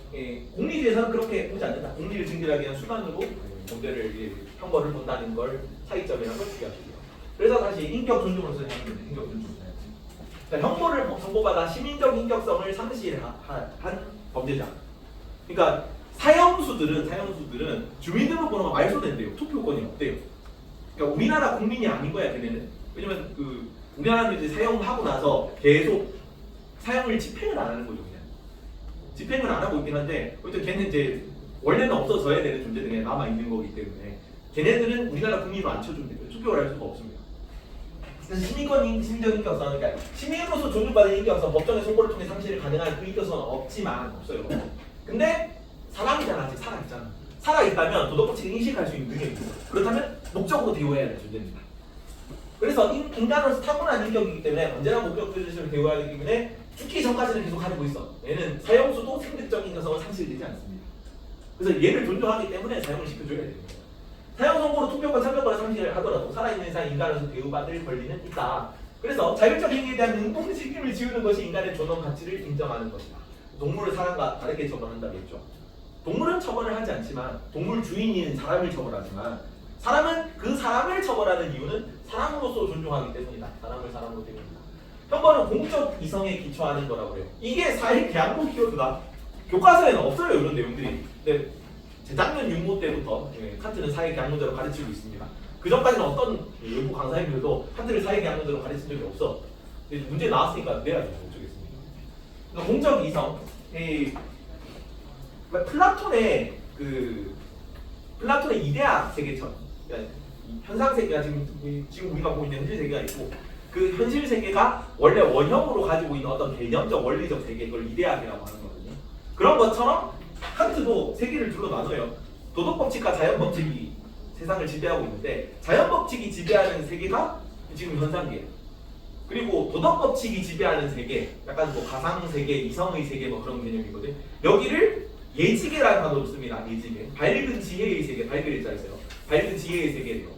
공리주의에서는 그렇게 보지 않는다. 공리를 증진하기 위한 수단으로 범죄를 형벌을 본다는 걸 차이점이라는 걸 주의하시고요. 그래서 다시 인격 존중으로서 생각합니다. 인격 존중. 그러니까 형벌을 선고받아 시민적 인격성을 상실한 범죄자. 그러니까 사형수들은 주민등록번호가 말소된대요. 투표권이 없대요. 그러니까 우리나라 국민이 아닌 거야, 걔네는. 왜냐면 우리나라는 이제 사형하고 나서 계속 사형을 집행을 안 하는 거죠, 그냥. 집행을 안 하고 있긴 한데, 어쨌든 걔는 이제 원래는 없어져야 되는 존재 등에 남아 있는 거기 때문에 걔네들은 우리나라 국민으로 안 쳐준대요. 투표를 할 수가 없습니다. 그래서 시민적 인격성, 그러니까 시민으로서 존중받는 인격성, 법정의 선고를 통해 상실을 가능한 그 인격성은 없어요. 근데 사람이잖아, 아직 살아있잖아. 살아있다면 도덕법칙을 인식할 수 있는 능력이 있어. 그렇다면 목적으로 대우해야 할 존재입니다. 그래서 인간으로서 타고난 인격이기 때문에 언제나 목적주의를 대우해야 하기 때문에 죽기 전까지는 계속 가지고 있어. 얘는 사형수도 생득적 인격성은 상실되지 않습니다. 그래서 얘를 존중하기 때문에 사형을 시켜줘야 됩니다. 사형 선고로 투표권, 참여권을 상실을 하더라도 살아있는 이상 인간으로서 대우받을 권리는 있다. 그래서 자율적 행위에 대한 능동식임을 지우는 것이 인간의 존엄 가치를 인정하는 것이다. 동물을 사람과 다르게 처벌한다고 했죠. 동물은 처벌을 하지 않지만 동물 주인인 사람을 처벌하지만 사람은 그 사람을 처벌하는 이유는 사람으로서 존중하기 때문이다. 사람을 사람으로 대입니다. 형벌은 공적 이성에 기초하는 거라고 해요. 이게 사회 계약론 키워드다. 교과서에는 없어요, 이런 내용들이. 근데 재작년 육모 때부터 칸트는 사회 계약론자로 가르치고 있습니다. 그 전까지는 어떤 외부 강사님들도 칸트를 사회 계약론자로 가르친 적이 없어. 문제 나왔으니까 내가 좀 어쩌겠습니다. 그러니까 공적 이성, 플라톤의 이데아 세계처럼, 그러니까 현상 세계가 지금 우리가 보고 있는 현실 세계가 있고, 그 현실 세계가 원래 원형으로 가지고 있는 어떤 개념적 원리적 세계, 그걸 이데아라고 하는 거거든요. 그런 것처럼 칸트도 세계를 둘로 나눠요. 도덕 법칙과 자연 법칙이 세상을 지배하고 있는데, 자연 법칙이 지배하는 세계가 지금 현상계예요. 그리고 도덕 법칙이 지배하는 세계, 약간 뭐 가상 세계, 이성의 세계 뭐 그런 개념이거든요. 여기를 예지계라는 단어로 씁니다. 예지계. 밝은 지혜의 세계, 밝은 일자 있어요. 밝은 지혜의 세계예요.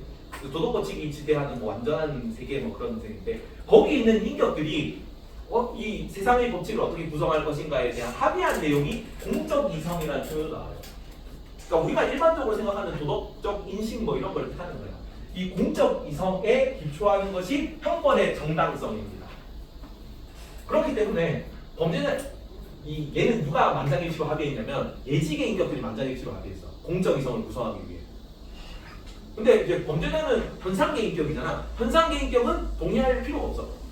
도덕 법칙이 지배하는 뭐 완전한 세계 뭐 그런 세계인데, 거기 있는 인격들이 이 세상의 법칙을 어떻게 구성할 것인가에 대한 합의한 내용이 공적 이성이라는 표현으로 나와요. 그러니까 우리가 일반적으로 생각하는 도덕적 인식 뭐 이런 걸 뜻하는 거예요. 이 공적 이성에 기초하는 것이 형벌의 정당성입니다. 그렇기 때문에 범죄자 얘는 누가 만장일치로 합의했냐면 예지계 인격들이 만장일치로 합의했어. 공적 이성을 구성하기 위해. 근데 이제 범죄자는 현상계 인격이잖아. 현상계 인격은 동의할 필요가 없어.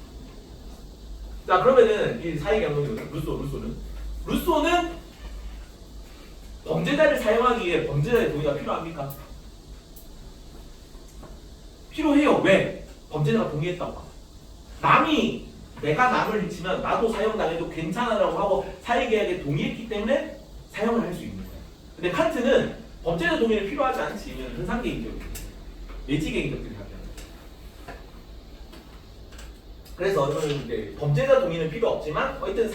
자, 그러면은 이 사회계약론이거든. 루소는 범죄자를 사용하기 위해 범죄자의 동의가 필요합니까? 필요해요. 왜? 범죄자가 동의했다고 봐. 내가 남을 해치면 나도 사형당해도 괜찮아라고 하고 사회계약에 동의했기 때문에 사형을 할 수 있는 거야. 근데 칸트는 범죄자 동의는 필요하지 않지. 이건 현상개인적이지. 예지개인적들이 하면. 그래서 저는 이제 범죄자 동의는 필요 없지만 어쨌든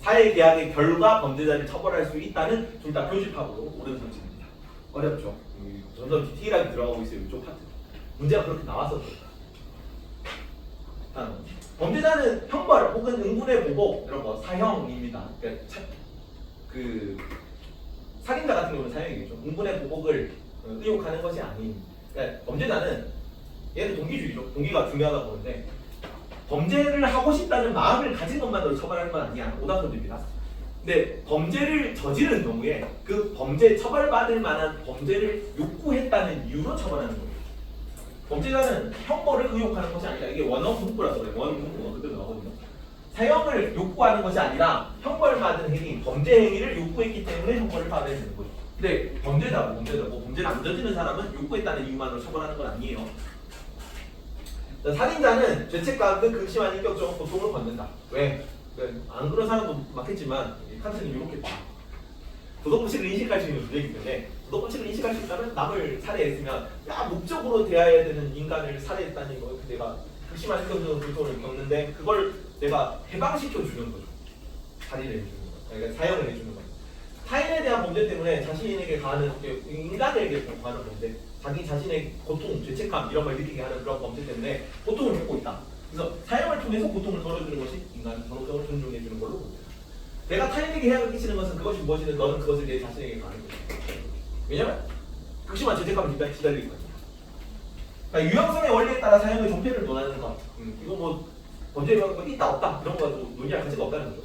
사회계약의 결과 범죄자를 처벌할 수 있다는 둘 다 교집합으로 옳은 선지입니다. 어렵죠? 점점 디테일하게 들어가고 있어요. 이쪽 파트. 문제가 그렇게 나왔었어요. 범죄자는 형벌 혹은 응분의 보복 이런 거 사형입니다. 그러니까 살인자 같은 경우는 사형이겠죠. 응분의 보복을 의혹하는 것이 아닌. 그러니까 범죄자는 얘는 동기주의죠. 동기가 중요하다고 보는데 범죄를 하고 싶다는 마음을 가진 것만으로 처벌하는 건 아니야. 오답선지입니다. 근데 범죄를 저지른 경우에 그 범죄 처벌받을 만한 범죄를 욕구했다는 이유로 처벌하는 거예요. 범죄자는 형벌을 의혹하는 것이 아니라 이게 원어 문구라서 그래요. 원어 문구가 그대로 나오거든요. 사형을 욕구하는 것이 아니라 형벌받은 행위, 범죄 행위를 욕구했기 때문에 형벌을 받아야 되는 거죠. 근데 범죄자고 범죄를 안 저지른 사람은 욕구했다는 이유만으로 처벌하는 건 아니에요. 살인자는 죄책감 등 극심한 인격적인 고통을 받는다. 왜? 안 그런 사람도 많겠지만 칸트는 이렇게 봐. 도덕범칙을 인식할 수 있는 문제이기 때문에 도덕범칙을 인식할 수 있다면 남을 살해했으면 목적으로 대해야 되는 인간을 살해했다는 거 내가 극심한 인격적인 고통을 겪는데 그걸 내가 해방시켜 주는 거죠. 살인을 해주는 거. 그러니까 사형을 해주는 거. 타인에 대한 범죄 때문에 자신에게 가하는 인간에게 가하는 범죄, 자기 자신의 고통, 죄책감 이런 걸 느끼게 하는 그런 범죄 때문에 고통을 겪고 있다. 그래서 사형을 통해서 고통을 덜어주는 것이 인간의 존엄성을 존중해주는 걸로 봅니다. 내가 타인에게 해악을 끼치는 것은 그것이 무엇이든 너는 그것을 내 자신에게 가하는 거야. 왜냐면 극심한 죄책감을 기다리고 있거든요. 그러니까 유형성의 원리에 따라 사형의 종패를 논하는 것. 이거 뭐 범죄의 방법이 있다 없다 이런 거 가지고 논의할 가치가 없다는 거죠.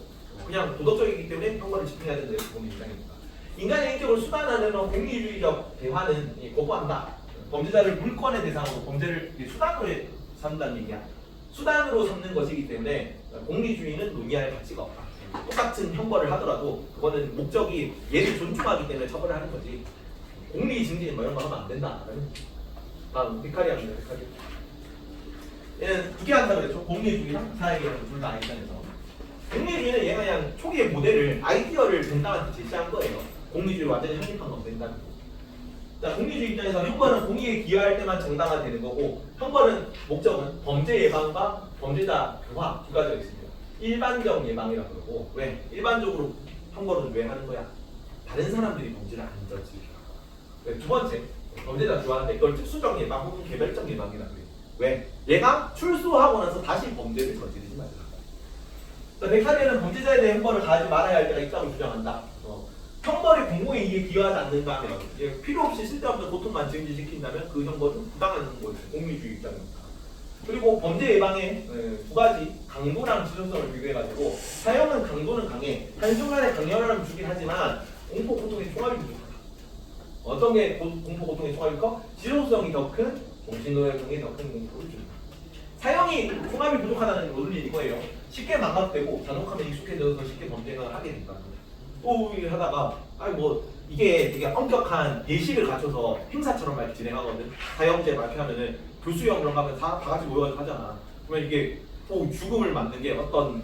그냥 도덕적이기 때문에 형벌을 집행해야 된다 이렇게 보는 입장입니다. 인간의 인격을 수단하는 공리주의적 대화는 거부한다. 범죄자를 물건의 대상으로 범죄를 수단으로 삼는다는 얘기야. 수단으로 삼는 것이기 때문에 공리주의는 논의할 가치가 없다. 똑같은 형벌을 하더라도 그거는 목적이 얘를 존중하기 때문에 처벌을 하는 거지. 공리증진 뭐 이런 거 하면 안 된다. 다음 비카리아입니다. 비카리아. 얘는 두 개 한다 그랬죠. 공리주의랑 사회계약은 둘 다 아니다면서. 공리주의는 얘가 그냥 초기의 모델을 아이디어를 벤담한테 제시한 거예요. 공리주의 완전히 확립한 건 벤담. 공리주의 입장에서 형벌은 공익에 기여할 때만 정당화되는 거고 형벌은 목적은 범죄 예방과 범죄자 교화 두 가지가 있습니다. 일반적 예방이라고 그러고 왜? 일반적으로 형벌은 왜 하는 거야? 다른 사람들이 범죄를 안 저지르게. 두 번째 범죄자 교화인데 이걸 특수적 예방 혹은 개별적 예방이라고 해요. 왜? 얘가 출소하고 나서 다시 범죄를 저지르지 말라. 베카리아는 범죄자에 대해 형벌을 가하지 말아야 할 때가 있다고 주장한다. 형벌이 공공의 이익에 기여하지 않는가 하면 필요 없이 쓸데없는 고통만 증진시킨다면 그 형벌은 부당한 것이죠. 공리주의 입장입니다. 그리고 범죄 예방의 두 가지 강도랑 지속성을 비교해가지고 사형은 강도는 강해 한순간에 강렬함을 주긴 하지만 공포 고통의 총합이 부족하다. 어떤 게 공포 고통의 총합일까? 지속성이 더 큰 정신노예성이 더 큰 공포를 준다. 사형이 총합이 부족하다는 논리 이거예요. 쉽게 망각되고 잔혹하면 익숙해져서 쉽게 범죄를 하게 된다. 또 하다가 아니 뭐 이게 되게 엄격한 예식을 갖춰서 행사처럼 막 진행하거든. 사형제 발표하면은 교수형 그런 거 하면 다 같이 모여가지고 하잖아. 그러면 이게 죽음을 맞는 게 어떤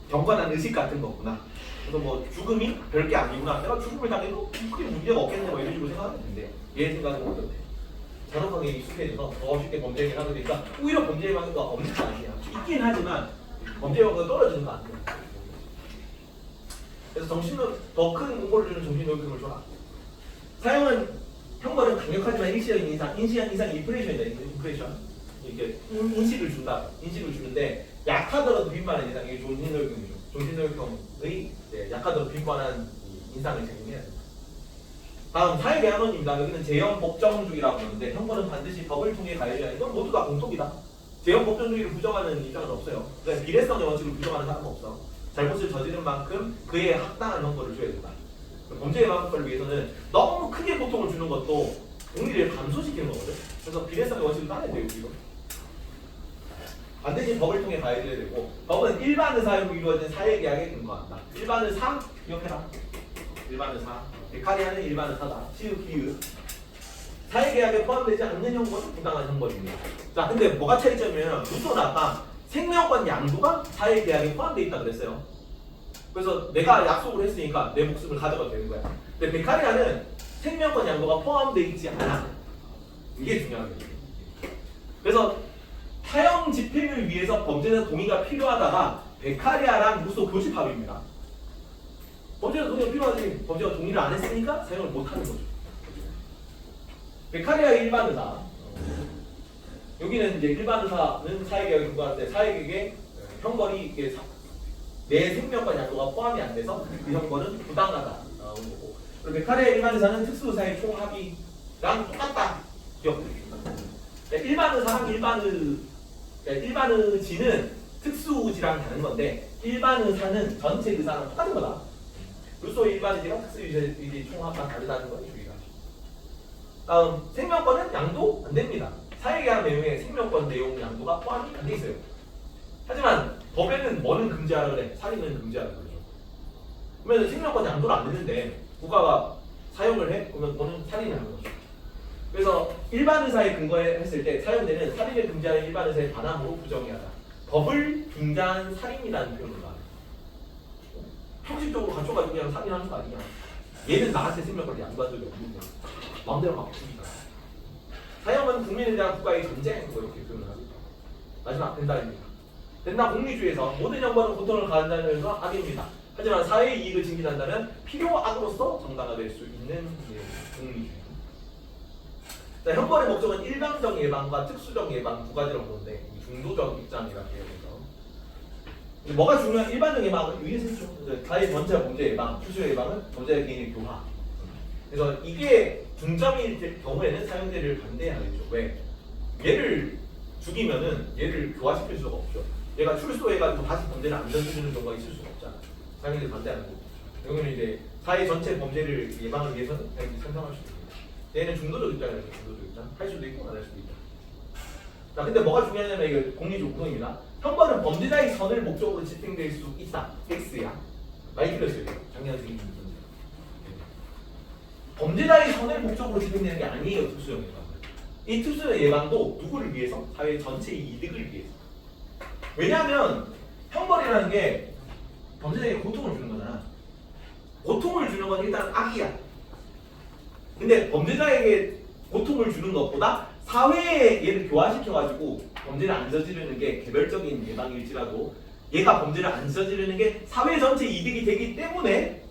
경건한 의식 같은 거구나. 그래서 뭐 죽음이 별게 아니구나. 내가 죽음을 당해도 크게 문제가 없겠네 뭐 이런 식으로 생각하면 된대. 얘 생각은 어떤데? 잔혹하게 익숙해져서 더 쉽게 범죄를 하게 되니까 오히려 범죄 예방가 없는 거 아니야. 있긴 하지만 범죄 예방가 떨어지는 거 아니야. 그래서 더 큰 공포를 주는 정신노역형을 줘라. 사형은 형벌은 강력하지만 일시적인 인상 인프레이션이다. 인프레이션. 이렇게 인식을 준다. 인식을 주는데 약하더라도 빈번한 인상 이게 정신노역형이죠. 정신노역형의 약하더라도 빈번한 인상을 책임해야 된다. 다음 사회계약론입니다. 여기는 재형 법정주의라고 하는데 형벌은 반드시 법을 통해 가해져야 한다. 이건 모두 다 공통이다. 재형 법정주의를 부정하는 입장은 없어요. 그러니까 비례성의 원칙을 부정하는 사람은 없어. 잘못을 저지른 만큼 그에 합당한 형벌을 줘야 된다. 범죄 예방법을 위해서는 너무 크게 고통을 주는 것도 공리를 감소시키는 거거든. 그래서 비례성의 원칙을 따내야 돼요. 이거. 반드시 법을 통해 가해져야 되고 법은 일반 의사로 이루어진 사회계약에 근거한다. 일반 의사 기억해라. 일반 의사. 베카리아는 일반 의사다. 시읒 기읒. 사회계약에 포함되지 않는 형벌은 부당한 형벌입니다. 자, 근데 뭐가 차이점이냐면 루소는 아까 생명권 양도가 사회계약에 포함되어 있다 그랬어요. 그래서 내가 약속을 했으니까 내 목숨을 가져가도 되는 거야. 근데 베카리아는 생명권 양도가 포함되어 있지 않아. 이게 중요한 거예요. 그래서 타형 집행을 위해서 범죄자 동의가 필요하다가 베카리아랑 루소 교집합입니다. 범죄자 동의가 필요하지 범죄가 동의를 안 했으니까 사용을 못 하는 거죠. 베카리아의 일반 의사. 여기는 이제 일반 의사는 사회계약에 불과한데 사회계약에 형벌이 이게 내 생명권 양도가 포함이 안 돼서 그 형벌은 부당하다 나오는 거고. 그리고 베카리아의 일반 의사는 특수의사의 총합이랑 똑같다. 기억드립니다. 일반 의사랑 일반 의지는 특수의지랑 다른 건데 일반 의사는 전체 의사랑 똑같은 거다. 루소 일반 의지랑 특수의지 총합만 다르다는 거예요. 우리가. 다음 생명권은 양도 안 됩니다. 사회계약 내용에 생명권 내용 양도가 포함이 안 돼 있어요. 하지만 법에는 뭐는 금지하라 그래? 살인은 금지하라 그러죠. 그러면 생명권 양도를 안 했는데 국가가 사용을 해? 그러면 너는 살인을 하는 거죠. 그래서 일반 의사에 근거했을 때 사용되는 살인을 금지하는 일반 의사의 반함으로 부정해야 하다. 법을 빙자한 살인이라는 표현을 말해요. 형식적으로 갖춰가지고 그냥 살인하는 거 아니냐. 얘는 나한테 생명권을 양도한 적이 없는데 마음대로 막 죽이다. 사형은 국민에 대한 국가의 전쟁 뭐 이렇게 표현을 합니다. 마지막 된다입니다. 된다 공리주의에서 모든 형벌은 고통을 가한다는 것은 악입니다. 하지만 사회의 이익을 증진한다면 필요악으로서 정당화될 수 있는 공리주의. 자, 형벌의 목적은 일방적 예방과 특수적 예방 두 가지로 보는데 중도적 입장이라고 해서 뭐가 중요한 일반적 예방은 위에서 했죠. 가해 전체 범죄 예방, 특수 예방은 범죄자 개인의 교화. 그래서 이게 중점일 경우에는 사형제를 반대하겠죠. 왜? 얘를 죽이면은 얘를 교화시킬 수가 없죠. 얘가 출소해가지고 다시 범죄를 안 저지르는 경우가 있을 수가 없잖아. 사형제를 반대하는 거고. 여기는 이제 사회 전체 범죄를 예방을 위해서는 사형제 찬성할 수도 있습니다. 얘는 중도적 입장이라서 중도적 입장. 할 수도 있고 안 할 수도 있다. 자, 근데 뭐가 중요하냐면 이거 공리적 구성입니다. 형벌은 범죄자의 선을 목적으로 집행될 수 있다. X야. 많이 틀렸어요. 작년 선생님. 범죄자의 선을 목적으로 집행되는 게 아니에요. 특수형 예방. 이 특수형 예방도 누구를 위해서? 사회 전체의 이득을 위해서. 왜냐하면 형벌이라는 게 범죄자에게 고통을 주는 거잖아. 고통을 주는 건 일단 악이야. 근데 범죄자에게 고통을 주는 것보다 사회에 얘를 교화시켜가지고 범죄를 안 저지르는 게 개별적인 예방일지라도 얘가 범죄를 안 저지르는 게 사회 전체 이득이 되기 때문에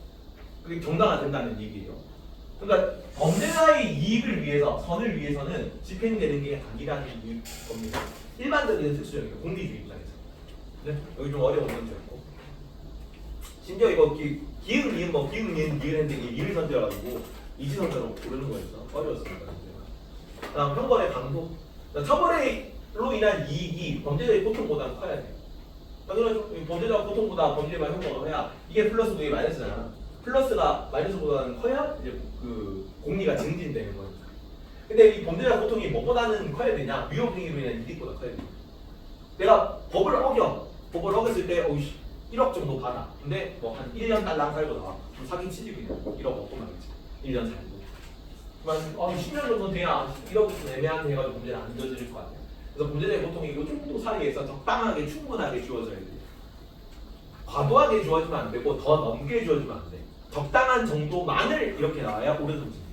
그게 정당화된다는 얘기예요. 그러니까 범죄자의 이익을 위해서, 선을 위해서는 집행되는 게 아니라는 겁니다. 일반적인 특수형이에요. 공리주의 입장에서. 네? 여기 좀 어려운 문제였고. 심지어 이거 기흥, 니은, 뭐 기흥, 니은, 했는데 이게 이을 선제여가지고 이지선제로 고르는 거였어. 어려웠습니다. 다음 형벌의 강도. 처벌로 인한 이익이 범죄자의 고통보다 커야 돼요. 당연하죠. 범죄자가 고통보다 범죄만 형벌을 해야 이게 플러스 그게 마이너스잖아. 플러스가 마이너스보다는 커야 이제 그 공리가 증진되는 거예요. 근데 이 범죄자 고통이 뭐보다는 커야 되냐? 위협행위로 인한 이익보다 커야 돼요. 내가 법을 어겼을 때 1억 정도 받아. 근데 뭐 한 1년 딸랑 살고 나와. 그럼 사기 치지 그냥. 1억 얻고 말이지. 1년 살고. 그만 10년 정도 돼야 1억 애매한 해가지고 범죄를 안 저지를 거 아니야. 그래서 범죄자의 고통이 이 정도 사이에서 적당하게 충분하게 주어져야 돼. 과도하게 주어지면 안 되고 더 넘게 주어지면 안 돼. 적당한 정도만을 이렇게 나와야 옳은 소지입니다.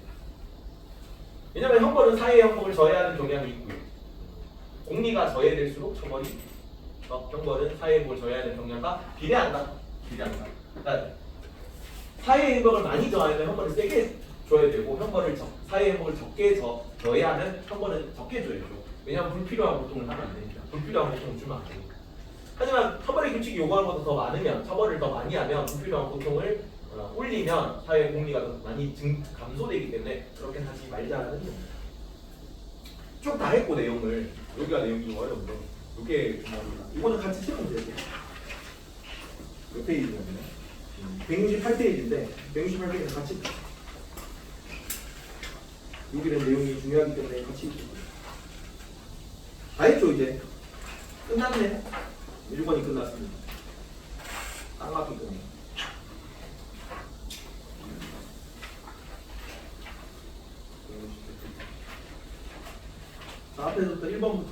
왜냐하면 형벌은 사회의 형벌을 저해하는 경향이 있고요. 공리가 저해될수록 처벌이 형벌은 사회의 형벌을 저해하는 경향과 비례한다. 그러니까 사회의 형벌을 많이 저하면 형벌을 세게 줘야 되고 사회의 형벌을 적게 저해하면 형벌은 적게 줘야죠. 왜냐하면 불필요한 고통을 하면 안 되니까. 불필요한 고통을 주면 안 되니까. 하지만 처벌의 규칙이 요구하는 것보다 더 많으면 처벌을 더 많이 하면 불필요한 고통을 올리면 사회 공리가 더 많이 감소되기 때문에 그렇게 하지 말자는 겁니다. 쭉 다 했고 내용을 여기가 내용이 좀 어려운데 이게 중요합니다. 이거는 같이 채우면 돼요. 몇 페이지냐면 168페이지인데 168페이지는 같이 여기는 내용이 중요하기 때문에 같이 다 했죠. 이제 끝났네. 1번이 끝났습니다. 딱 맞기 때문에. 앞에서부터 1번부터.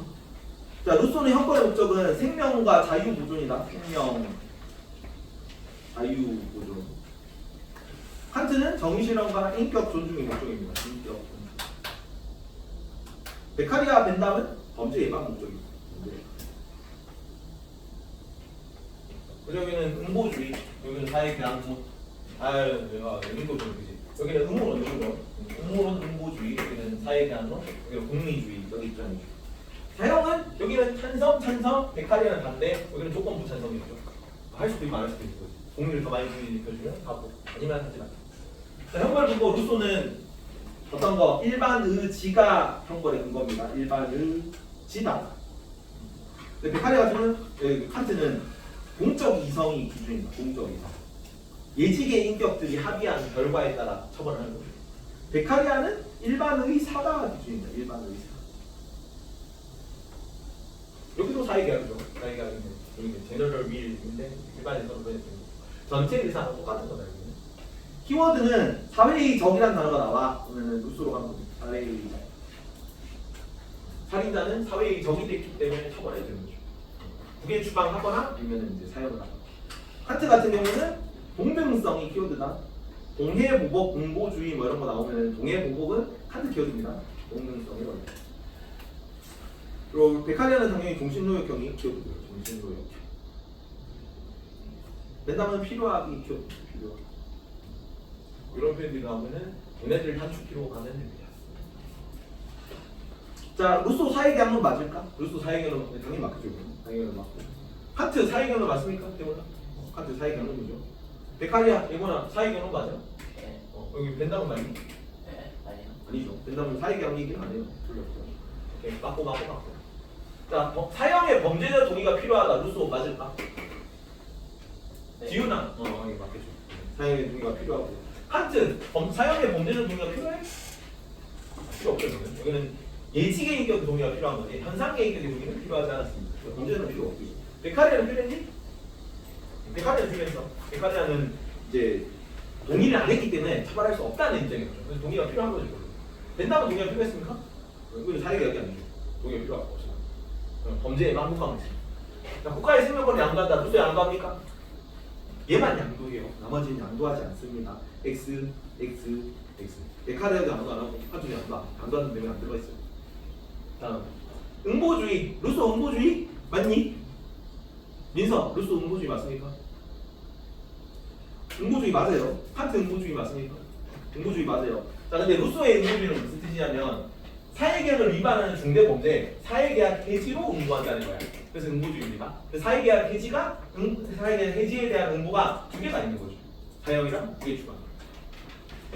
자, 루소는 형벌의 목적은 생명과 자유 보존이다. 생명, 자유 보존. 칸트는 정의 실현과 인격 존중의 목적입니다. 인격 존중. 베카리아 벤담은 범죄 예방 목적입니다. 여기는 응보주의, 여기는 사회교양무. 내가 여기도 좀 그지. 여기는 음모론이죠. 음모론, 응보주의, 여기는 사회교양무, 여기는 공리주의, 여기 입장이죠. 사형은 여기는 찬성, 베카리아는 반대, 여기는 조건부 찬성이죠. 할 수도 있고 안 할 수도 있고. 공리를 더 많이 주의시켜주면 하고, 아니면 하지 마. 자, 형벌 근거 루소는 어떤 거? 일반의지가 형벌의 근거입니다. 일반의지다. 근데 베카리아 같은 경우는 칸트는 공적 이성이 기준입니다. 공적 이성. 예직의 인격들이 합의한 결과에 따라 처벌하는 거죠. 베카리아는 일반의사가 기준입니다. 일반의사. 여기도 사회계약이죠. 사회계약인데 여기는 제너럴 윌인데 일반의사로 보내주는 전체 의사랑 똑같은 거다. 여기는. 키워드는 사회의 적이라는 단어가 나와. 그러면 루스로 가는 거죠. 사회의 적. 살인자는 사회의 적이 됐기 때문에 처벌해야 되는 거죠. 국외 추방하거나 아니면 이제 사형을 하거나. 칸트 같은 경우는 동등성이 키워드다. 동해보복, 응보주의 뭐 이런 거 나오면 동해보복은 칸트 키워드입니다. 동등성이 원래. 그리고 베카리아는 당연히 종신노역형이 키워드고요. 종신노역형. 벤담은 필요하기 키워드. 필요하기. 이런 표현들이 나오면은 얘네들 단축키로 가면 됩니다. 자, 루소 사회계약론 맞을까? 루소 사회계약론 당연히 맞죠. 사회계약론 맞고. 칸트 사회계약론 맞습니까? 대본아? 칸트 사회계약론이죠. 베카리아 이거나 사회계약론 맞아? 네. 여기 벤담은 맞니? 네. 아니요. 아니죠. 벤담은 사회계약론 얘기는 안 해요. 틀렸죠. 오케이, 맞고. 자, 사형의 범죄자 동의가 필요하다. 루소 맞을까? 네. 지훈아. 이게 맞겠죠. 사형의 동의가 필요하고. 칸트 사형의 범죄자 동의가 필요해? 필요 없죠. 여기는 예직의 인격 동의가 필요한 거지 현상의 인격의 동의는 필요하지 않았습니다. 범죄는 필요 없고. 베카리아는 필요했니? 베카리아는 필요했어. 베카리아는 이제 동의를 안 했기 때문에 처벌할 수 없다는 입장이죠. 그래서 동의가 필요한 거죠. 벤담은 동의가 필요했습니까? 이건 사회계약이 아니죠. 동의가 필요할 거 없어요. 범죄에 망국하면 있습니다. 국가의 생명권을 양도한다. 루소에 양도합니까? 얘만 양도해요. 나머지는 양도하지 않습니다. X. 베카리아도 양도 안 하고 칸트도 양도하는 내용이 안 들어가 있어요. 다음 응보주의. 루소 응보주의 맞니? 민서 루소 응보주의 맞습니까? 응보주의 맞아요. 칸트 응보주의 맞습니까? 응보주의 맞아요. 자, 근데 루소의 응보주의는 무슨 뜻이냐면 사회계약을 위반하는 중대범죄 사회계약 해지로 응보한다는 거야. 그래서 응보주의입니다. 그 사회계약 해지가 사회계약 해지에 대한 응보가 두 개가 있는 거죠. 사형이랑 국외 추방.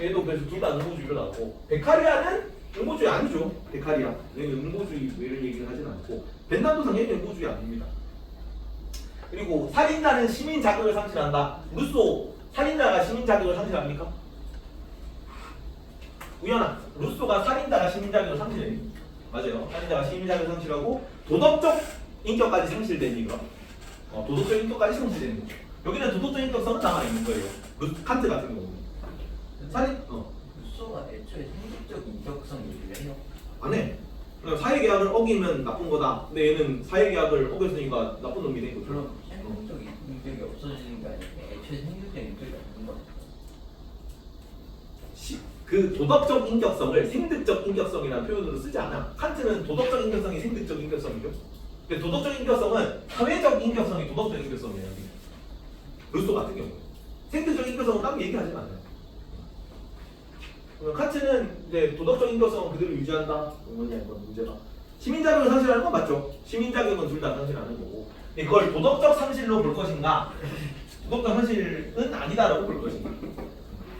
얘도 그래서 둘 다 응보주의로 나오고 베카리아는 응보주의 아니죠. 베카리아. 여기는 응보주의 뭐 이런 얘기를 하진 않고 벤담도 당연히 응보주의 아닙니다. 그리고 살인자는 시민 자격을 상실한다. 루소 살인자가 시민 자격을 상실합니까? 우연아, 루소가 살인자가 시민 자격을 상실해. 맞아요. 살인자가 시민 자격을 상실하고 도덕적 인격까지 상실되니 그럼. 도덕적 인격까지 상실되는 거죠. 여기는 도덕적 인격성은 남아 있는 거예요. 칸트 같은 경우는. 살인 루소가 애초에 생리적 인격성 얘기를 해요. 안 해. 그냥 사회계약을 어기면 나쁜 거다. 근데 얘는 사회계약을 어겼으니까 나쁜 놈이 된 거죠. 그럼 생리적 인격이 없어지는 게 아니고 애초에 생리적 인격이 없는 거니까. 그 도덕적 인격성을 생득적 인격성이라는 표현으로 쓰지 않아. 칸트는 도덕적 인격성이 생득적 인격성이죠. 근데 도덕적 인격성은 사회적 인격성이 도덕적 인격성이에요. 루소 같은 경우 생득적 인격성은 따로 얘기하지 않아요. 칸트는 이제 도덕적 인격성은 그대로 유지한다. 뭐냐 이건 문제가. 시민 자격을 상실하는 건 맞죠. 시민 자격은 둘 다 상실하는 거고. 근데 그걸 도덕적 상실로 볼 것인가? 도덕적 상실은 아니다라고 볼 것인가?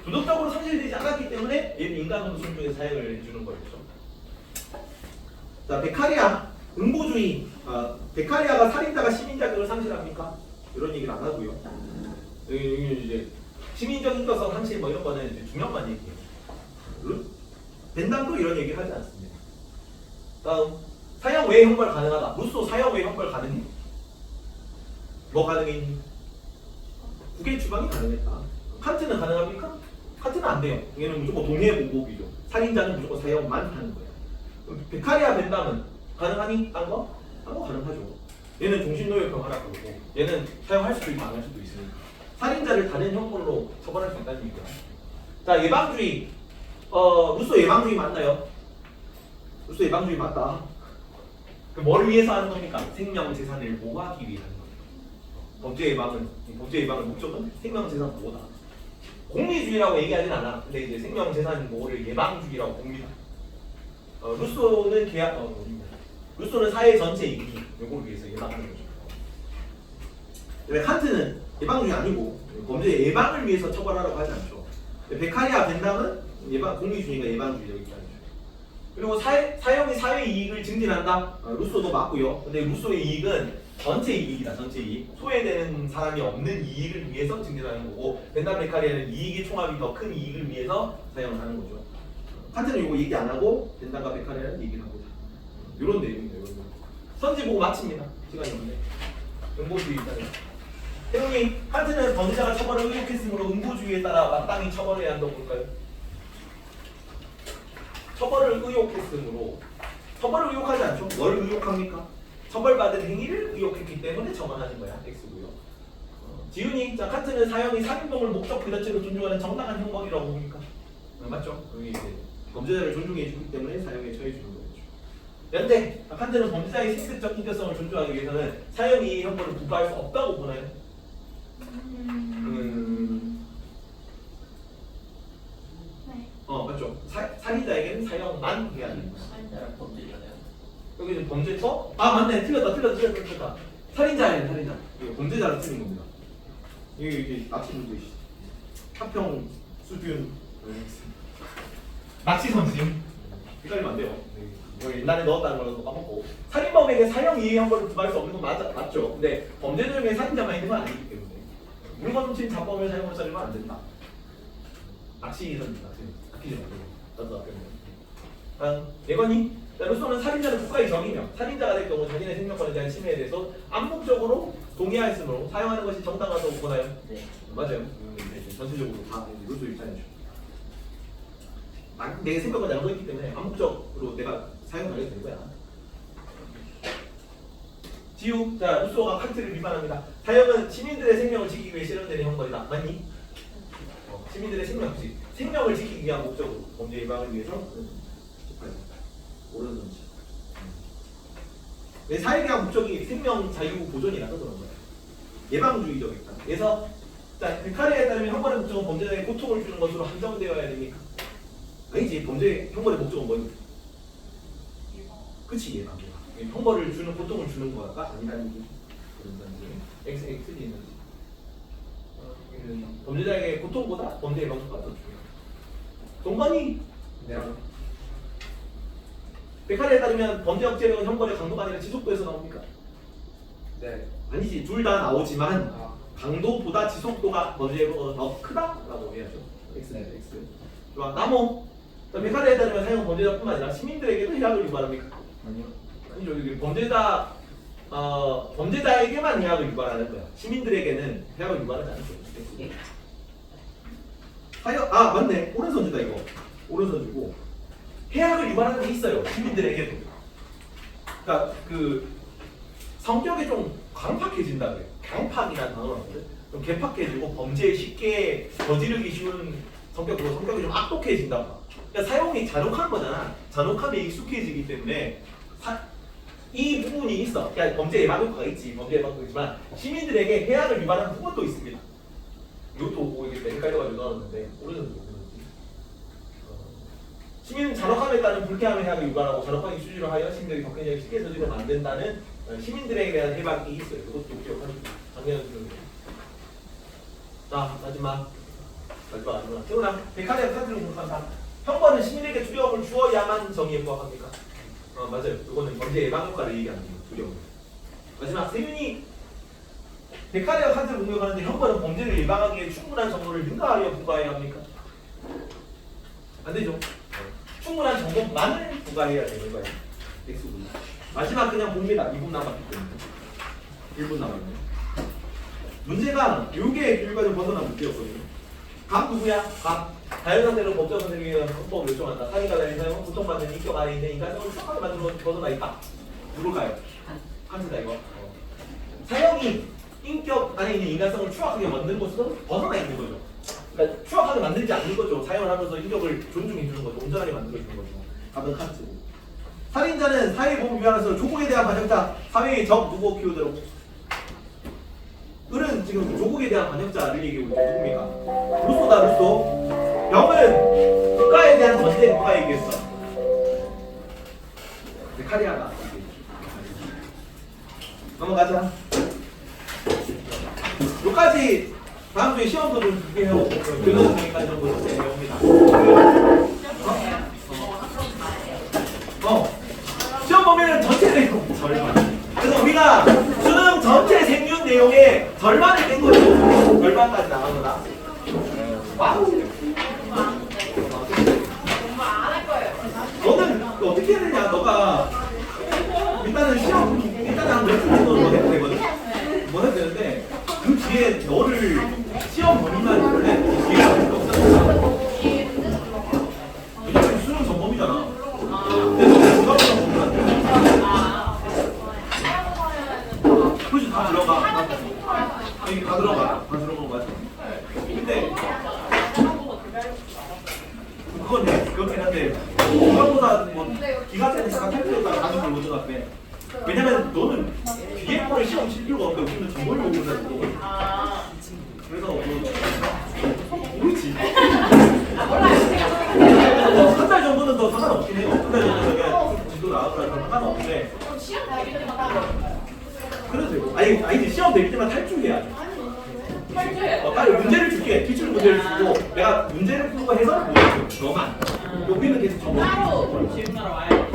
도덕적으로 상실되지 않았기 때문에 얘는 인간으로 존중의 사역을 해주는 거였죠. 자, 베카리아 응보주의. 베카리아가 살인자가 시민 자격을 상실합니까? 이런 얘기를 안 하고요. 여기 이제 시민적 인격성 상실 뭐 이런 거는 이제 중요한 얘기예요. 벤담도 이런 얘기 하지 않습니다. 다음 사형 외에 형벌 가능하다. 루소 사형 외에 형벌 가능해? 뭐 가능해? 국외 추방이 가능했다. 칸트는 가능합니까? 칸트는 안 돼요. 얘는 무조건 동해보복이죠. 살인자는 무조건 사형만 하는 거예요. 베카리아 벤담은 가능하니? 딴 거? 딴 거 가능하죠. 얘는 종신노역형 하나 그러고 얘는 사용할 수도 있고 안 할 수도 있으니까 살인자를 다른 형벌로 처벌할 수 있다는 얘기야. 자, 예방주의. 루소 예방주의 맞나요? 루소 예방주의 맞다. 그 뭐를 위해서 하는 겁니까? 생명 재산을 보호하기 위해 하는 거예요. 범죄 예방의 목적은 생명 재산 보호다. 공리주의라고 얘기하진 않아. 근데 이제 생명 재산 보호를 예방주의라고 봅니다. 루소는 루소는 사회 전체 이익 요걸 위해서 예방하는 거죠. 근데 칸트는 예방주의 아니고 범죄 예방을 위해서 처벌하라고 하지 않죠. 베카리아 벤담은 공리주의가 예방주의라고 얘기하죠. 그리고 사형이 사회 이익을 증진한다. 루소도 맞고요. 근데 루소의 이익은 전체 이익이다. 전체 이익. 소외되는 사람이 없는 이익을 위해서 증진하는 거고 벤담 베카리아는 이익의 총합이 더 큰 이익을 위해서 사용을 하는 거죠. 칸트는 이거 얘기 안 하고 벤담과 베카리아는 얘기를 하고자. 이런 내용입니다. 이런 내용. 선지 보고 마칩니다. 시간이 없네. 응보주의 있잖아요. 태웅이 칸트는 범죄자가 처벌을 의혹했으므로 응보주의에 따라 마땅히 처벌해야 한다고 볼까요? 처벌을 의혹했으므로 처벌을 의혹하지 않죠? 뭘 의혹합니까? 처벌받은 행위를 의혹했기 때문에 처벌하는 거야. X고요. 지훈이 자 칸트는 사형이 살인범을 목적 그 자체로 존중하는 정당한 형벌이라고 봅니까? 맞죠? 여기 이제 범죄자를 존중해 주기 때문에 사형에 처해 주는 거죠. 연대 칸트는 범죄자의 생색적 인격성을 존중하기 위해서는 사형이 형벌을 부과할 수 없다고 보나요? 네. 맞죠. 살인자에게는 사형만 해야 되는 거야. 살인자랑 범죄자네요. 여기 범죄서? 맞네. 틀렸다. 살인자예요, 살인자. 이거 범죄자로 틀린 겁니다. 이게 납치 문제 합평 수준 납치 선심 헷갈리면 안 돼요. 이거 옛날에 넣었다는 걸로 까먹고 살인범에게 사형 이해 형벌을 부과할 수 없는 건 맞죠. 근데 범죄 중에 살인자만 있는 건 아니기 때문에 물건 훔친 자범을 사형으로 자르면 안 된다. 납치 선심, 납치죠. 나도 아꼈네. 예건이 루소는 살인자는 국가의 적이며 살인자가 될 경우 자신의 생명권에 대한 침해에 대해서 암묵적으로 동의하였으므로 사용하는 것이 정당하다고 보나요? 네. 맞아요. 전체적으로 다 루소 입장이죠. 내 생각을 알고 있기 때문에 암묵적으로 내가 사용하게 된 거야. 지우, 자 루소가 칸트를 비판합니다. 사형은 시민들의 생명을 지키기 위해 실현되는 형벌이다. 맞니? 시민들의 생명을 지키기 위한 목적으로 범죄 예방을 위해서 옳은 선지. 내 사회계약 목적이 생명 자유 보존이라서 그런 거야. 예방주의적이다. 그래서 자 베카리아에 따르면 형벌의 목적은 범죄자에게 고통을 주는 것으로 한정되어야 됩니까? 아니지. 범죄 형벌의 목적은 뭐니? 그치 예방. 형벌을 주는 고통을 주는 거가 아니라는 얘기. 그런 건지. X는 있는지. 범죄자에게 고통보다 범죄 예방 효과가 더 중요해. 동반이. 네. 베카리아에 따르면 범죄 억제력은 형벌의 강도가 아니라 지속도에서 나옵니까? 네. 아니지. 둘 다 나오지만 강도보다 지속도가 범죄가 더 크다라고 해야죠. X는 X. 좋아. 나모. 베카리아에 따르면 사형은 범죄자뿐만 아니라 시민들에게도 해악을 유발합니까? 아니요. 아니죠. 이게 범죄자에게만 해악을 유발하는 거야. 시민들에게는 해악을 유발하지 않죠. 사형 맞네. 오른손주다 이거. 오른손주고 해악을 유발하는 게 있어요. 시민들에게도. 그러니까 그 성격이 좀 강팍해진다 그래요. 강팍이라는 단어가 나거든. 좀 개팍해지고 범죄에 쉽게 저지르기 쉬운 성격이 좀 악독해진다. 그러니까 사용이 잔혹한 거잖아. 잔혹함에 익숙해지기 때문에 이 부분이 있어. 그러니까 범죄 예방 효과가 있지. 범죄 예방 효과가 있지만 시민들에게 해악을 유발하는 부분도 있습니다. 이것도 이게 헷갈려가지고 넣었는데 오른손 시민은 잔혹함에 따른 불쾌함의 해악을 유발하고 잔혹함의 수지로 하여 시민들이 법행위를 쉽게 저지르면 안 된다는 시민들에게 대한 해박이 있어요. 그것도 기억하시고 작년에 들었는데. 자 마지막 아니구나. 태훈아, 베카리아 칸트를 공부한다. 형벌은 시민에게 두려움을 주어야만 정의에 부합합니까? 맞아요. 이거는 범죄 예방 효과를 얘기하는 거예요. 두려움. 마지막 세윤이 베카리아 칸트를 공격하는데 형벌은 범죄를 예방하기에 충분한 정보를 능가하여 부과해야 합니까? 안 되죠. 충분한 정보만을 부과해야 되는 거예요. X군. 마지막 그냥 봅니다. 2분 남았기 때문에. 1분 남았네. 문제가 요게 교육과정 벗어난 문제였거든요. 각 누구야? 각 자연상태로 법정 선생님이 헌법을 요청한다. 사기가 다닌 사용은 고통받는 인격 안에 있는 인간성을 수상하게 만들어 벗어나 있다. 누로 가요? 칸트다 이거. 사형이 인격 안에 있는 인간성을 추악하게 만든 것은 벗어나 있는 거죠. 그러니까 추악하게 만들지 않는 거죠. 사형을 하면서 인격을 존중해 주는 거죠. 온전하게 만들어 주는 거죠. 답은 칸트고. 살인자는 사회보험 위반에서 조국에 대한 반역자, 사회의 적 누구 키우대로. 을은 지금 조국에 대한 반역자를 얘기하고 있죠. 누굽니까? 루소다 루소. 영은 국가에 대한 전쟁 누가 얘기했어? 카리아가. 넘어가자. 여기까지 다음 주에 시험도 좀 두개 해오고 교도소 보니까 이런 거 진짜 내용입니다. 시험 보면은 전체 내용 절반. 그래서 우리가 수능 전체 생윤 내용의 절반을 뺀 거죠. 절반까지 나간 거다. 와우. 너는 어떻게 해야 되냐? 너가 일단은 시험 일단은 한 몇분 정도는 뭐 해도 되거든. 뭐 해도 되는데 그 뒤에 너를 시험 범위만 원래 뒤가 없잖아. 왜냐면 수능 전범이잖아. 근데 너가 부담스러운 범위는 안 돼. 그렇지 다 들어가. 여기 다 들어가. 다 들어가는 거야. 근데 그건 그렇긴 한데 그거보다 뭐 기가세는 잠깐 탈출했다가 다시 걸 먼저 갔대. 왜냐면 너는 뒤에 거를 시험 칠 필요가 없고 우리는 정보를 보고 있다고. 그래서 모르지. 한 달 정도는 더 상관없긴 해요. 한 달 정도 저게 지도 나와서 상관없는데. 그래도 되고. 아니지 시험 대비 때만 탈출해야 돼. 빨리 문제를 줄게. 기출 문제를 주고 내가 문제를 풀고 해서 너만. 여기는 계속 정보. 따로 질문하러 와요.